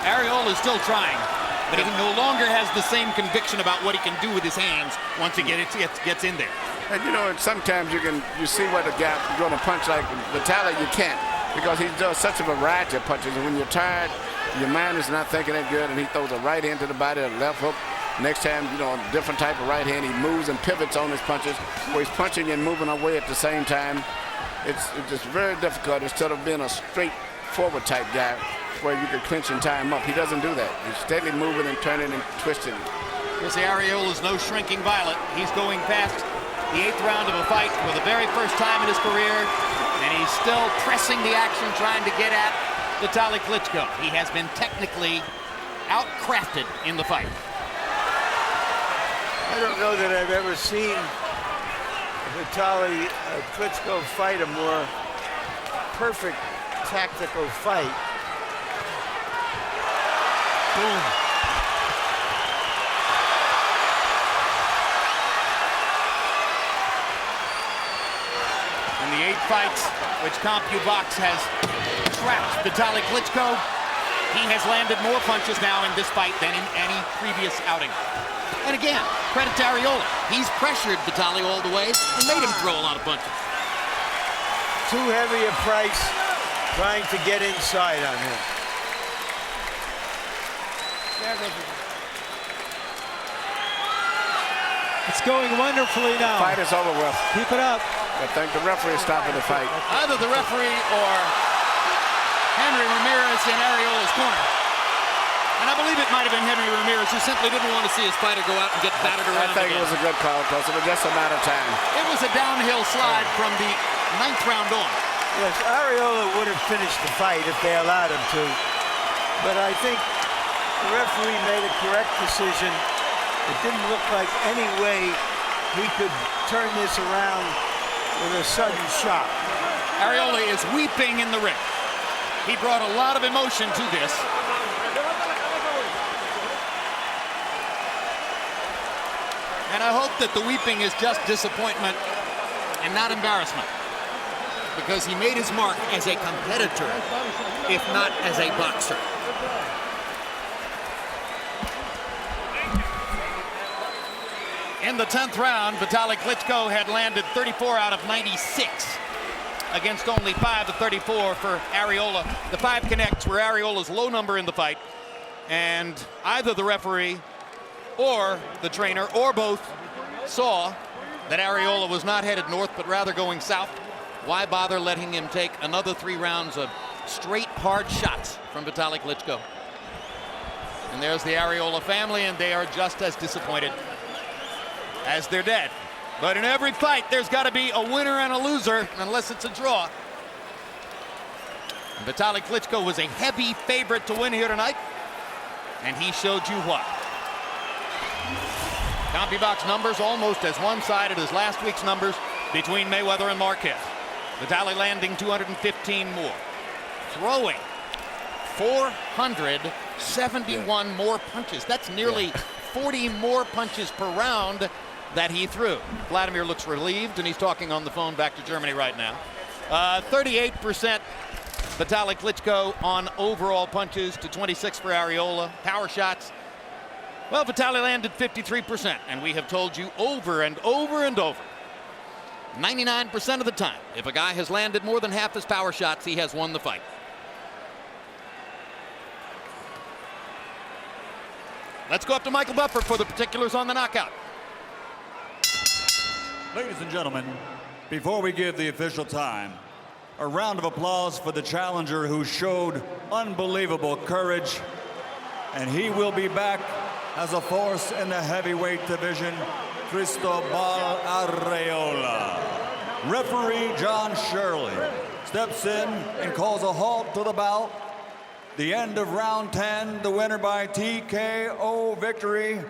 Arreola is still trying, but he no longer has the same conviction about what he can do with his hands once he gets in there. And you know, sometimes you see what a guy going to punch like Vitali, you can't, because he does such a variety of punches, and when you're tired, your mind is not thinking that good, and he throws a right hand to the body, a left hook. Next time, you know, a different type of right hand. He moves and pivots on his punches, where he's punching and moving away at the same time. It's just very difficult instead of being a straightforward type guy where you can clinch and tie him up. He doesn't do that. He's steadily moving and turning and twisting. Chris Arreola is no shrinking violet. He's going past the 8th round of a fight for the very first time in his career, and he's still pressing the action, trying to get at Vitali Klitschko. He has been technically outcrafted in the fight. I don't know that I've ever seen Vitali Klitschko fight a more perfect tactical fight. Boom. In the 8 fights which CompuBox has trapped Vitali Klitschko, he has landed more punches now in this fight than in any previous outing. And again, credit to Arreola. He's pressured Vitali all the way and made him throw a lot of punches. Too heavy a price trying to get inside on him. It's going wonderfully now. The fight is over with. Keep it up. I think the referee is stopping the fight. Either the referee or Henry Ramirez in Arreola's corner. And I believe it might have been Henry Ramirez who simply didn't want to see his fighter go out and get battered around. I think it was a good call, because it was just a matter of time. It was a downhill slide from the 9th round on. Yes, Arreola would have finished the fight if they allowed him to. But I think the referee made a correct decision. It didn't look like any way he could turn this around with a sudden shock. Arreola is weeping in the ring. He brought a lot of emotion to this. And I hope that the weeping is just disappointment and not embarrassment, because he made his mark as a competitor, if not as a boxer. In the 10th round, Vitali Klitschko had landed 34 out of 96 against only 5 of 34 for Arreola. The 5 connects were Arreola's low number in the fight, and either the referee or the trainer or both saw that Arreola was not headed north but rather going south. Why bother letting him take another 3 rounds of straight hard shots from Vitali Klitschko? And there's the Arreola family, and they are just as disappointed as their dad. But in every fight, there's got to be a winner and a loser, unless it's a draw. And Vitali Klitschko was a heavy favorite to win here tonight, and he showed you why. CompuBox numbers almost as one-sided as last week's numbers between Mayweather and Marquez. Vitali landing 215 more. Throwing 471 more punches. That's nearly 40 more punches per round that he threw. Vladimir looks relieved, and he's talking on the phone back to Germany right now. 38% Vitali Klitschko on overall punches to 26 for Arreola. Power shots, well, Vitali landed 53%, and we have told you over and over and over, 99% of the time, if a guy has landed more than half his power shots, he has won the fight. Let's go up to Michael Buffer for the particulars on the knockout. Ladies and gentlemen, before we give the official time, a round of applause for the challenger who showed unbelievable courage, and he will be back as a force in the heavyweight division, Cristobal Arreola. Referee John Shirley steps in and calls a halt to the bout. The end of round 10, the winner by TKO victory,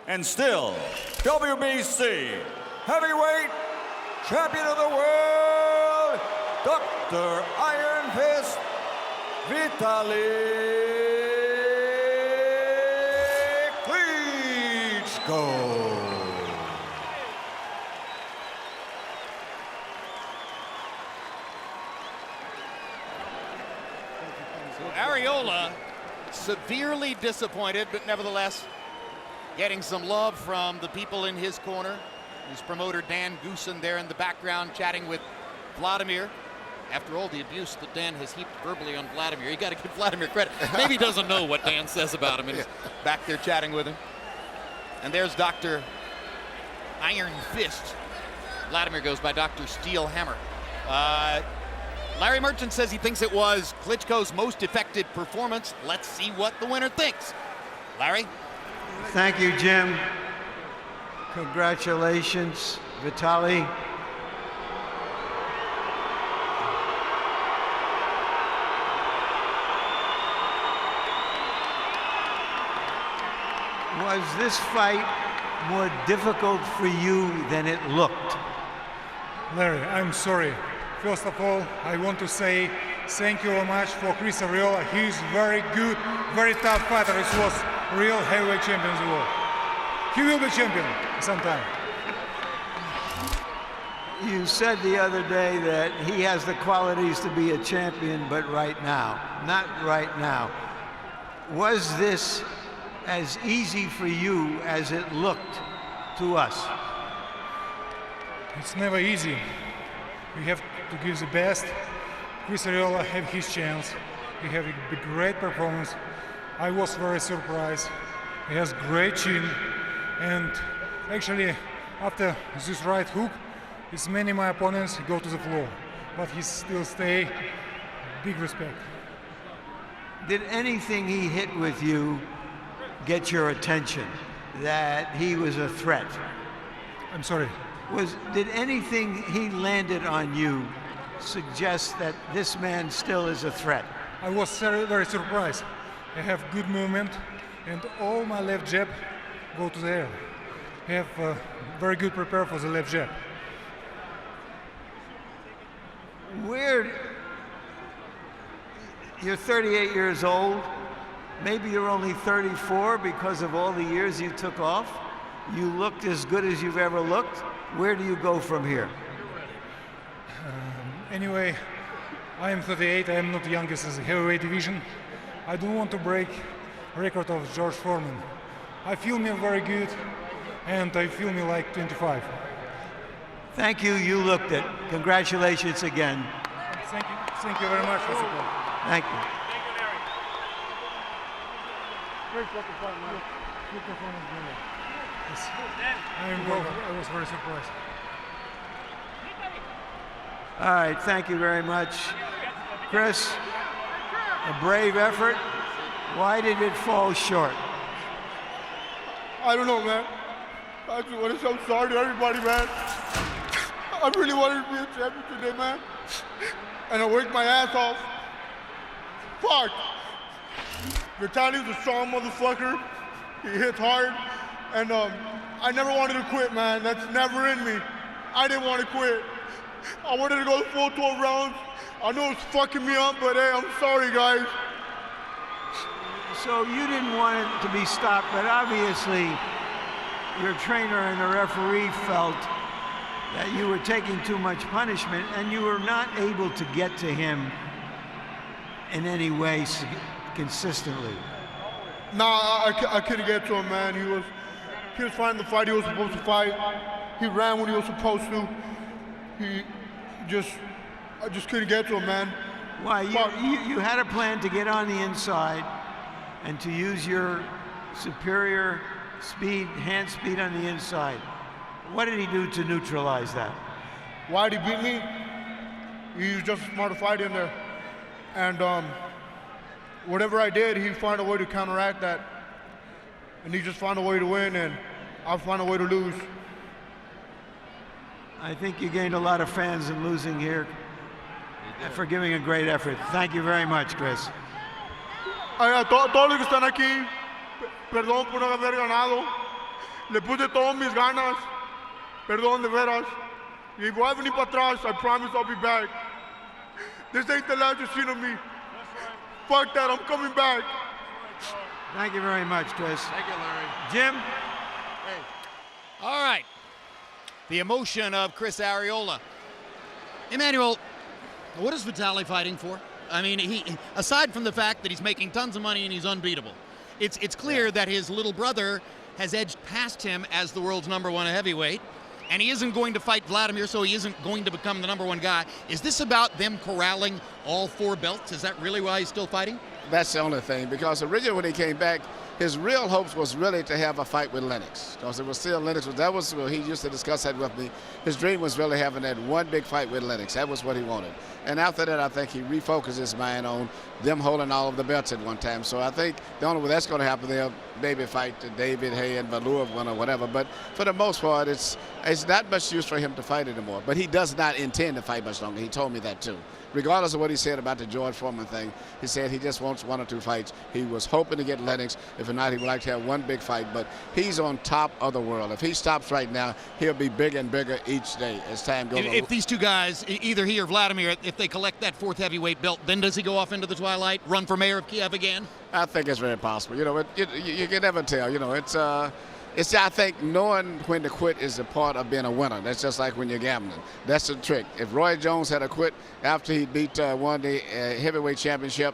and still WBC heavyweight champion of the world, Dr. Iron Fist Vitali Arreola severely disappointed, but nevertheless getting some love from the people in his corner. His promoter Dan Goosen there in the background chatting with Vladimir. After all the abuse that Dan has heaped verbally on Vladimir, you got to give Vladimir credit. Maybe he doesn't know what Dan says about him and he's back there chatting with him. And there's Dr. Iron Fist. Vladimir goes by Dr. Steel Hammer. Larry Merchant says he thinks it was Klitschko's most effective performance. Let's see what the winner thinks. Larry? Thank you, Jim. Congratulations, Vitali. Was this fight more difficult for you than it looked? Larry, I'm sorry. First of all, I want to say thank you very much for Cris Arreola. He's very good, very tough fighter. He was real heavyweight champion in the world. He will be champion sometime. You said the other day that he has the qualities to be a champion, but right now, not right now. Was this as easy for you as it looked to us? It's never easy. We have to give the best. Cris Arreola have his chance. He have a great performance. I was very surprised. He has great chin, and actually after this right hook, it's many of my opponents go to the floor, but he still stay. Big respect. Did anything he hit with you get your attention, that he was a threat? I'm sorry? Did anything he landed on you suggest that this man still is a threat? I was very, very surprised. I have good movement, and all my left jab go to the air. I have very good prepare for the left jab. You're 38 years old. Maybe you're only 34 because of all the years you took off. You looked as good as you've ever looked. Where do you go from here? Anyway, I am 38. I am not the youngest in the heavyweight division. I don't want to break record of George Foreman. I feel me very good, and I feel me like 25. Thank you. You looked it. Congratulations again. Thank you. Thank you very much for support. Thank you. Great fucking fight, man. Good performance, man. Yes. I was very surprised. All right, thank you very much. Cris, a brave effort. Why did it fall short? I don't know, man. I just want to say I'm sorry to everybody, man. I really wanted to be a champion today, man. And I worked my ass off. Fuck. Vitali's a strong motherfucker. He hits hard. And I never wanted to quit, man. That's never in me. I didn't want to quit. I wanted to go the full 12 rounds. I know it's fucking me up, but hey, I'm sorry, guys. So you didn't want it to be stopped, but obviously your trainer and the referee felt that you were taking too much punishment and you were not able to get to him in any way consistently. Nah, I couldn't get to him, man. He was fighting the fight he was supposed to fight. He ran when he was supposed to. I just couldn't get to him, man. Why? You had a plan to get on the inside and to use your superior speed, hand speed on the inside. What did he do to neutralize that? Why did he beat me? He was just a smarter fighter in there. And whatever I did, he found a way to counteract that. And he just found a way to win, and I found a way to lose. I think you gained a lot of fans in losing here for giving a great effort. Thank you very much, Cris. A todos los que están aquí, perdón por no haber ganado. Le puse todas mis ganas. Perdón, de veras. Y voy a venir para atrás. I promise I'll be back. This ain't the last you've seen of me. Fuck that, I'm coming back. Thank you very much, Cris. Thank you, Larry. Jim? Hey. All right. The emotion of Cris Arreola. Emmanuel, what is Vitali fighting for? I mean, he, aside from the fact that he's making tons of money and he's unbeatable, it's clear that his little brother has edged past him as the world's #1 heavyweight, and he isn't going to fight Vladimir, so he isn't going to become the #1 guy. Is this about them corralling all 4 belts? Is that really why he's still fighting? That's the only thing, because originally when he came back, his real hopes was really to have a fight with Lennox, because it was still Lennox. He used to discuss that with me. His dream was really having that one big fight with Lennox. That was what he wanted. And after that, I think he refocused his mind on them holding all of the belts at one time. So I think the only way that's going to happen, they'll maybe fight David Hay and Valur or whatever. But for the most part, it's not much use for him to fight anymore. But he does not intend to fight much longer. He told me that too. Regardless of what he said about the George Foreman thing, he said he just wants 1 or 2 fights. He was hoping to get Lennox. If not, he would like to have one big fight. But he's on top of the world. If he stops right now, he'll be bigger and bigger each day as time goes on. If these 2 guys, either he or Vladimir, if they collect that 4th heavyweight belt, then does he go off into the twilight, run for mayor of Kiev again? I think it's very possible. You know, you can never tell. You know, it's I think knowing when to quit is a part of being a winner. That's just like when you're gambling. That's the trick. If Roy Jones had to quit after he won the heavyweight championship,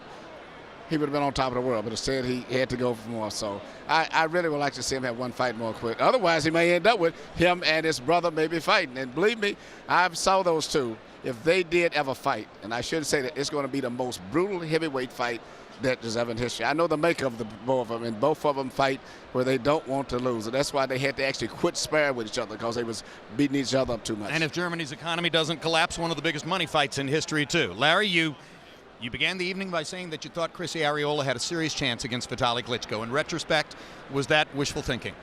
he would have been on top of the world. But instead, he had to go for more. So I really would like to see him have one fight more quit. Otherwise, he may end up with him and his brother maybe fighting. And believe me, I've saw those 2. If they did ever fight, and I shouldn't say that, it's going to be the most brutal heavyweight fight that there's ever in history. I know the makeup of the both of them, and both of them fight where they don't want to lose. And that's why they had to actually quit sparring with each other, because they was beating each other up too much. And if Germany's economy doesn't collapse, one of the biggest money fights in history, too. Larry, you began the evening by saying that you thought Cris Arreola had a serious chance against Vitali Klitschko. In retrospect, was that wishful thinking?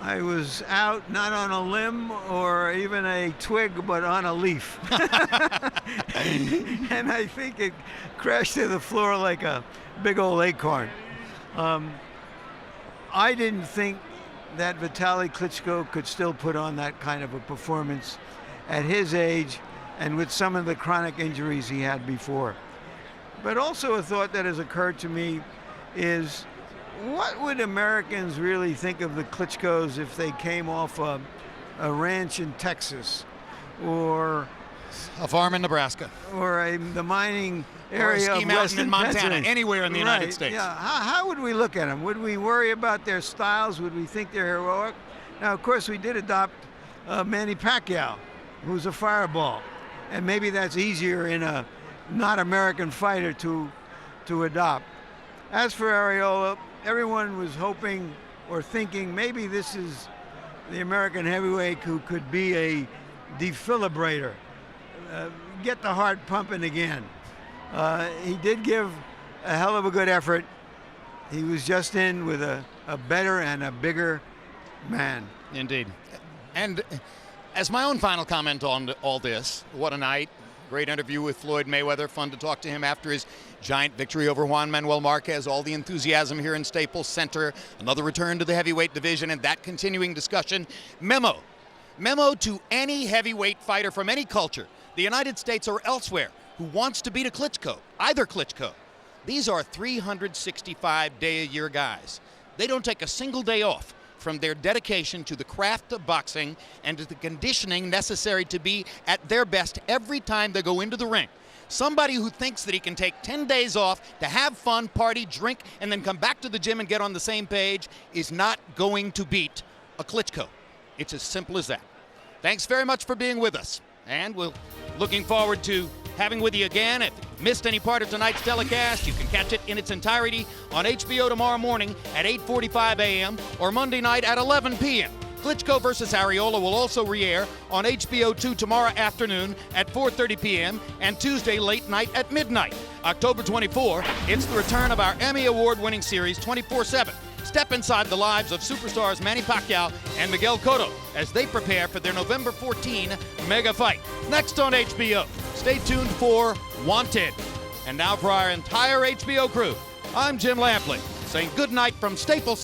I was out not on a limb or even a twig, but on a leaf. And I think it crashed to the floor like a big old acorn. I didn't think that Vitali Klitschko could still put on that kind of a performance at his age and with some of the chronic injuries he had before. But also a thought that has occurred to me is, what would Americans really think of the Klitschkos if they came off a ranch in Texas, or a farm in Nebraska, or the mining area or a ski of mountain in Montana, Pennsylvania? anywhere in the United States? Yeah. How would we look at them? Would we worry about their styles? Would we think they're heroic? Now, of course, we did adopt Manny Pacquiao, who's a fireball, and maybe that's easier in a not American fighter to adopt. As for Arreola, everyone was hoping or thinking maybe this is the American heavyweight who could be a defibrillator, get the heart pumping again. He did give a hell of a good effort. He was just in with a better and a bigger man. Indeed. And as my own final comment on all this, what a night. Great interview with Floyd Mayweather. Fun to talk to him after his giant victory over Juan Manuel Marquez. All the enthusiasm here in Staples Center. Another return to the heavyweight division and that continuing discussion. Memo to any heavyweight fighter from any culture, the United States or elsewhere, who wants to beat a Klitschko, either Klitschko. These are 365-day-a-year guys. They don't take a single day off from their dedication to the craft of boxing and to the conditioning necessary to be at their best every time they go into the ring. Somebody who thinks that he can take 10 days off to have fun, party, drink, and then come back to the gym and get on the same page is not going to beat a Klitschko. It's as simple as that. Thanks very much for being with us, and we're looking forward to having with you again. If you missed any part of tonight's telecast, you can catch it in its entirety on HBO tomorrow morning at 8:45 a.m. or Monday night at 11 p.m. Klitschko versus Arreola will also re-air on HBO 2 tomorrow afternoon at 4:30 p.m. and Tuesday late night at midnight. October 24, it's the return of our Emmy Award-winning series 24/7. Step inside the lives of superstars Manny Pacquiao and Miguel Cotto as they prepare for their November 14 mega fight. Next on HBO, stay tuned for Wanted. And now for our entire HBO crew, I'm Jim Lampley, saying good night from Staples